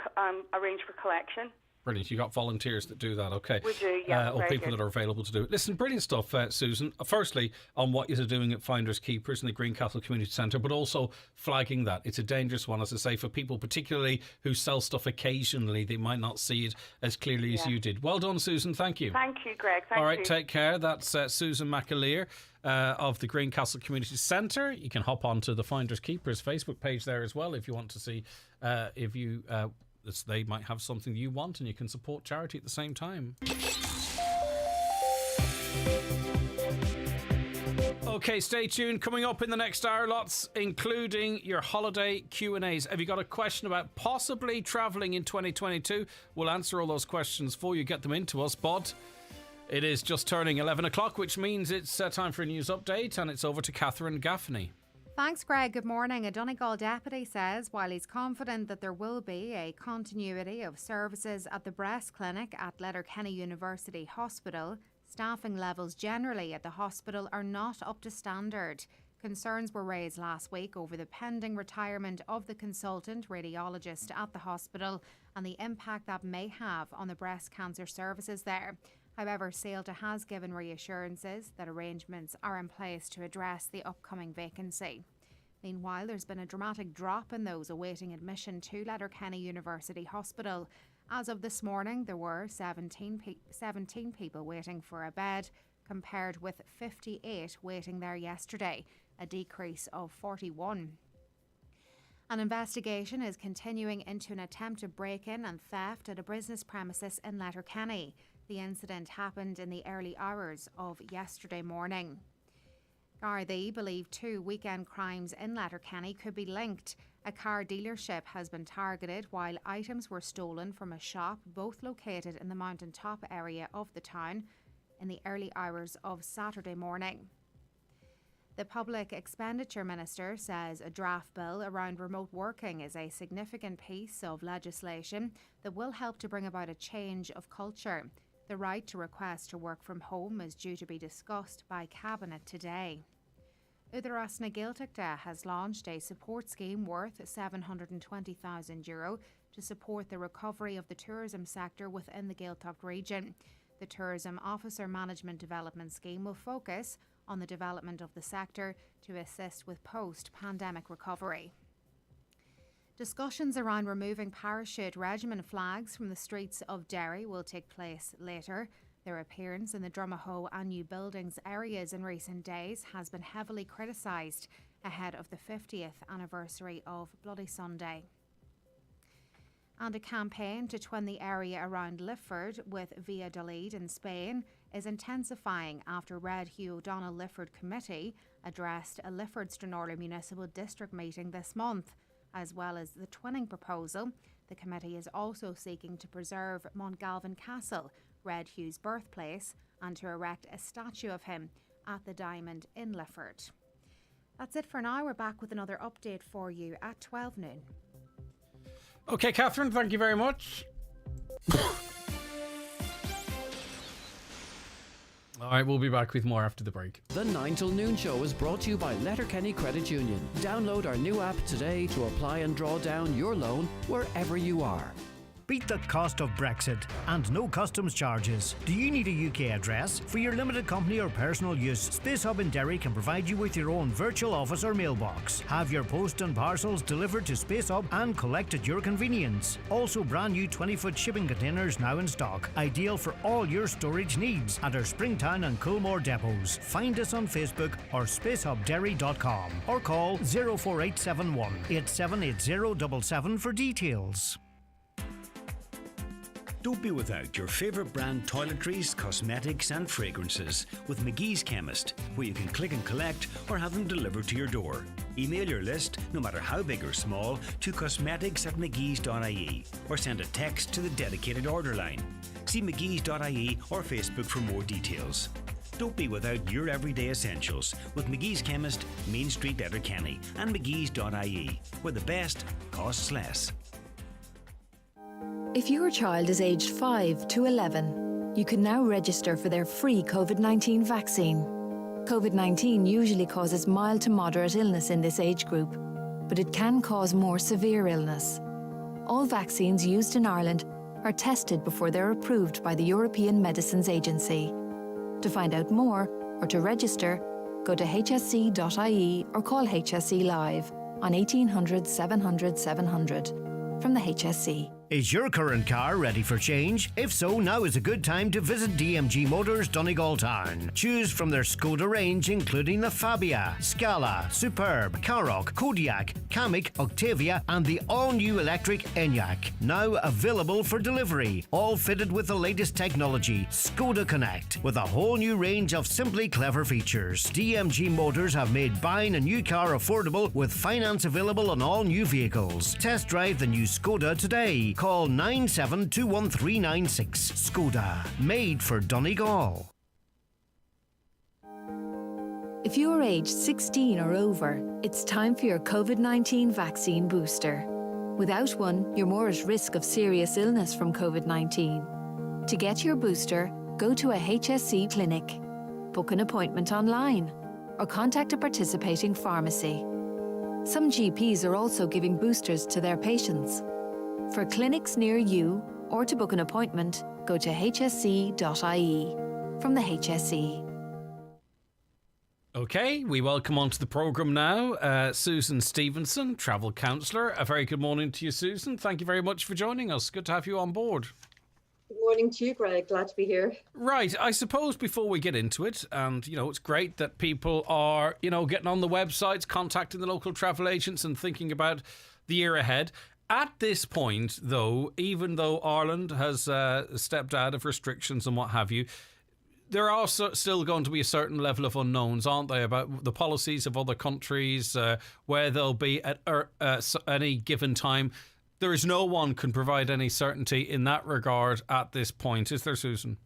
[SPEAKER 10] arrange for collection.
[SPEAKER 8] Brilliant. You got volunteers that do that, okay.
[SPEAKER 10] We do, yeah.
[SPEAKER 8] Or people that are available to do it. Listen, brilliant stuff, Susan. Firstly, on what you're doing at Finders Keepers in the Greencastle Community Centre, but also flagging that. It's a dangerous one, as I say, for people particularly who sell stuff occasionally. They might not see it as clearly as you did. Well done, Susan. Thank you.
[SPEAKER 10] Thank you, Greg. Thank you.
[SPEAKER 8] All right, take care. That's Susan McAleer of the Greencastle Community Centre. You can hop onto the Finders Keepers Facebook page there as well if you want to see they might have something you want, and you can support charity at the same time. Okay, stay tuned. Coming up in the next hour, lots, including your holiday Q&As. Have you got a question about possibly travelling in 2022? We'll answer all those questions for you, get them into us, but it is just turning 11 o'clock, which means it's time for a news update, and it's over to Catherine Gaffney.
[SPEAKER 13] Thanks, Greg. Good morning. A Donegal deputy says while he's confident that there will be a continuity of services at the breast clinic at Letterkenny University Hospital, staffing levels generally at the hospital are not up to standard. Concerns were raised last week over the pending retirement of the consultant radiologist at the hospital and the impact that may have on the breast cancer services there. However, Ceuta has given reassurances that arrangements are in place to address the upcoming vacancy. Meanwhile, there's been a dramatic drop in those awaiting admission to Letterkenny University Hospital. As of this morning, there were 17 people waiting for a bed, compared with 58 waiting there yesterday, a decrease of 41. An investigation is continuing into an attempted break-in and theft at a business premises in Letterkenny. The incident happened in the early hours of yesterday morning. Garda believe 2 weekend crimes in Letterkenny could be linked. A car dealership has been targeted while items were stolen from a shop, both located in the mountaintop area of the town, in the early hours of Saturday morning. The Public Expenditure Minister says a draft bill around remote working is a significant piece of legislation that will help to bring about a change of culture. The right to request to work from home is due to be discussed by Cabinet today. Udaras na Gaeltachta has launched a support scheme worth €720,000 to support the recovery of the tourism sector within the Gaeltacht region. The Tourism Officer Management Development Scheme will focus on the development of the sector to assist with post-pandemic recovery. Discussions around removing parachute regiment flags from the streets of Derry will take place later. Their appearance in the Drumahoe and New Buildings areas in recent days has been heavily criticised ahead of the 50th anniversary of Bloody Sunday. And a campaign to twin the area around Lifford with Valladolid in Spain is intensifying after Red Hugh O'Donnell Lifford Committee addressed a Lifford-Stranorlar Municipal District meeting this month. As well as the twinning proposal, the committee is also seeking to preserve Montgalvin Castle, Red Hugh's birthplace, and to erect a statue of him at the Diamond in Lifford. That's it for now. We're back with another update for you at 12 noon.
[SPEAKER 8] Okay, Catherine, thank you very much. All right, we'll be back with more after the break.
[SPEAKER 7] The 9 till noon show is brought to you by Letterkenny Credit Union. Download our new app today to apply and draw down your loan wherever you are.
[SPEAKER 9] Beat the cost of Brexit and no customs charges. Do you need a UK address? For your limited company or personal use, Space Hub in Derry can provide you with your own virtual office or mailbox. Have your post and parcels delivered to Space Hub and collect at your convenience. Also brand new 20-foot shipping containers now in stock. Ideal for all your storage needs at our Springtown and Coolmore depots. Find us on Facebook or spacehubderry.com or call 04871 878077 for details.
[SPEAKER 23] Don't be without your favourite brand toiletries, cosmetics and fragrances with McGee's Chemist, where you can click and collect or have them delivered to your door. Email your list, no matter how big or small, to cosmetics@mcgees.ie or send a text to the dedicated order line. See mcgees.ie or Facebook for more details. Don't be without your everyday essentials with McGee's Chemist, Main Street, Letterkenny and mcgees.ie, where the best costs less.
[SPEAKER 14] If your child is aged 5 to 11, you can now register for their free COVID-19 vaccine. COVID-19 usually causes mild to moderate illness in this age group, but it can cause more severe illness. All vaccines used in Ireland are tested before they're approved by the European Medicines Agency. To find out more or to register, go to hsc.ie or call HSE Live on 1800 700 700 from the HSE.
[SPEAKER 9] Is your current car ready for change? If so, now is a good time to visit DMG Motors Donegal Town. Choose from their Skoda range including the Fabia, Scala, Superb, Karoq, Kodiaq, Kamiq, Octavia and the all-new electric Enyaq. Now available for delivery. All fitted with the latest technology, Skoda Connect, with a whole new range of simply clever features. DMG Motors have made buying a new car affordable with finance available on all new vehicles. Test drive the new Skoda today. Call 97213996. Skoda, made for Donegal.
[SPEAKER 14] If you are aged 16 or over, it's time for your COVID-19 vaccine booster. Without one, you're more at risk of serious illness from COVID-19. To get your booster, go to a HSC clinic, book an appointment online, or contact a participating pharmacy. Some GPs are also giving boosters to their patients. For clinics near you, or to book an appointment, go to hsc.ie. From the HSE.
[SPEAKER 8] Okay, we welcome onto the programme now Susan Stevenson, travel counsellor. A very good morning to you, Susan. Thank you very much for joining us. Good to have you on board.
[SPEAKER 2] Good morning to you, Greg. Glad to be here.
[SPEAKER 8] Right, I suppose before we get into it, and, it's great that people are, getting on the websites, contacting the local travel agents and thinking about the year ahead. At this point, though, even though Ireland has stepped out of restrictions and what have you, there are still going to be a certain level of unknowns, aren't they, about the policies of other countries, where they'll be at any given time. There is no one can provide any certainty in that regard at this point, is there, Susan?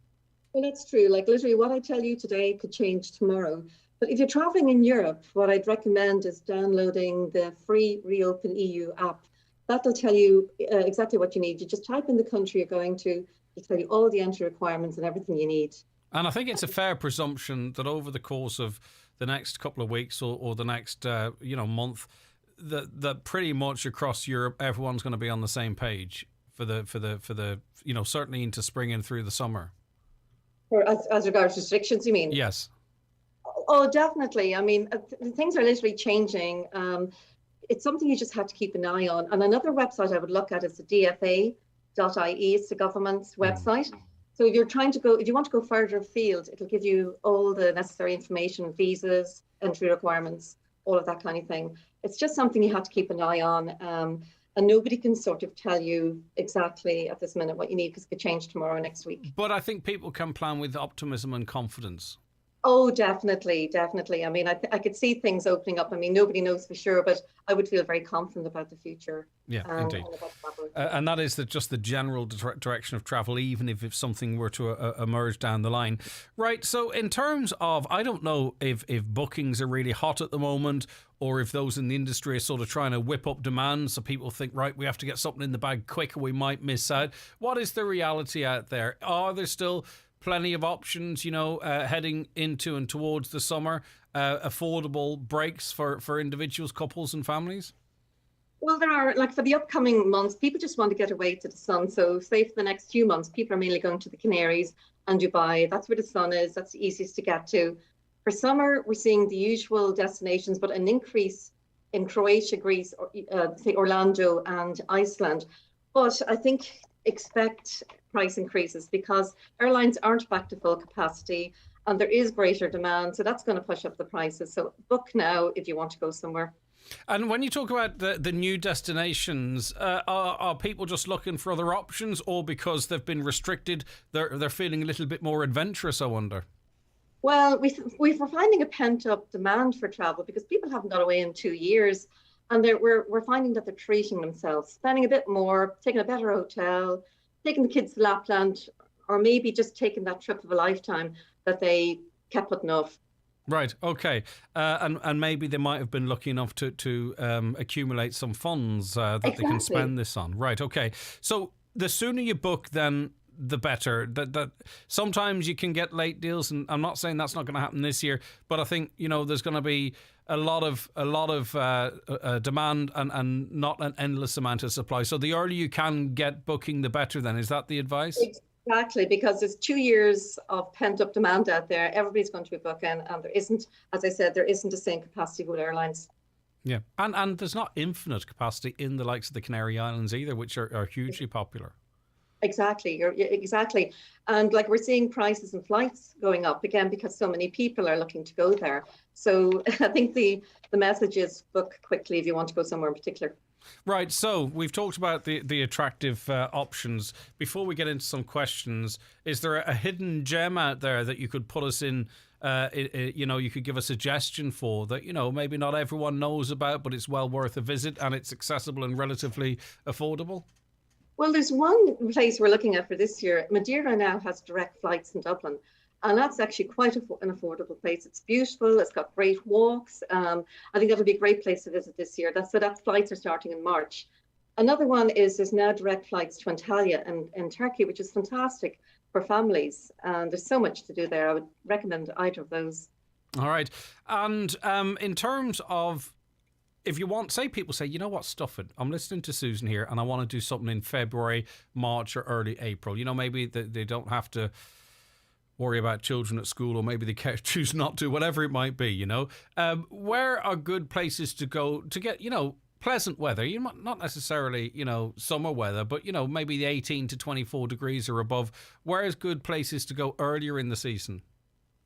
[SPEAKER 2] Well, that's true. Like, literally, what I tell you today could change tomorrow. But if you're traveling in Europe, what I'd recommend is downloading the free Reopen EU app. That'll tell you exactly what you need. You just type in the country you're going to, it'll tell you all the entry requirements and everything you need.
[SPEAKER 8] And I think it's a fair presumption that over the course of the next couple of weeks or the next month, that pretty much across Europe everyone's going to be on the same page for the certainly into spring and through the summer.
[SPEAKER 2] Or as regards restrictions, you mean?
[SPEAKER 8] Yes.
[SPEAKER 2] Oh, definitely. I mean, things are literally changing. It's something you just have to keep an eye on. And another website I would look at is the DFA.ie. It's the government's website. So if you want to go further afield, it'll give you all the necessary information, visas, entry requirements, all of that kind of thing. It's just something you have to keep an eye on. And nobody can sort of tell you exactly at this minute what you need, because it could change tomorrow or next week.
[SPEAKER 8] But I think people can plan with optimism and confidence.
[SPEAKER 2] Oh, definitely. I mean, I could see things opening up. I mean, nobody knows for sure, but I would feel very confident about the future.
[SPEAKER 8] Yeah, indeed. And that is just the general direction of travel, even if something were to emerge down the line. Right, so in terms of, I don't know if bookings are really hot at the moment, or if those in the industry are sort of trying to whip up demand so people think, right, we have to get something in the bag quick or we might miss out. What is the reality out there? Are there still plenty of options, heading into and towards the summer, affordable breaks for individuals, couples and families?
[SPEAKER 2] Well, there are, like, for the upcoming months, people just want to get away to the sun. So say for the next few months, people are mainly going to the Canaries and Dubai. That's where the sun is. That's the easiest to get to. For summer, we're seeing the usual destinations, but an increase in Croatia, Greece, or, say Orlando and Iceland. But I think expect price increases because airlines aren't back to full capacity and there is greater demand. So that's going to push up the prices. So book now if you want to go somewhere.
[SPEAKER 8] And when you talk about the new destinations, are people just looking for other options, or because they've been restricted, they're feeling a little bit more adventurous, I wonder?
[SPEAKER 2] Well, we're finding a pent-up demand for travel because people haven't got away in 2 years. And we're finding that they're treating themselves, spending a bit more, taking a better hotel, taking the kids to Lapland, or maybe just taking that trip of a lifetime that they kept putting off.
[SPEAKER 8] Right, okay. And maybe they might have been lucky enough to accumulate some funds that they can spend this on. Right, okay. So the sooner you book, then the better. That sometimes you can get late deals, and I'm not saying that's not going to happen this year, but I think, there's going to be a lot of demand and not an endless amount of supply. So the earlier you can get booking, the better then. Is that the advice?
[SPEAKER 2] Exactly, because there's 2 years of pent-up demand out there. Everybody's going to be booking, and there isn't, as I said, there isn't the same capacity with airlines.
[SPEAKER 8] Yeah, and there's not infinite capacity in the likes of the Canary Islands either, which are hugely popular.
[SPEAKER 2] Exactly, exactly. And like, we're seeing prices and flights going up again because so many people are looking to go there. So I think the message is book quickly if you want to go somewhere in particular.
[SPEAKER 8] Right, so we've talked about the attractive options. Before we get into some questions, is there a hidden gem out there that you could put us in, you could give a suggestion for that, maybe not everyone knows about, but it's well worth a visit and it's accessible and relatively affordable?
[SPEAKER 2] Well, there's one place we're looking at for this year. Madeira now has direct flights in Dublin. And that's actually quite an affordable place. It's beautiful. It's got great walks. I think that'll be a great place to visit this year. That flights are starting in March. Another one is there's now direct flights to Antalya in Turkey, which is fantastic for families. And there's so much to do there. I would recommend either of those.
[SPEAKER 8] All right. And in terms of, if you want, say people say, you know what, stuff it. I'm listening to Susan here and I want to do something in February, March or early April. You know, maybe they don't have to worry about children at school, or maybe they choose not to, whatever it might be, you know. Where are good places to go to get, you know, pleasant weather? You might not necessarily, you know, summer weather, but, you know, maybe the 18 to 24 degrees or above. Where is good places to go earlier in the season?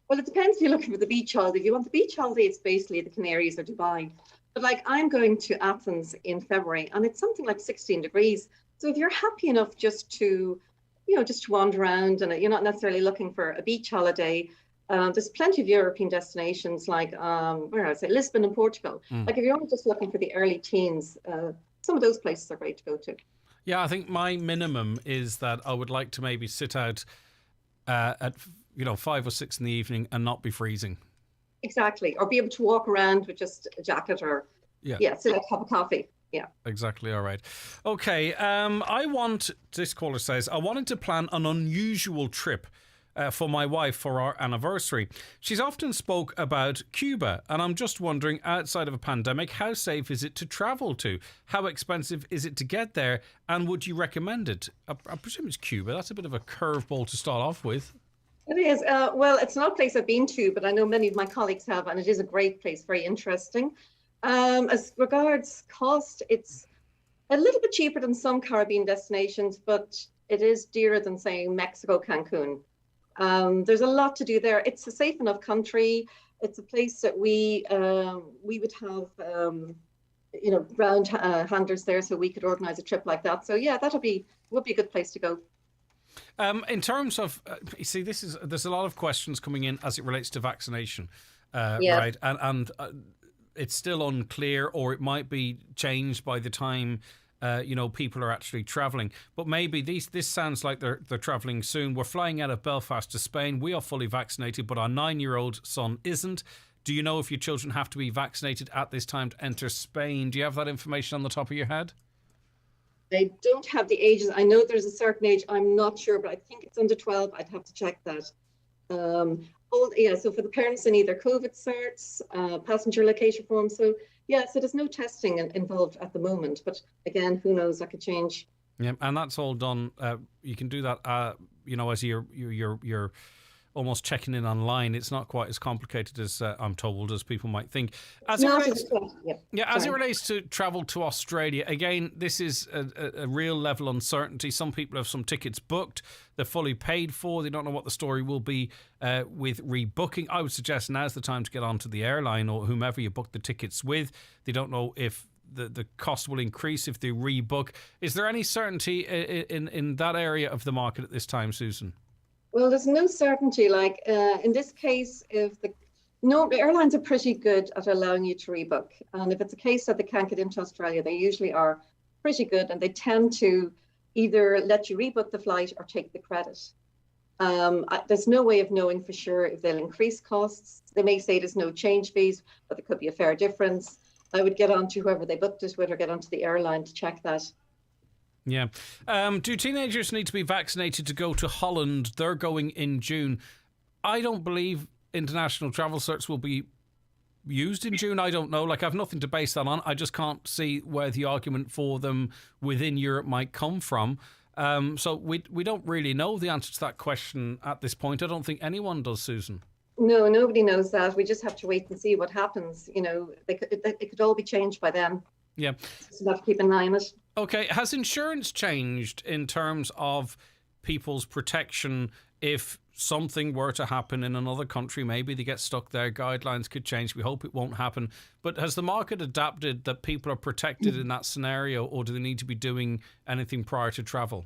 [SPEAKER 2] Well, it depends if you're looking for the beach holiday. If you want the beach holiday, it's basically the Canaries or Dubai. But like, I'm going to Athens in February and it's something like 16 degrees. So if you're happy enough just to, you know, just to wander around and you're not necessarily looking for a beach holiday, there's plenty of European destinations like, where I say, Lisbon and Portugal. Like if you're only just looking for the early teens, some of those places are great to go to.
[SPEAKER 8] Yeah, I think my minimum is that I would like to maybe sit out at, you know, 5 or 6 in the evening and not be freezing.
[SPEAKER 2] Exactly. Or be able to walk around with just a jacket or, sit out, have a coffee. Yeah.
[SPEAKER 8] Exactly. All right. Okay. This caller says, I wanted to plan an unusual trip for my wife for our anniversary. She's often spoke about Cuba, and I'm just wondering, outside of a pandemic, how safe is it to travel to? How expensive is it to get there? And would you recommend it? I presume it's Cuba. That's a bit of a curveball to start off with.
[SPEAKER 2] It is. Well, it's not a place I've been to, but I know many of my colleagues have, and it is a great place, very interesting. As regards cost, it's a little bit cheaper than some Caribbean destinations, but it is dearer than, say, Mexico, Cancun. There's a lot to do there. It's a safe enough country. It's a place that we would have, you know, ground handlers there, so we could organise a trip like that. So yeah, would be a good place to go.
[SPEAKER 8] In terms of, you see, there's a lot of questions coming in as it relates to vaccination, right? And it's still unclear, or it might be changed by the time you know, people are actually travelling. But maybe this sounds like they're travelling soon. We're flying out of Belfast to Spain. We are fully vaccinated, but our 9-year-old son isn't. Do you know if your children have to be vaccinated at this time to enter Spain? Do you have that information on the top of your head?
[SPEAKER 2] I don't have the ages. I know there's a certain age. I'm not sure, but I think it's under 12. I'd have to check that. So for the parents, they need their COVID certs, passenger location forms. So there's no testing involved at the moment. But again, who knows? That could change.
[SPEAKER 8] Yeah, and that's all done. You can do that, you know, as you're almost checking in online. It's not quite as complicated as I'm told, as people might think. As it relates to travel to Australia, again, this is a real level of uncertainty. Some people have some tickets booked, they're fully paid for, they don't know what the story will be with rebooking. I would suggest now's the time to get onto the airline or whomever you book the tickets with. They don't know if the cost will increase if they rebook. Is there any certainty in that area of the market at this time, Susan?
[SPEAKER 2] Well, there's no certainty. Like in this case, the airlines are pretty good at allowing you to rebook. And if it's a case that they can't get into Australia, they usually are pretty good, and they tend to either let you rebook the flight or take the credit. There's no way of knowing for sure if they'll increase costs. They may say there's no change fees, but there could be a fair difference. I would get on to whoever they booked it with or get onto the airline to check that.
[SPEAKER 8] Yeah. Do teenagers need to be vaccinated to go to Holland? They're going in June. I don't believe international travel certs will be used in June. I don't know. Like, I've nothing to base that on. I just can't see where the argument for them within Europe might come from. So we don't really know the answer to that question at this point. I don't think anyone does, Susan.
[SPEAKER 2] No, nobody knows that. We just have to wait and see what happens. You know, it could all be changed by then.
[SPEAKER 8] Yeah.
[SPEAKER 2] So we have to keep an eye on it.
[SPEAKER 8] Okay. Has insurance changed in terms of people's protection if something were to happen in another country? Maybe they get stuck there. Guidelines could change. We hope it won't happen. But has the market adapted that people are protected in that scenario, or do they need to be doing anything prior to travel?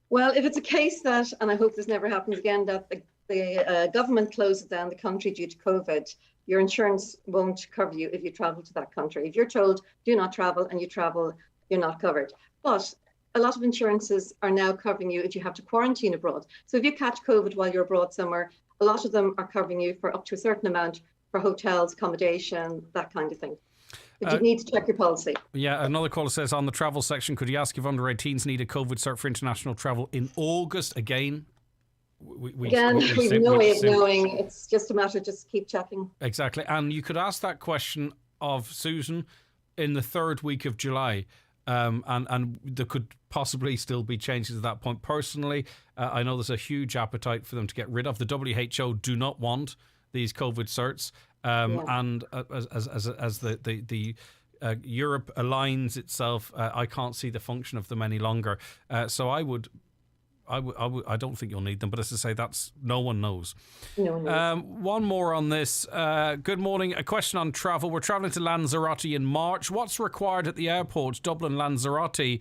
[SPEAKER 2] Well, if it's a case that, and I hope this never happens again, that the government closes down the country due to COVID, your insurance won't cover you if you travel to that country. If you're told do not travel and you travel, you're not covered. But a lot of insurances are now covering you if you have to quarantine abroad. So if you catch COVID while you're abroad somewhere, a lot of them are covering you for up to a certain amount for hotels, accommodation, that kind of thing. But you need to check your policy.
[SPEAKER 8] Yeah, another caller says on the travel section, could you ask if under 18s need a COVID cert for international travel in August? Again, we've no
[SPEAKER 2] way of knowing. It's just a matter of just keep checking.
[SPEAKER 8] Exactly. And you could ask that question of Susan in the third week of July. And there could possibly still be changes at that point. Personally, I know there's a huge appetite for them to get rid of. The WHO do not want these COVID certs. And as the Europe aligns itself, I can't see the function of them any longer. So I don't think you'll need them, but as I say, that's no one knows.
[SPEAKER 2] No one knows.
[SPEAKER 8] One more on this. Good morning. A question on travel. We're travelling to Lanzarote in March. What's required at the airports, Dublin, Lanzarote? Is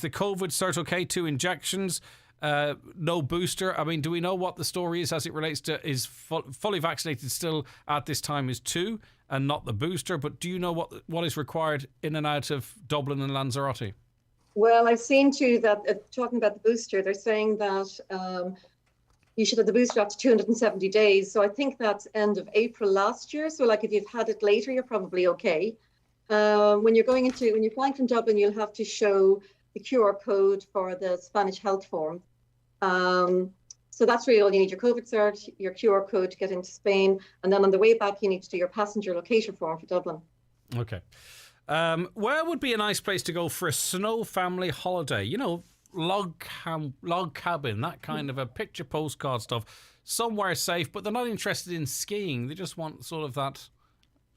[SPEAKER 8] the COVID cert okay? 2 injections? No booster. I mean, do we know what the story is as it relates to is fully vaccinated still at this time is 2 and not the booster? But do you know what is required in and out of Dublin and Lanzarote?
[SPEAKER 2] Well, I've seen too that talking about the booster, they're saying that you should have the booster up to 270 days. So I think that's end of April last year. So like if you've had it later, you're probably okay. When you're flying from Dublin, you'll have to show the QR code for the Spanish health form. So that's really all you need, your COVID cert, your QR code to get into Spain. And then on the way back, you need to do your passenger location form for Dublin.
[SPEAKER 8] Okay. Where would be a nice place to go for a snow family holiday? You know, log cabin, that kind of a picture postcard stuff. Somewhere safe, but they're not interested in skiing. They just want sort of that.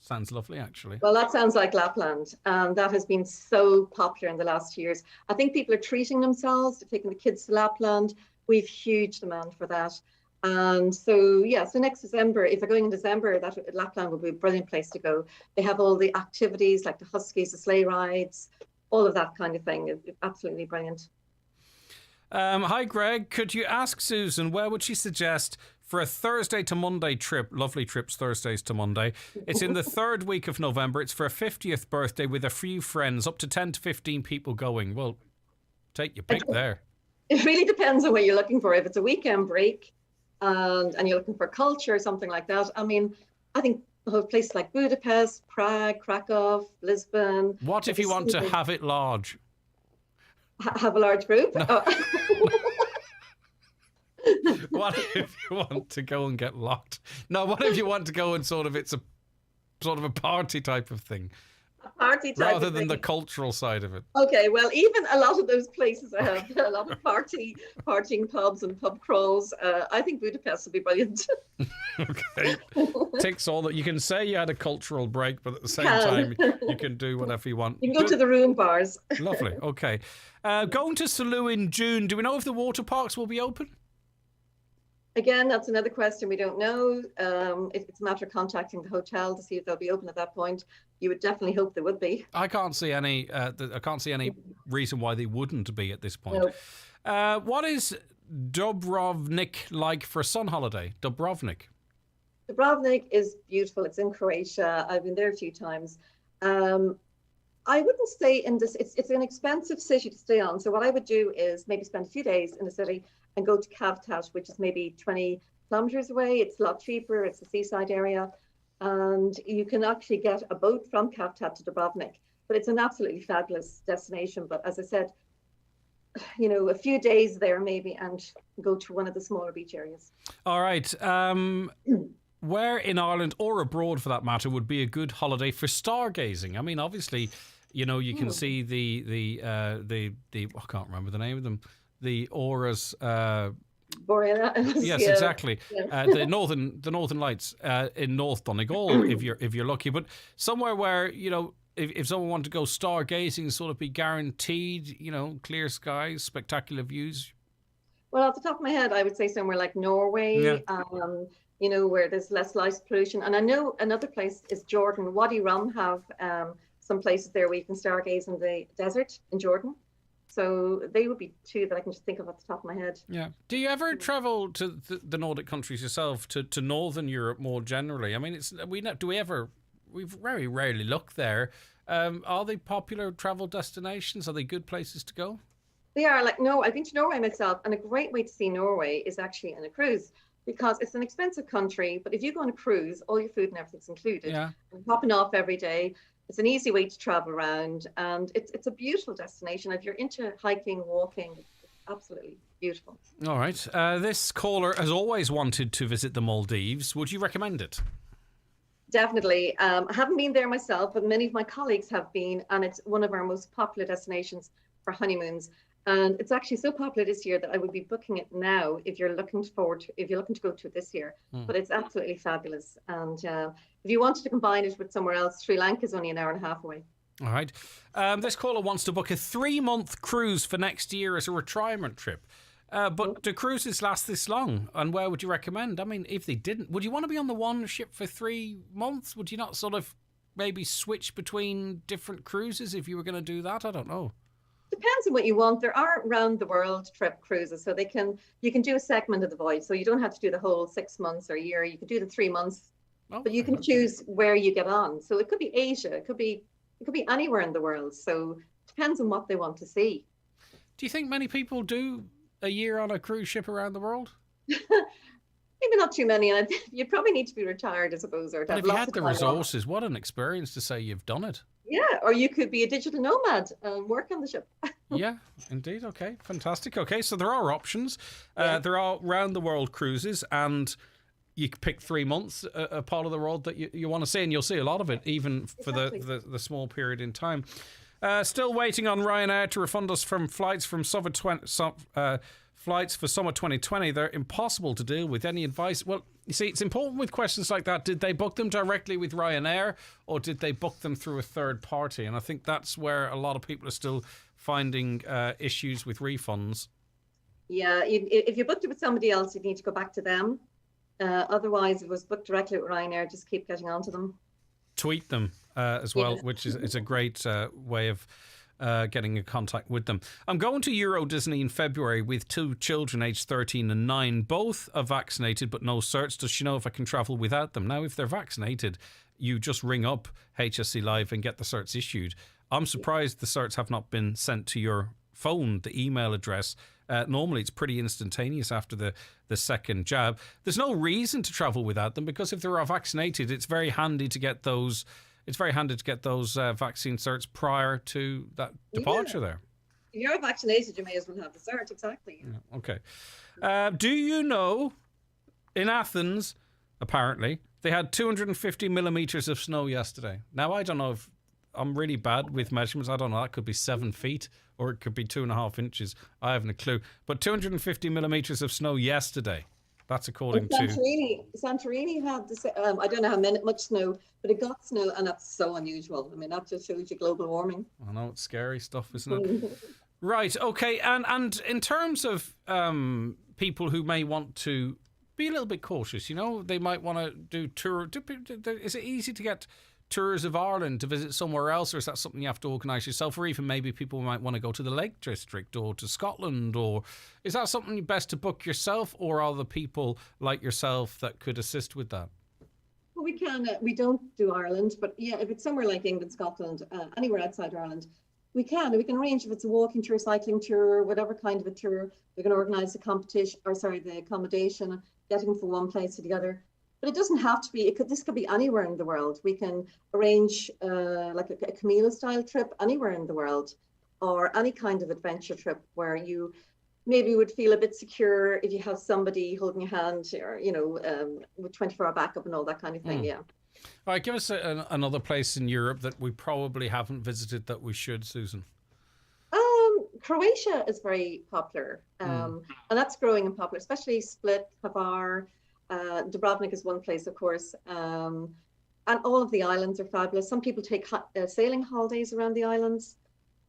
[SPEAKER 8] Sounds lovely, actually.
[SPEAKER 2] Well, that sounds like Lapland. That has been so popular in the last years. I think people are treating themselves, they're taking the kids to Lapland. We've huge demand for that. And so next December, if they're going in December, that Lapland would be a brilliant place to go. They have all the activities like the Huskies, the sleigh rides, all of that kind of thing. It's absolutely brilliant.
[SPEAKER 8] Hi, Greg. Could you ask Susan where would she suggest for a Thursday to Monday trip? Lovely trips, Thursdays to Monday. It's in the third week of November. It's for a 50th birthday with a few friends, up to 10 to 15 people going. Well, take your pick there.
[SPEAKER 2] It really depends on what you're looking for. If it's a weekend break, and you're looking for culture or something like that. I mean, I think places like Budapest, Prague, Krakow, Lisbon.
[SPEAKER 8] What if you want to have it large?
[SPEAKER 2] Have a large group?
[SPEAKER 8] No. What if you want to go and get locked? No, what if you want to go and it's a sort of a party type of thing?
[SPEAKER 2] Party type
[SPEAKER 8] rather
[SPEAKER 2] of
[SPEAKER 8] than
[SPEAKER 2] thing.
[SPEAKER 8] The cultural side of it.
[SPEAKER 2] Okay, well, even a lot of those places have a lot of partying pubs and pub crawls. I think Budapest would be brilliant.
[SPEAKER 8] Okay, ticks all that. You can say you had a cultural break, but at the same time, you can do whatever you want.
[SPEAKER 2] You can go to the room bars.
[SPEAKER 8] Lovely. Okay, going to Sligo in June. Do we know if the water parks will be open?
[SPEAKER 2] Again, that's another question we don't know. It's a matter of contacting the hotel to see if they'll be open at that point. You would definitely hope they would be.
[SPEAKER 8] I can't see any reason why they wouldn't be at this point. No. What is Dubrovnik like for a sun holiday? Dubrovnik
[SPEAKER 2] is beautiful. It's in Croatia. I've been there a few times. I wouldn't stay in this. It's an expensive city to stay on. So what I would do is maybe spend a few days in the city and go to Kavtat, which is maybe 20 kilometers away. It's a lot cheaper. It's a seaside area. And you can actually get a boat from Kavtat to Dubrovnik. But it's an absolutely fabulous destination. But as I said, a few days there maybe and go to one of the smaller beach areas.
[SPEAKER 8] All right. Where in Ireland or abroad for that matter would be a good holiday for stargazing? I mean, obviously, you can see the I can't remember the name of them. The auras.
[SPEAKER 2] Borealis.
[SPEAKER 8] Yes,
[SPEAKER 2] yeah.
[SPEAKER 8] Exactly.
[SPEAKER 2] Yeah.
[SPEAKER 8] The northern lights in North Donegal, if you're lucky. But somewhere where if someone wanted to go stargazing, sort of be guaranteed, clear skies, spectacular views.
[SPEAKER 2] Well, off the top of my head, I would say somewhere like Norway. Yeah. Where there's less light pollution. And I know another place is Jordan. Wadi Rum have some places there where you can stargaze in the desert in Jordan. So they would be two that I can just think of off the top of my head.
[SPEAKER 8] Yeah. Do you ever travel to the Nordic countries yourself, to Northern Europe more generally? I mean, we very rarely look there. Are they popular travel destinations? Are they good places to go?
[SPEAKER 2] They are like, no, I've been to Norway myself, and a great way to see Norway is actually in a cruise because it's an expensive country. But if you go on a cruise, all your food and everything's included.
[SPEAKER 8] Yeah.
[SPEAKER 2] And popping off every day. It's an easy way to travel around, and it's a beautiful destination. If you're into hiking, walking, it's absolutely beautiful.
[SPEAKER 8] All right. This caller has always wanted to visit the Maldives. Would you recommend it?
[SPEAKER 2] Definitely. I haven't been there myself, but many of my colleagues have been, and it's one of our most popular destinations for honeymoons. And it's actually so popular this year that I would be booking it now if you're looking to go to it this year. But it's absolutely fabulous. And if you wanted to combine it with somewhere else, Sri Lanka is only an hour and a half away.
[SPEAKER 8] All right. This caller wants to book a 3-month cruise for next year as a retirement trip. But do cruises last this long? And where would you recommend? I mean, if they didn't, would you want to be on the one ship for 3 months? Would you not sort of maybe switch between different cruises if you were going to do that? I don't know.
[SPEAKER 2] Depends on what you want. There are round the world trip cruises, so you can do a segment of the voyage. So you don't have to do the whole 6 months or a year. You can do the 3 months, but you can choose where you get on. So it could be Asia, it could be anywhere in the world. So it depends on what they want to see.
[SPEAKER 8] Do you think many people do a year on a cruise ship around the world?
[SPEAKER 2] Maybe not too many. And you'd probably need to be retired, I suppose, or to
[SPEAKER 8] But
[SPEAKER 2] have
[SPEAKER 8] if you
[SPEAKER 2] lots
[SPEAKER 8] had
[SPEAKER 2] of
[SPEAKER 8] the
[SPEAKER 2] time off.
[SPEAKER 8] resources, what an experience to say you've done it.
[SPEAKER 2] Yeah, or you could be a digital nomad and work on the ship.
[SPEAKER 8] Yeah, indeed. Okay, fantastic. Okay, so there are options. There are round the world cruises, and you can pick 3 months, a part of the world that you want to see, and you'll see a lot of it, even for the small period in time. Still waiting on Ryanair to refund us from flights from flights for summer 2020. They're impossible to deal with. Any advice? Well, you see, it's important with questions like that. Did they book them directly with Ryanair, or did they book them through a third party? And I think that's where a lot of people are still finding issues with refunds.
[SPEAKER 2] Yeah, if you booked it with somebody else, you need to go back to them. Otherwise, if it was booked directly with Ryanair, just keep getting onto them.
[SPEAKER 8] Tweet them as well, which is a great way of getting in contact with them. I'm going to Euro Disney in February with 2 children aged 13 and 9. Both are vaccinated but no certs. Does she know if I can travel without them? Now, if they're vaccinated, you just ring up HSC Live and get the certs issued. I'm surprised the certs have not been sent to your phone, the email address. Normally it's pretty instantaneous after the second jab. There's no reason to travel without them, because if they're vaccinated, it's very handy to get those vaccine certs prior to that departure there.
[SPEAKER 2] If you're vaccinated, you may as well have the cert, exactly.
[SPEAKER 8] Yeah, okay. Do you know, in Athens, apparently, they had 250 millimetres of snow yesterday. Now, I don't know if I'm really bad with measurements. I don't know. That could be 7 feet or it could be 2.5 inches. I haven't a clue. But 250 millimetres of snow yesterday. That's according to...
[SPEAKER 2] Santorini had this, I don't know how much snow, but it got snow, and that's so unusual. I mean, that just shows you global warming.
[SPEAKER 8] I know, it's scary stuff, isn't it? Right, okay. And in terms of people who may want to be a little bit cautious, you know, they might want to do tour. Is it easy to get tours of Ireland to visit somewhere else, or is that something you have to organise yourself? Or even maybe people might want to go to the Lake District or to Scotland, or is that something best to book yourself, or are there people like yourself that could assist with that?
[SPEAKER 2] Well, we can. We don't do Ireland, but yeah, if it's somewhere like England, Scotland, anywhere outside Ireland, we can arrange if it's a walking tour, cycling tour, whatever kind of a tour. We can organise the accommodation, getting from one place to the other. But it doesn't have to be. This could be anywhere in the world. We can arrange like a Camilo style trip anywhere in the world, or any kind of adventure trip where you maybe would feel a bit secure if you have somebody holding your hand, or with 24-hour backup and all that kind of thing. Yeah.
[SPEAKER 8] All right, give us another place in Europe that we probably haven't visited that we should, Susan.
[SPEAKER 2] Croatia is very popular, and that's growing in popular, especially Split, Hvar. Dubrovnik is one place, of course, and all of the islands are fabulous. Some people take sailing holidays around the islands.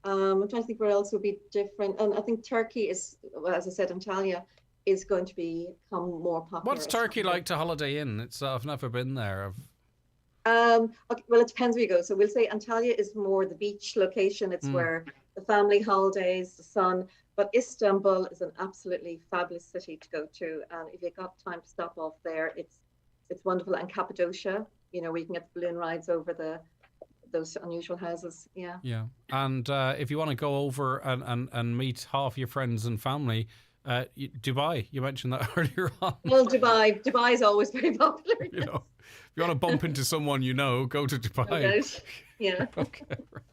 [SPEAKER 2] I'm trying to think where else would be different. And I think Turkey is, well, as I said, Antalya is going to become more popular.
[SPEAKER 8] What's Turkey like to holiday in? I've never been there.
[SPEAKER 2] Okay, well, it depends where you go. So we'll say Antalya is more the beach location. It's where the family holidays, the sun. But Istanbul is an absolutely fabulous city to go to, and if you've got time to stop off there, it's wonderful. And Cappadocia, where you can get the balloon rides over the those unusual houses. Yeah.
[SPEAKER 8] Yeah. And if you want to go over and meet half your friends and family, Dubai, you mentioned that earlier on.
[SPEAKER 2] Well, Dubai is always very popular.
[SPEAKER 8] You know, if you want to bump into someone you know, go to Dubai.
[SPEAKER 2] Yeah.
[SPEAKER 8] Okay, right.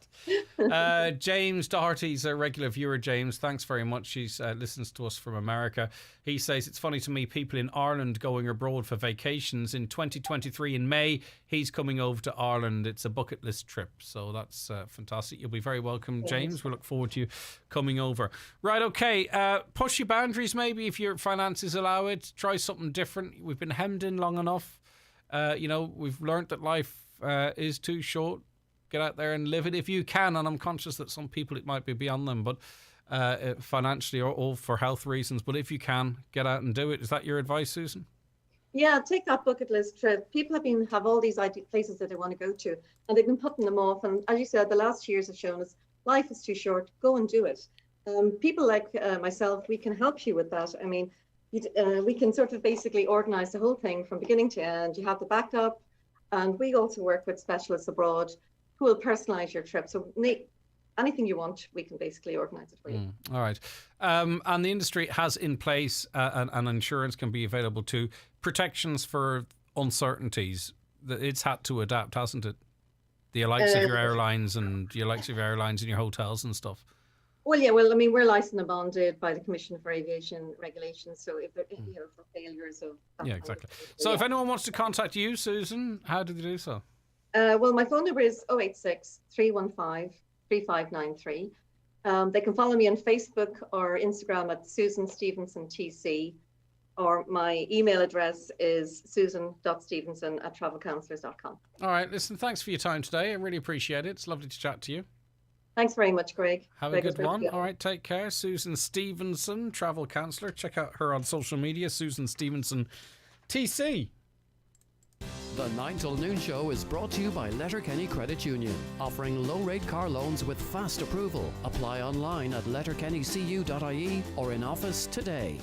[SPEAKER 8] James Doherty's a regular viewer. James, thanks very much. He listens to us from America. He says, it's funny to me, people in Ireland going abroad for vacations. In 2023 in May, he's coming over to Ireland. It's a bucket list trip. So that's fantastic. You'll be very welcome, James. We look forward to you coming over. Right, okay. Push your boundaries maybe if your finances allow it. Try something different. We've been hemmed in long enough. We've learned that life is too short. Get out there and live it if you can. And I'm conscious that some people, it might be beyond them, but financially or for health reasons. But if you can, get out and do it. Is that your advice, Susan?
[SPEAKER 2] Yeah, take that bucket list trip. People have all these places that they want to go to, and they've been putting them off. And as you said, the last years have shown us life is too short. Go and do it. People like myself, we can help you with that. I mean, we can sort of basically organise the whole thing from beginning to end. You have the backup, and we also work with specialists abroad who will personalise your trip. So anything you want, we can basically organise it for you.
[SPEAKER 8] All right. And the industry has in place, and insurance can be available too, protections for uncertainties. It's had to adapt, hasn't it? The likes of your airlines and your hotels and stuff.
[SPEAKER 2] Well, yeah. Well, I mean, we're licensed and bonded by the Commission for Aviation Regulations. So if for failures of
[SPEAKER 8] exactly. So if anyone wants to contact you, Susan, how do they do so?
[SPEAKER 2] Well, my phone number is 086 315 3593. They can follow me on Facebook or Instagram at Susan Stevenson TC, or my email address is susan.stevenson@travelcounsellors.com.
[SPEAKER 8] All right, listen, thanks for your time today. I really appreciate it. It's lovely to chat to you.
[SPEAKER 2] Thanks very much, Greg.
[SPEAKER 8] Have a good one. All right, take care. Susan Stevenson, travel counsellor. Check out her on social media, Susan Stevenson TC.
[SPEAKER 7] The 9 till noon show is brought to you by Letterkenny Credit Union, offering low-rate car loans with fast approval. Apply online at letterkennycu.ie or in office today.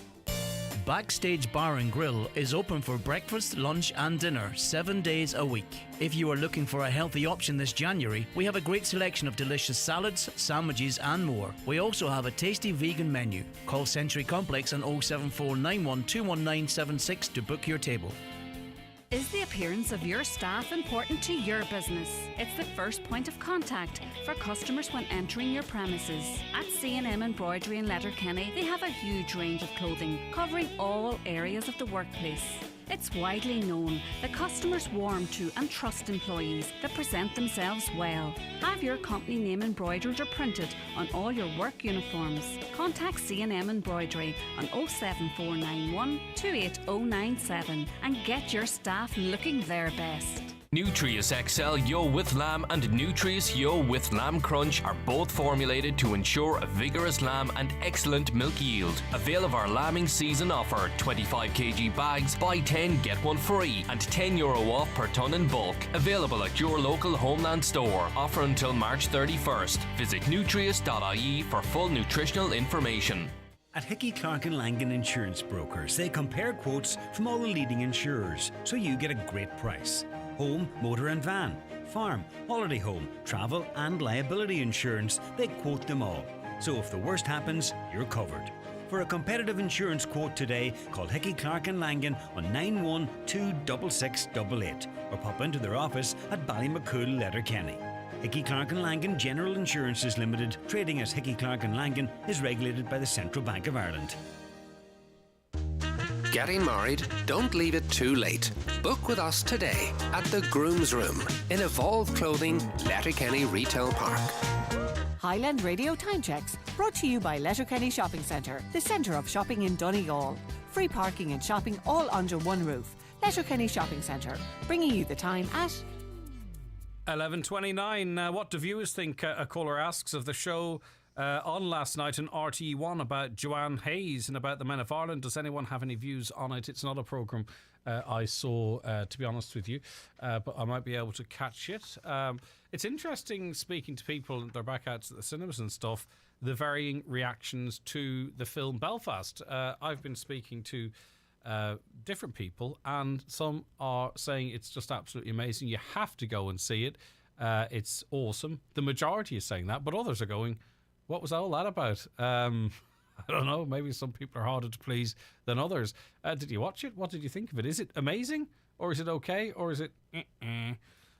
[SPEAKER 9] Backstage Bar and Grill is open for breakfast, lunch and dinner 7 days a week. If you are looking for a healthy option this January, we have a great selection of delicious salads, sandwiches and more. We also have a tasty vegan menu. Call Century Complex on 07491 21976 to book your table.
[SPEAKER 15] Is the appearance of your staff important to your business? It's the first point of contact for customers when entering your premises. At C&M Embroidery in Letterkenny, they have a huge range of clothing covering all areas of the workplace. It's widely known that customers warm to and trust employees that present themselves well. Have your company name embroidered or printed on all your work uniforms. Contact C&M Embroidery on 07491 28097 and get your staff looking their best.
[SPEAKER 12] Nutrius XL Yo with Lamb and Nutrius Yo with Lamb Crunch are both formulated to ensure a vigorous lamb and excellent milk yield. Avail of our lambing season offer: 25 kg bags, buy 10 get one free, and €10 off per tonne in bulk. Available at your local Homeland store. Offer until March 31st. Visit nutrius.ie for full nutritional information.
[SPEAKER 23] At Hickey, Clark and Langan Insurance Brokers, they compare quotes from all the leading insurers, so you get a great price. Home, motor and van, farm, holiday home, travel and liability insurance, they quote them all. So if the worst happens, you're covered. For a competitive insurance quote today, call Hickey, Clark and Langan on 9126688 or pop into their office at Ballymacool, Letterkenny. Hickey, Clark and Langan General Insurances Limited, trading as Hickey, Clark and Langan, is regulated by the Central Bank of Ireland.
[SPEAKER 16] Getting married? Don't leave it too late. Book with us today at the Groom's Room in Evolve Clothing, Letterkenny Retail Park.
[SPEAKER 19] Highland Radio Time Checks, brought to you by Letterkenny Shopping Centre, the centre of shopping in Donegal. Free parking and shopping all under one roof. Letterkenny Shopping Centre, bringing you the time at
[SPEAKER 8] 11:29. What do viewers think? A caller asks of the show on last night on RTE1 about Joanne Hayes and about the Men of Ireland. Does anyone have any views on it? It's not a programme I saw, to be honest with you, but I might be able to catch it. It's interesting speaking to people, they're back out at the cinemas and stuff, the varying reactions to the film Belfast. I've been speaking to different people, and some are saying it's just absolutely amazing. You have to go and see it. It's awesome. The majority is saying that, but others are going, what was all that about? I don't know. Maybe some people are harder to please than others. Did you watch it? What did you think of it? Is it amazing? Or is it okay? Or is it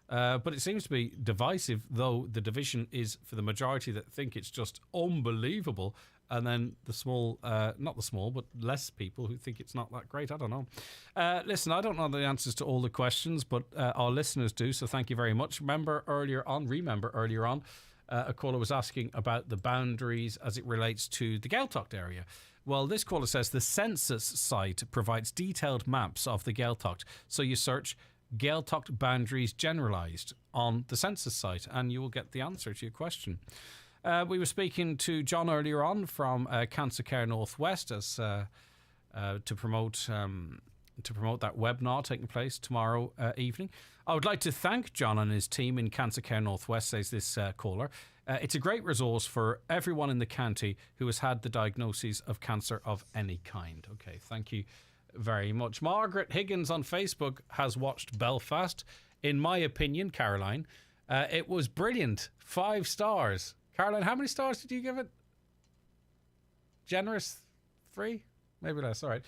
[SPEAKER 8] but it seems to be divisive, though the division is for the majority that think it's just unbelievable, and then the small, not the small, but less people who think it's not that great. I don't know. Listen, I don't know the answers to all the questions, but our listeners do, so thank you very much. Remember earlier on, a caller was asking about the boundaries as it relates to the Gaeltacht area. Well, this caller says the census site provides detailed maps of the Gaeltacht, so you search Gaeltacht boundaries generalised on the census site and you will get the answer to your question. We were speaking to John earlier on from Cancer Care Northwest as to promote that webinar taking place tomorrow evening. I would like to thank John and his team in Cancer Care Northwest, says this caller. It's a great resource for everyone in the county who has had the diagnosis of cancer of any kind. Okay, thank you very much. Margaret Higgins on Facebook has watched Belfast. In my opinion, Caroline, it was brilliant. 5 stars. Caroline, how many stars did you give it? Generous? 3? Maybe less. All right.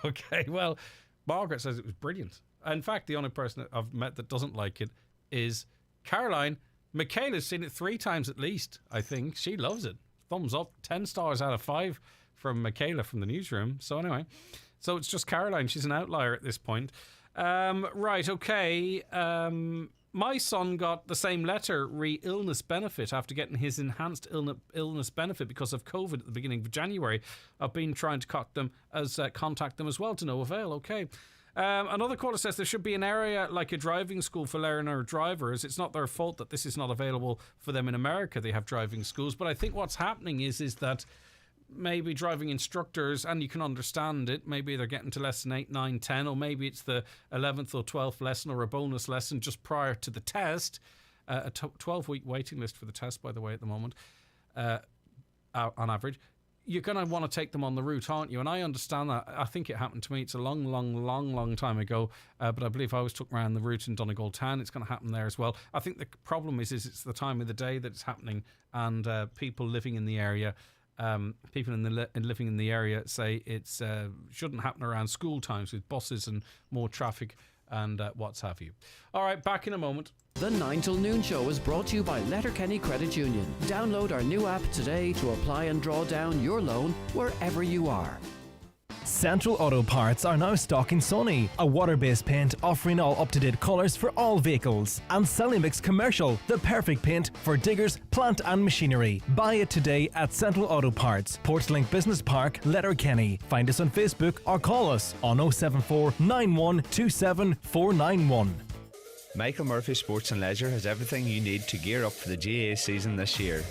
[SPEAKER 8] Okay, well, Margaret says it was brilliant. In fact, the only person that I've met that doesn't like it is Caroline. Michaela's seen it 3 times at least, I think. She loves it. Thumbs up. 10 stars out of 5 from Michaela from the newsroom. So anyway, so it's just Caroline. She's an outlier at this point. Right, okay. My son got the same letter re-illness benefit after getting his enhanced illness benefit because of COVID at the beginning of January. I've been trying to contact them as well to no avail. Okay. Another caller says there should be an area like a driving school for learner drivers. It's not their fault that this is not available for them in America. They have driving schools. But I think what's happening is that maybe driving instructors, and you can understand it, maybe they're getting to lesson 8, 9, 10, or maybe it's the 11th or 12th lesson or a bonus lesson just prior to the test. A 12-week waiting list for the test, by the way, at the moment, on average. You're going to want to take them on the route, aren't you? And I understand that. I think it happened to me. It's a long time ago. But I believe I was took around the route in Donegal town. It's going to happen there as well. I think the problem is it's the time of the day that it's happening, and people living in the area, living in the area say it's shouldn't happen around school times with buses and more traffic and what's have you. All right, back in a moment.
[SPEAKER 7] The 9 till noon show is brought to you by Letterkenny Credit Union. Download our new app today to apply and draw down your loan wherever you are.
[SPEAKER 17] Central Auto Parts are now stocking Sunny, a water-based paint offering all up-to-date colours for all vehicles. And Celimix Commercial, the perfect paint for diggers, plant and machinery. Buy it today at Central Auto Parts, Portslink Business Park, Letterkenny. Find us on Facebook or call us on 074 9127 491.
[SPEAKER 18] Michael Murphy Sports and Leisure has everything you need to gear up for the GAA season this year.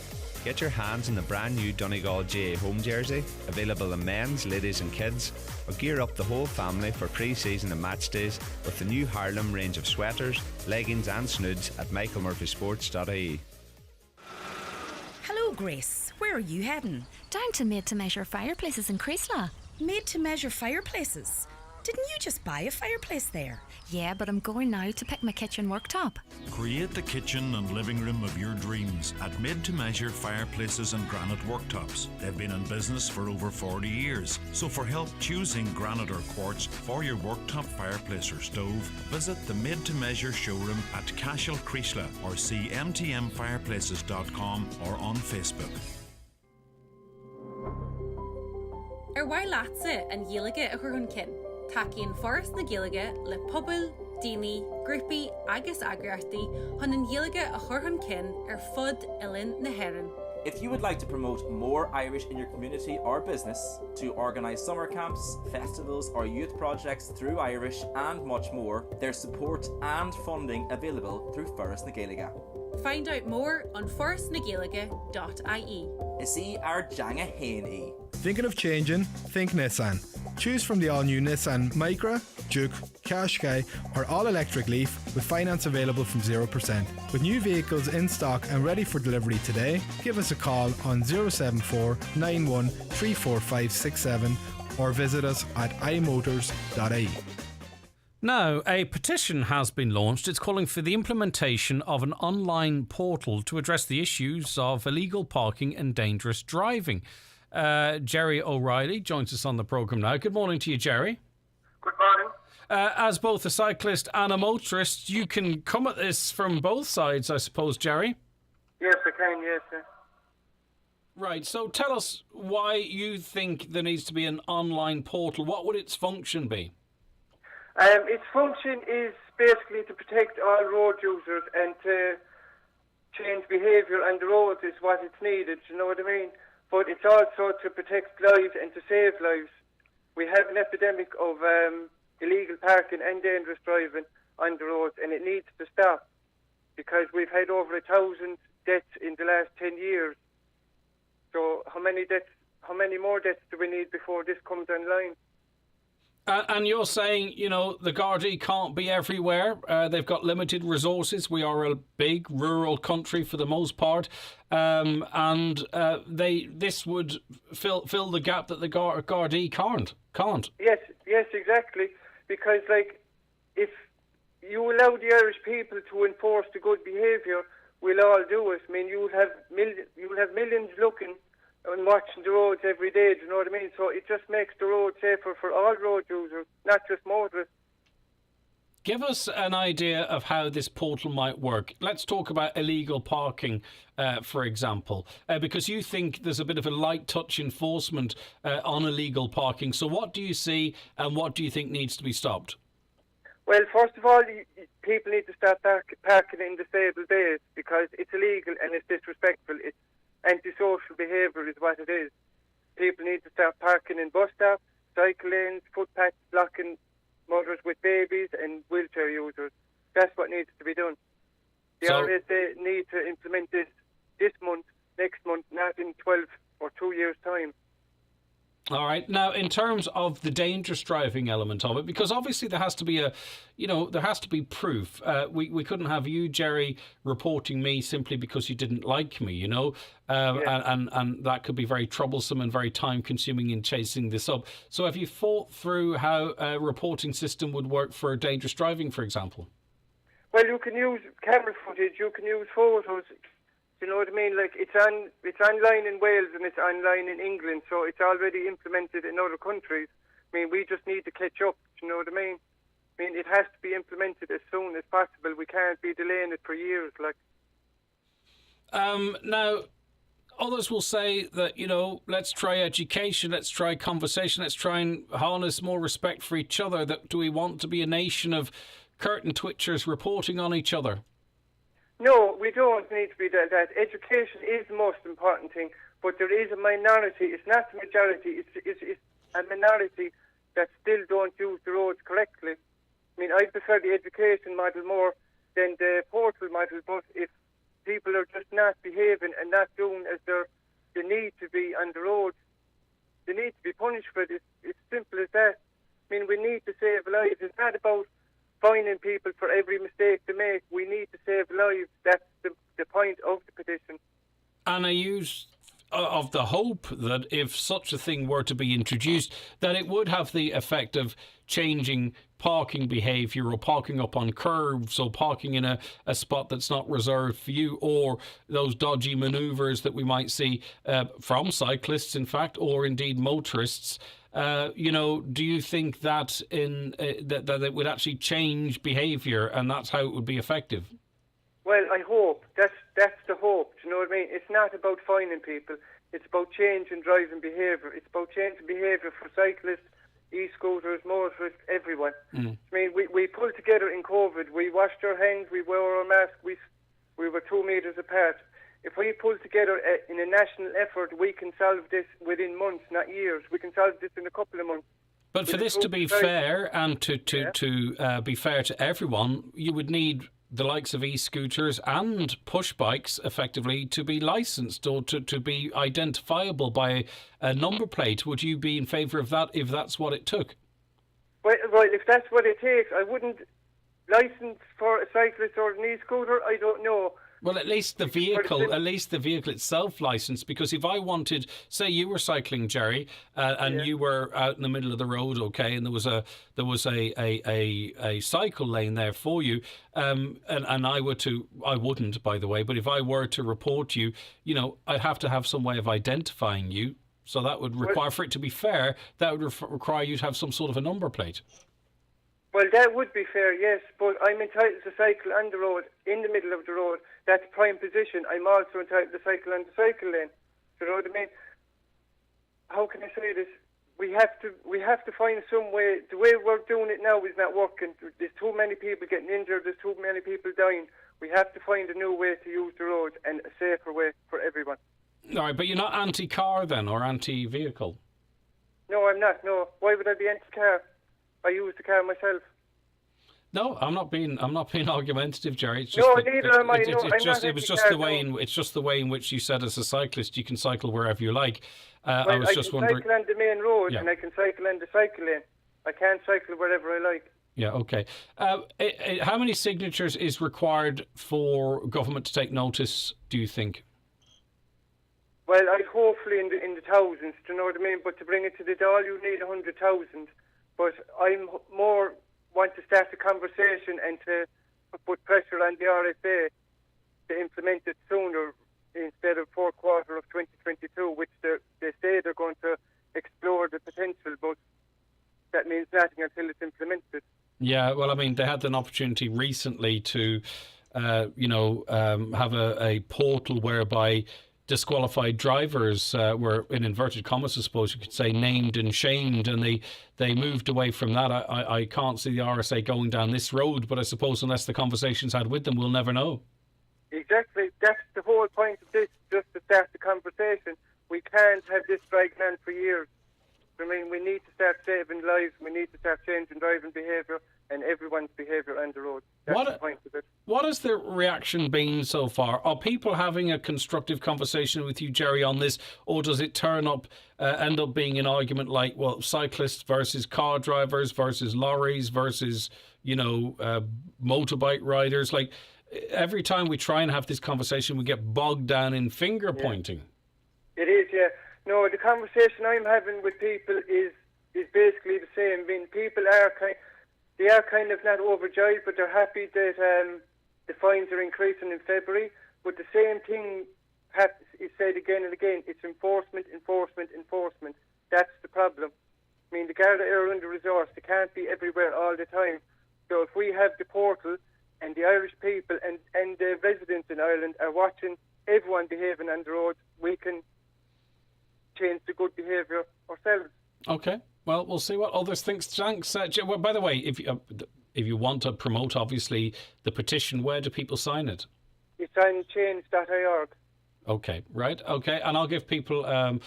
[SPEAKER 18] Get your hands on the brand new Donegal GAA home jersey, available in men's, ladies and kids, or gear up the whole family for pre-season and match days with the new Harlem range of sweaters, leggings and snoods at michaelmurphysports.ie.
[SPEAKER 20] Hello Grace, where are you heading?
[SPEAKER 24] Down to Made to Measure Fireplaces in Creasla.
[SPEAKER 20] Made to Measure Fireplaces? Didn't you just buy a fireplace there?
[SPEAKER 24] Yeah, but I'm going now to pick my kitchen worktop.
[SPEAKER 25] Create the kitchen and living room of your dreams at Made to Measure Fireplaces and Granite Worktops. They've been in business for over 40 years. So for help choosing granite or quartz for your worktop, fireplace or stove, visit the Made to Measure showroom at Cashel Creasla or see mtmfireplaces.com or on Facebook.
[SPEAKER 26] While Latsa and Yilige a Hurhunkin. Takian Forest na Gillige, le Pobble, Dini, Grippy, Agus Agriarty, Hunan Yilige a Hurhunkin, Fud, Ilin, na Heron.
[SPEAKER 27] If you would like to promote more Irish in your community or business, to organise summer camps, festivals or youth projects through Irish and much more, there's support and funding available through Forest na Gaeilge.
[SPEAKER 26] Find out more on forestnagaeilge.ie.
[SPEAKER 27] Isi our Janga Haney.
[SPEAKER 28] Thinking of changing? Think Nissan. Choose from the all-new Nissan Micra, Juke, Qashqai or all-electric Leaf with finance available from 0%. With new vehicles in stock and ready for delivery today, give us a call on 074 91 34567 or visit us at imotors.ie.
[SPEAKER 8] Now, a petition has been launched. It's calling for the implementation of an online portal to address the issues of illegal parking and dangerous driving. Jerry O'Reilly joins us on the programme now. Good morning to you, Jerry.
[SPEAKER 1] Good morning.
[SPEAKER 8] As both a cyclist and a motorist, you can come at this from both sides, I suppose, Jerry?
[SPEAKER 1] Yes, I can, yes.
[SPEAKER 8] Right, so tell us why you think there needs to be an online portal. What would its function be?
[SPEAKER 1] Its function is basically to protect all road users and to change behaviour on the roads is what it's needed, you know what I mean? But it's also to protect lives and to save lives. We have an epidemic of illegal parking and dangerous driving on the roads, and it needs to stop because we've had over 1,000 deaths in the last 10 years. So how many more deaths do we need before this comes online?
[SPEAKER 8] And you're saying, you know, the Garda can't be everywhere. They've got limited resources. We are a big rural country for the most part. This would fill the gap that the Garda can't.
[SPEAKER 1] Yes, exactly. Because, like, if you allow the Irish people to enforce the good behaviour, we'll all do it. I mean, you'll have millions looking and watching the roads every day, do you know what I mean? So it just makes the road safer for all road users, not just motorists.
[SPEAKER 8] Give us an idea of how this portal might work. Let's talk about illegal parking, for example, because you think there's a bit of a light touch enforcement on illegal parking. So what do you see and what do you think needs to be stopped?
[SPEAKER 1] Well, first of all, people need to stop parking in disabled bays because it's illegal and it's disrespectful. It's antisocial behaviour is what it is. People need to start parking in bus stops, cycle lanes, footpaths, blocking mothers with babies and wheelchair users. That's what needs to be done. They need to implement this month, next month, not in 12 or 2 years' time.
[SPEAKER 8] All right. Now, in terms of the dangerous driving element of it, because obviously there has to be there has to be proof. We couldn't have you, Jerry, reporting me simply because you didn't like me, you know, and that could be very troublesome and very time consuming in chasing this up. So have you thought through how a reporting system would work for dangerous driving, for example?
[SPEAKER 1] Well, you can use camera footage, you can use photos. You know what I mean? Like it's online in Wales and it's online in England, so it's already implemented in other countries. I mean, we just need to catch up. You know what I mean? I mean, it has to be implemented as soon as possible. We can't be delaying it for years. Like.
[SPEAKER 8] Now, others will say that, you know, let's try education, let's try conversation, let's try and harness more respect for each other. That do we want to be a nation of curtain twitchers reporting on each other?
[SPEAKER 1] No, we don't need to be that. Education is the most important thing, but there is a minority. It's not the majority. It's a minority that still don't use the roads correctly. I mean, I prefer the education model more than the portal model, but if people are just not behaving and not doing as they need to be on the road, they need to be punished for it. It's simple as that. I mean, we need to save lives. It's not about fining people for every mistake they make. We need to save lives. That's the point of the petition.
[SPEAKER 8] And I use of the hope that if such a thing were to be introduced, that it would have the effect of changing parking behaviour or parking up on curves or parking in a spot that's not reserved for you, or those dodgy manoeuvres that we might see from cyclists, in fact, or indeed motorists. You know, do you think that that it would actually change behaviour and that's how it would be effective?
[SPEAKER 1] Well, I hope. That's the hope. Do you know what I mean? It's not about fining people. It's about changing driving behaviour. It's about changing behaviour for cyclists, e-scooters, motorists, everyone. I mean, we pulled together in COVID. We washed our hands. We wore our masks. We were 2 metres apart. If we pull together in a national effort, we can solve this within months, not years. We can solve this in a couple of months.
[SPEAKER 8] But for this to be fair and to be fair to everyone, you would need the likes of e-scooters and push bikes effectively to be licensed or to be identifiable by a number plate. Would you be in favour of that if that's what it took?
[SPEAKER 1] Well, if that's what it takes, I wouldn't license for a cyclist or an e-scooter. I don't know.
[SPEAKER 8] Well, at least the vehicle itself licensed, because if I wanted, say you were cycling, Jerry, and you were out in the middle of the road, okay, and there was a cycle lane there for you, and I wouldn't, by the way, but if I were to report you, I'd have to have some way of identifying you. So that would require, for it to be fair, that would require you to have some sort of a number plate.
[SPEAKER 1] Well, that would be fair, yes, but I'm entitled to cycle on the road, in the middle of the road. That's prime position. I'm also entitled to cycle on the cycle lane. Do you know what I mean? How can I say this? We have to find some way. The way we're doing it now is not working. There's too many people getting injured. There's too many people dying. We have to find a new way to use the road and a safer way for everyone.
[SPEAKER 8] All right, but you're not anti-car then, or anti-vehicle?
[SPEAKER 1] No, I'm not. No, why would I be anti-car? I use the car myself.
[SPEAKER 8] No, I'm not being argumentative, Jerry. It's
[SPEAKER 1] just neither am I.
[SPEAKER 8] It's just the way in which you said, as a cyclist, you can cycle wherever you like. I was just wondering.
[SPEAKER 1] I can cycle on the main road, and I can cycle on the cycle lane. I can't cycle wherever I like.
[SPEAKER 8] Yeah, okay. How many signatures is required for government to take notice, do you think?
[SPEAKER 1] Well, I'd hopefully in the thousands, do you know what I mean? But to bring it to the Dáil, you need 100,000. But I'm more want to start a conversation and to put pressure on the RSA to implement it sooner instead of fourth quarter of 2022, which they say they're going to explore the potential, but that means nothing until it's implemented.
[SPEAKER 8] Yeah, well, I mean, they had an opportunity recently to, have a portal whereby disqualified drivers were, in inverted commas, I suppose you could say, named and shamed, and they moved away from that. I can't see the RSA going down this road, but I suppose unless the conversation's had with them, we'll never know.
[SPEAKER 1] Exactly. That's the whole point of this, just to start the conversation. We can't have this dragging on for years. I mean, we need to start saving lives. We need to start changing driving behaviour and everyone's behaviour on the road. That's the point of it.
[SPEAKER 8] What has the reaction been so far? Are people having a constructive conversation with you, Jerry, on this, or does it end up being an argument like, well, cyclists versus car drivers versus lorries versus, motorbike riders? Like, every time we try and have this conversation, we get bogged down in finger pointing.
[SPEAKER 1] It is, yeah. No, the conversation I'm having with people is basically the same. I mean, people are kind of not overjoyed, but they're happy that the fines are increasing in February. But the same thing is said again and again. It's enforcement. That's the problem. I mean, the Garda are under-resourced. They can't be everywhere all the time. So if we have the portal and the Irish people and the residents in Ireland are watching everyone behaving on the road, we can change the good behaviour ourselves.
[SPEAKER 8] Okay. Well, we'll see what others think. Thanks. Well, by the way, if you want to promote, obviously, the petition, where do people sign it?
[SPEAKER 1] It's on change.org.
[SPEAKER 8] Okay, right. Okay, and I'll give people the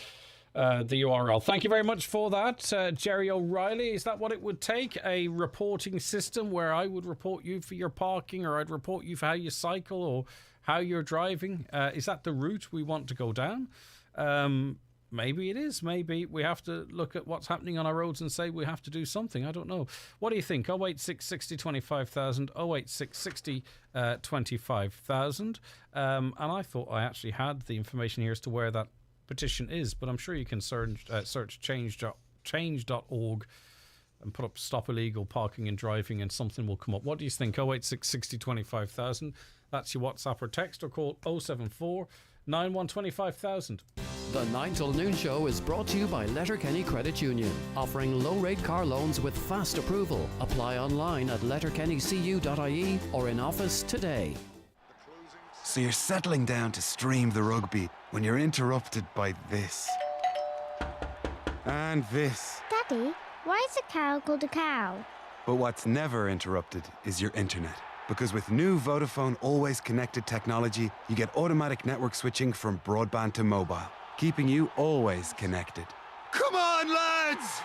[SPEAKER 8] URL. Thank you very much for that, Jerry O'Reilly. Is that what it would take? A reporting system where I would report you for your parking, or I'd report you for how you cycle or how you're driving? Is that the route we want to go down? Maybe it is. Maybe we have to look at what's happening on our roads and say we have to do something. I don't know. What do you think? 086 60 25,000, 086 60 25,000. And I thought I actually had the information here as to where that petition is, but I'm sure you can search change.org and put up stop illegal parking and driving and something will come up. What do you think? 086 60 25,000. That's your WhatsApp or text, or call 074 91 25,000.
[SPEAKER 7] The 9 till noon show is brought to you by Letterkenny Credit Union, offering low-rate car loans with fast approval. Apply online at letterkennycu.ie or in office today.
[SPEAKER 3] So you're settling down to stream the rugby when you're interrupted by this. And this.
[SPEAKER 4] Daddy, why is a cow called a cow?
[SPEAKER 3] But what's never interrupted is your internet. Because with new Vodafone Always Connected technology, you get automatic network switching from broadband to mobile, keeping you always connected. Come on, lads!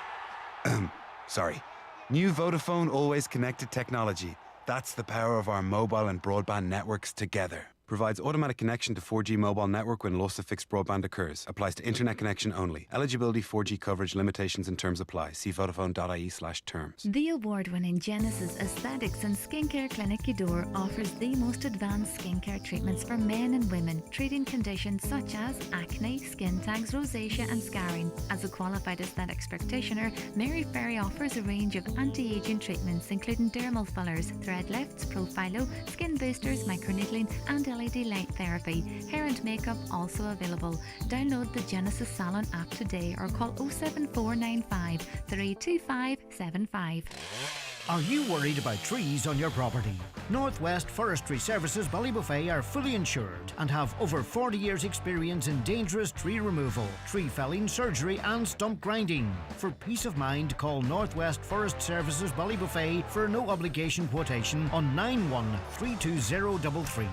[SPEAKER 3] Sorry. New Vodafone Always Connected technology. That's the power of our mobile and broadband networks together. Provides automatic connection to 4G mobile network when loss of fixed broadband occurs. Applies to internet connection only. Eligibility, 4G coverage, limitations and terms apply. See vodafone.ie/terms.
[SPEAKER 24] The award-winning Genesis Aesthetics and Skincare Clinic Udor offers the most advanced skincare treatments for men and women, treating conditions such as acne, skin tags, rosacea and scarring. As a qualified aesthetics practitioner, Mary Ferry offers a range of anti-aging treatments including dermal fillers, thread lifts, profilo, skin boosters, microneedling and LED light therapy. Hair and makeup also available. Download the Genesis Salon app today or call 07495 32575.
[SPEAKER 9] Are you worried about trees on your property? Northwest Forestry Services Ballybuffet are fully insured and have over 40 years experience in dangerous tree removal, tree felling, surgery and stump grinding. For peace of mind, call Northwest Forest Services Ballybuffet for a no obligation quotation on 913233.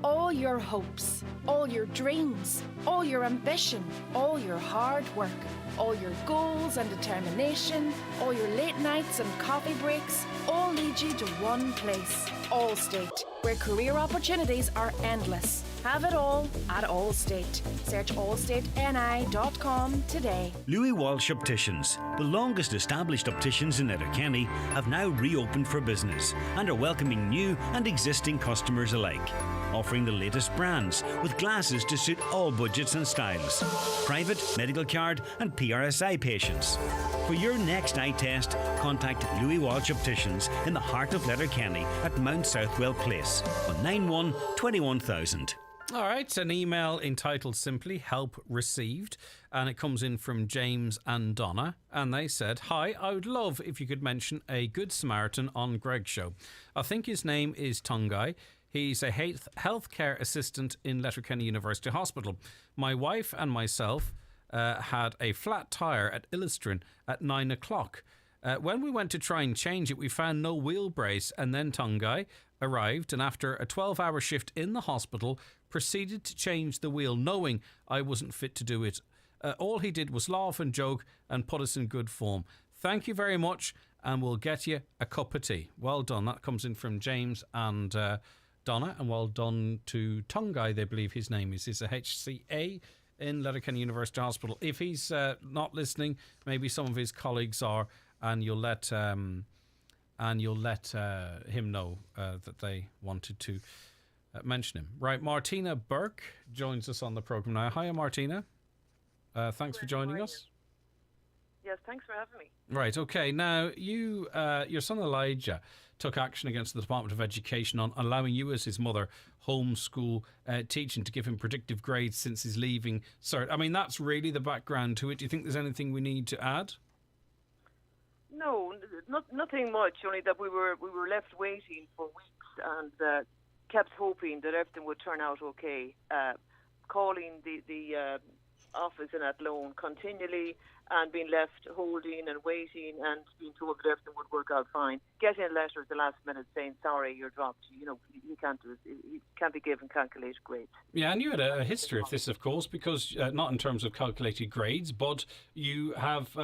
[SPEAKER 5] All your hopes, all your dreams, all your ambition, all your hard work, all your goals and determination, all your late nights and coffee breaks, all lead you to one place, Allstate, where career opportunities are endless. Have it all at Allstate. Search allstateni.com today.
[SPEAKER 23] Louis Walsh Opticians, the longest established opticians in Letterkenny, have now reopened for business and are welcoming new and existing customers alike. Offering the latest brands with glasses to suit all budgets and styles. Private, medical card and PRSI patients. For your next eye test, contact Louis Walsh Opticians in the heart of Letterkenny at Mount Southwell Place on 91 21000.
[SPEAKER 8] All right, an email entitled simply Help Received, and it comes in from James and Donna, and they said, "Hi, I would love if you could mention a Good Samaritan on Greg's show. I think his name is Tungai. He's a healthcare assistant in Letterkenny University Hospital. My wife and myself had a flat tyre at Illistrin at 9 o'clock. When we went to try and change it, we found no wheel brace, and then Tungai arrived and after a 12-hour shift in the hospital proceeded to change the wheel knowing I wasn't fit to do it. All he did was laugh and joke and put us in good form. Thank you very much and we'll get you a cup of tea." Well done. That comes in from James and Donna, and well done to Tungai, they believe his name is. He's a HCA in Letterkenny University Hospital. If he's not listening, maybe some of his colleagues are, and you'll let him know that they wanted to mention him. Right, Martina Burke joins us on the programme now. Hiya, Martina. Thanks for joining us.
[SPEAKER 6] Yes, thanks for having me.
[SPEAKER 8] Right, okay. Now, you, your son Elijah took action against the Department of Education on allowing you as his mother homeschool teaching to give him predictive grades since his leaving cert. I mean, that's really the background to it. Do you think there's anything we need to add?
[SPEAKER 6] No, nothing much, only that we were left waiting for weeks and kept hoping that everything would turn out okay. Calling the office in Athlone continually and being left holding and waiting and being told that everything would work out fine. Getting a letter at the last minute saying, "Sorry, you're dropped." You know, he can't do it. He can't be given calculated grades. Yeah,
[SPEAKER 8] and you had a history of this, of course, because not in terms of calculated grades, but you have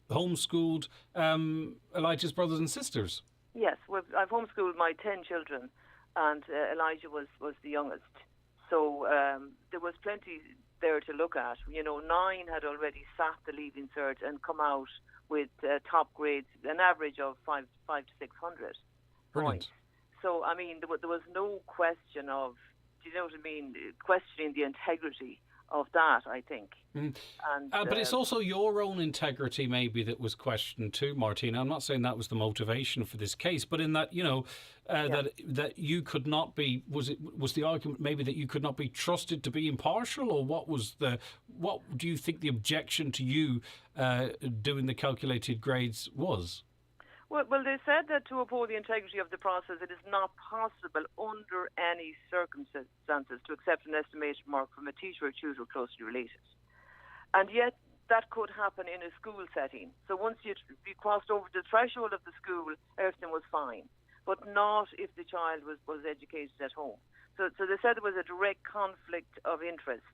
[SPEAKER 8] homeschooled Elijah's brothers and sisters.
[SPEAKER 6] Yes, I've homeschooled my 10 children, and Elijah was the youngest. So there was plenty there to look at. You know, 9 had already sat the leaving cert and come out with top grades, an average of 5 to 600 points. So, I mean, there was no question of, do you know what I mean, questioning the integrity of that, I think.
[SPEAKER 8] And, but it's also your own integrity maybe that was questioned too, Martina. I'm not saying that was the motivation for this case, but in that, you know, that you could not be, was the argument maybe that you could not be trusted to be impartial, or what do you think the objection to you doing the calculated grades was?
[SPEAKER 6] Well, they said that to uphold the integrity of the process, it is not possible under any circumstances to accept an estimated mark from a teacher or tutor closely related. And yet, that could happen in a school setting. So once you crossed over the threshold of the school, everything was fine. But not if the child was educated at home. So they said there was a direct conflict of interest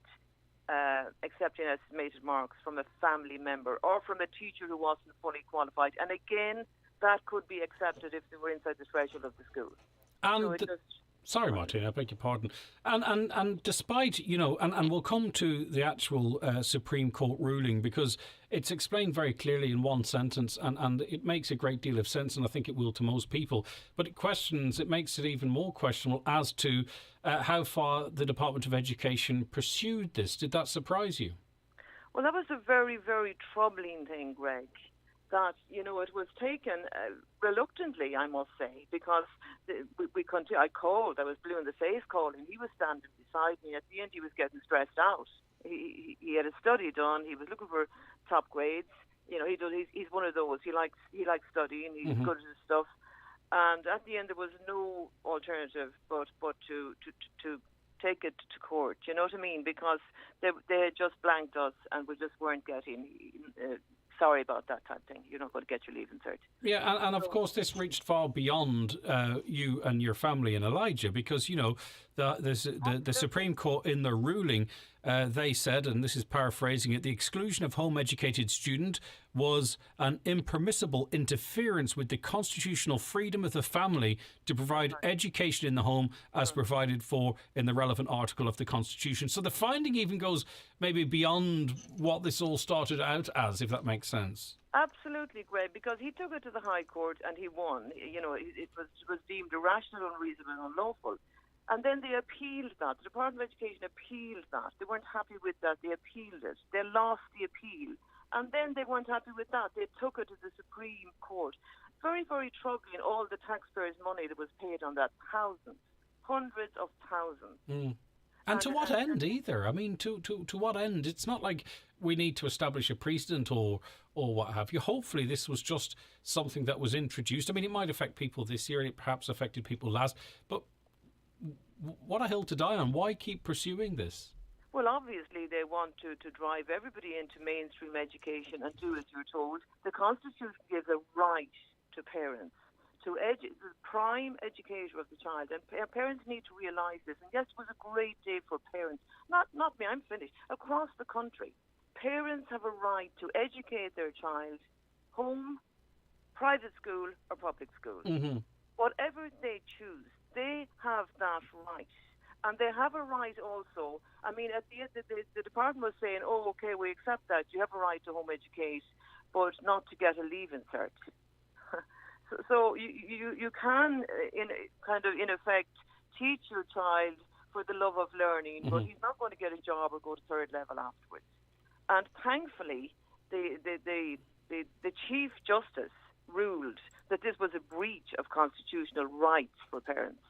[SPEAKER 6] accepting estimated marks from a family member or from a teacher who wasn't fully qualified. And again, that could be accepted if they were inside the threshold of the school.
[SPEAKER 8] And Sorry, Martina, I beg your pardon. And despite, and we'll come to the actual Supreme Court ruling, because it's explained very clearly in one sentence, and it makes a great deal of sense, and I think it will to most people. But it makes it even more questionable as to how far the Department of Education pursued this. Did that surprise you?
[SPEAKER 6] Well, that was a very, very troubling thing, Greg. That, it was taken reluctantly, I must say, because I called, I was blue in the face calling, he was standing beside me. At the end, he was getting stressed out. He had a study done, he was looking for top grades. He's one of those, he likes studying, he's good at his stuff. And at the end, there was no alternative but to take it to court, you know what I mean? Because they had just blanked us and we just weren't getting... sorry about that type of thing. You're not going to get your leaving cert.
[SPEAKER 8] Yeah, and of course this reached far beyond you and your family and Elijah, because, the Supreme Court in their ruling, they said, and this is paraphrasing it, the exclusion of home-educated student was an impermissible interference with the constitutional freedom of the family to provide education in the home as provided for in the relevant article of the Constitution. So the finding even goes maybe beyond what this all started out as, if that makes sense.
[SPEAKER 6] Absolutely, Greg, because he took it to the High Court and he won. It was deemed irrational, unreasonable, and unlawful. And then they appealed that. The Department of Education appealed that. They weren't happy with that. They appealed it. They lost the appeal. And then they weren't happy with that. They took it to the Supreme Court. Very, very troubling, all the taxpayers' money that was paid on that. Thousands. Hundreds of thousands.
[SPEAKER 8] Mm. And to what end either? I mean, to what end? It's not like we need to establish a precedent or what have you. Hopefully this was just something that was introduced. I mean, it might affect people this year and it perhaps affected people last. But what a hill to die on. Why keep pursuing this?
[SPEAKER 6] Well, obviously they want to drive everybody into mainstream education and do as you're told. The Constitution gives a right to parents to the prime educator of the child, and parents need to realise this. And yes, it was a great day for parents. Not me, I'm finished. Across the country, parents have a right to educate their child, home, private school or public school.
[SPEAKER 8] Mm-hmm.
[SPEAKER 6] Whatever they choose, they have that right. And they have a right also. I mean, at the end, the department was saying, oh, okay, we accept that. You have a right to home educate, but not to get a leaving cert. So you can, in effect, teach your child for the love of learning, but he's not going to get a job or go to third level afterwards. And thankfully, the Chief Justice ruled that this was a breach of constitutional rights for parents.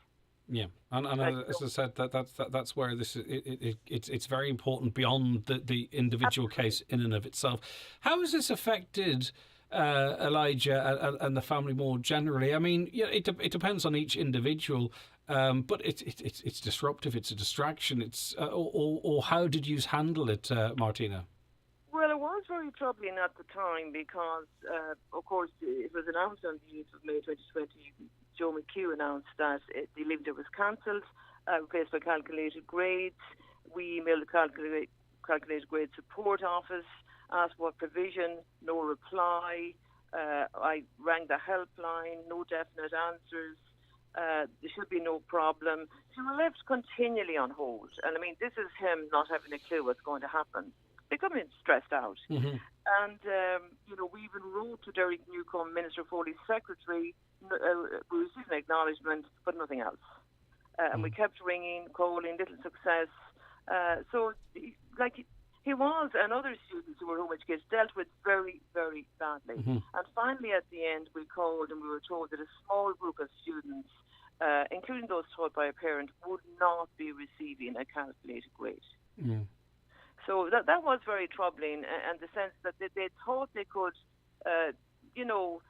[SPEAKER 8] Yeah, and as I said, that's where this it's very important beyond the individual case in and of itself. How has this affected Elijah and the family more generally? I mean, it depends on each individual, but it's disruptive. It's a distraction. It's or how did you handle it, Martina?
[SPEAKER 6] Well, it was very troubling at the time because, of course, it was announced on the 8th of May 2020. Joe McHugh announced that the leaving cert was cancelled, replaced by calculated grades. We emailed the calculated grade support office, asked what provision, no reply. I rang the helpline, no definite answers. There should be no problem. So we're left continually on hold. And I mean, this is him not having a clue what's going to happen, becoming stressed out.
[SPEAKER 8] Mm-hmm.
[SPEAKER 6] And, we even wrote to Derry Newcombe, Minister Foley's secretary. We received an acknowledgement, but nothing else. And we kept ringing, calling, little success. So, he was, and other students who were home educated, dealt with very, very badly.
[SPEAKER 8] Mm-hmm.
[SPEAKER 6] And finally, at the end, we called and we were told that a small group of students, including those taught by a parent, would not be receiving a calculated grade.
[SPEAKER 8] Mm.
[SPEAKER 6] So that was very troubling, and the sense that they thought they could,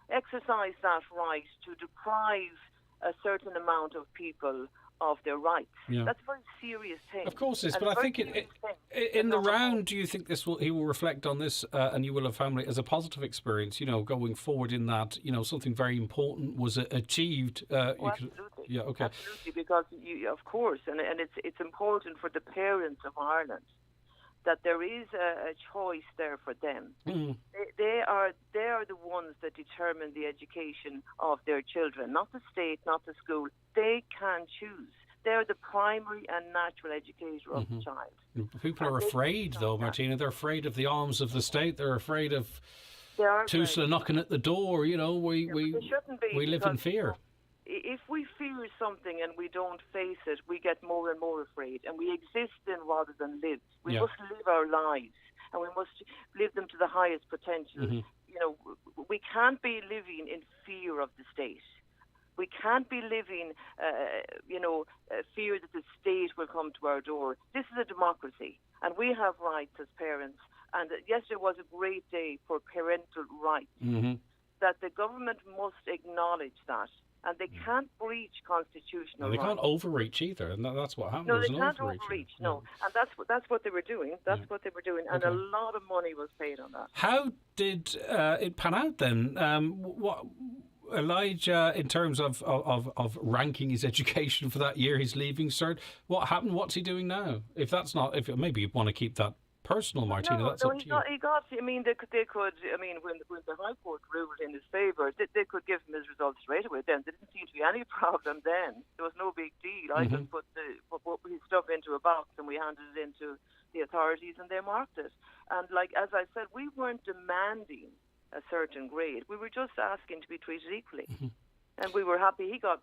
[SPEAKER 6] exercise that right to deprive a certain amount of people of their rights.
[SPEAKER 8] Yeah.
[SPEAKER 6] That's a very serious thing.
[SPEAKER 8] Of course it is, but I think in the round, do you think he will reflect on this, and you will have family as a positive experience, going forward in that, something very important was achieved.
[SPEAKER 6] Absolutely.
[SPEAKER 8] Yeah, okay.
[SPEAKER 6] Absolutely, because of course, and it's important for the parents of Ireland that there is a choice there for them.
[SPEAKER 8] Mm.
[SPEAKER 6] They are the ones that determine the education of their children, not the state, not the school. They can choose. They're the primary and natural educator of the child.
[SPEAKER 8] People are afraid, though, Martina. They're afraid of the arms of the state. They're afraid of Tusla knocking at the door. You know, we live in fear.
[SPEAKER 6] If we fear something and we don't face it, we get more and more afraid, and we exist in rather than live. We must live our lives, and we must live them to the highest potential. You know, we can't be living in fear of the state. We can't be living, fear that the state will come to our door. This is a democracy, and we have rights as parents. And yesterday was a great day for parental rights, that the government must acknowledge that. And they can't breach constitutional rights.
[SPEAKER 8] They can't overreach either, and that's what happened.
[SPEAKER 6] No, they can't overreach, no. And that's what they were doing. That's what they were doing, and a lot of money was paid on that.
[SPEAKER 8] How did it pan out then? What Elijah, in terms of ranking his education for that year, his leaving cert, what happened? What's he doing now? If maybe you want to keep that personal, Martina, that's up to you.
[SPEAKER 6] He got, I mean, they could, I mean, when the High Court ruled in his favour, they could give him his results straight away then. There didn't seem to be any problem then. There was no big deal. I just put his stuff into a box and we handed it into the authorities and they marked it. And like, as I said, we weren't demanding a certain grade. We were just asking to be treated equally. And we were happy he got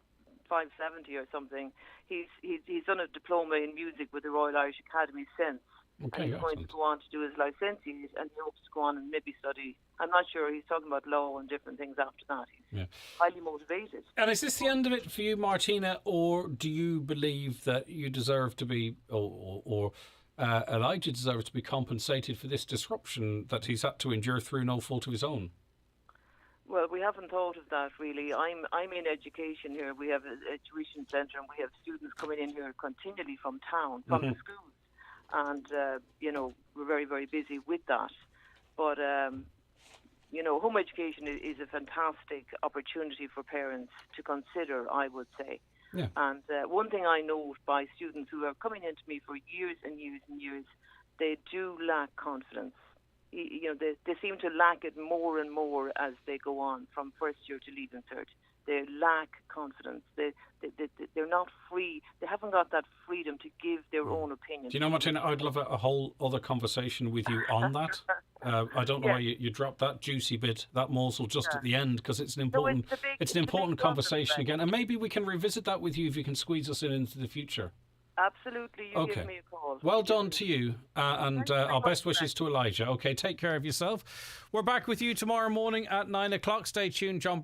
[SPEAKER 6] 570 or something. He's done a diploma in music with the Royal Irish Academy since.
[SPEAKER 8] Okay,
[SPEAKER 6] and he's going to go on to do his licentiate, and he hopes to go on and maybe study. I'm not sure. He's talking about law and different things after that. He's highly motivated.
[SPEAKER 8] And is this the end of it for you, Martina, or do you believe that you deserve to be, or Elijah deserves to be compensated for this disruption that he's had to endure through no fault of his own?
[SPEAKER 6] Well, we haven't thought of that really. I'm in education here. We have a tuition centre, and we have students coming in here continually from town, from the schools. And, we're very, very busy with that. But, home education is a fantastic opportunity for parents to consider, I would say. Yeah. And one thing I note by students who are coming into me for years and years and years, they do lack confidence. They seem to lack it more and more as they go on from first year to leaving cert. They lack confidence. They're not free. They haven't got that freedom to give their own opinion.
[SPEAKER 8] Do you know, Martina, I'd love a whole other conversation with you on that. I don't know why you dropped that juicy bit, that morsel just at the end, because it's an important, it's an important conversation again. And maybe we can revisit that with you if you can squeeze us in into the future.
[SPEAKER 6] Absolutely. You give me a call.
[SPEAKER 8] Well done to you, and our best wishes to Elijah. Okay, take care of yourself. We're back with you tomorrow morning at 9 o'clock. Stay tuned. John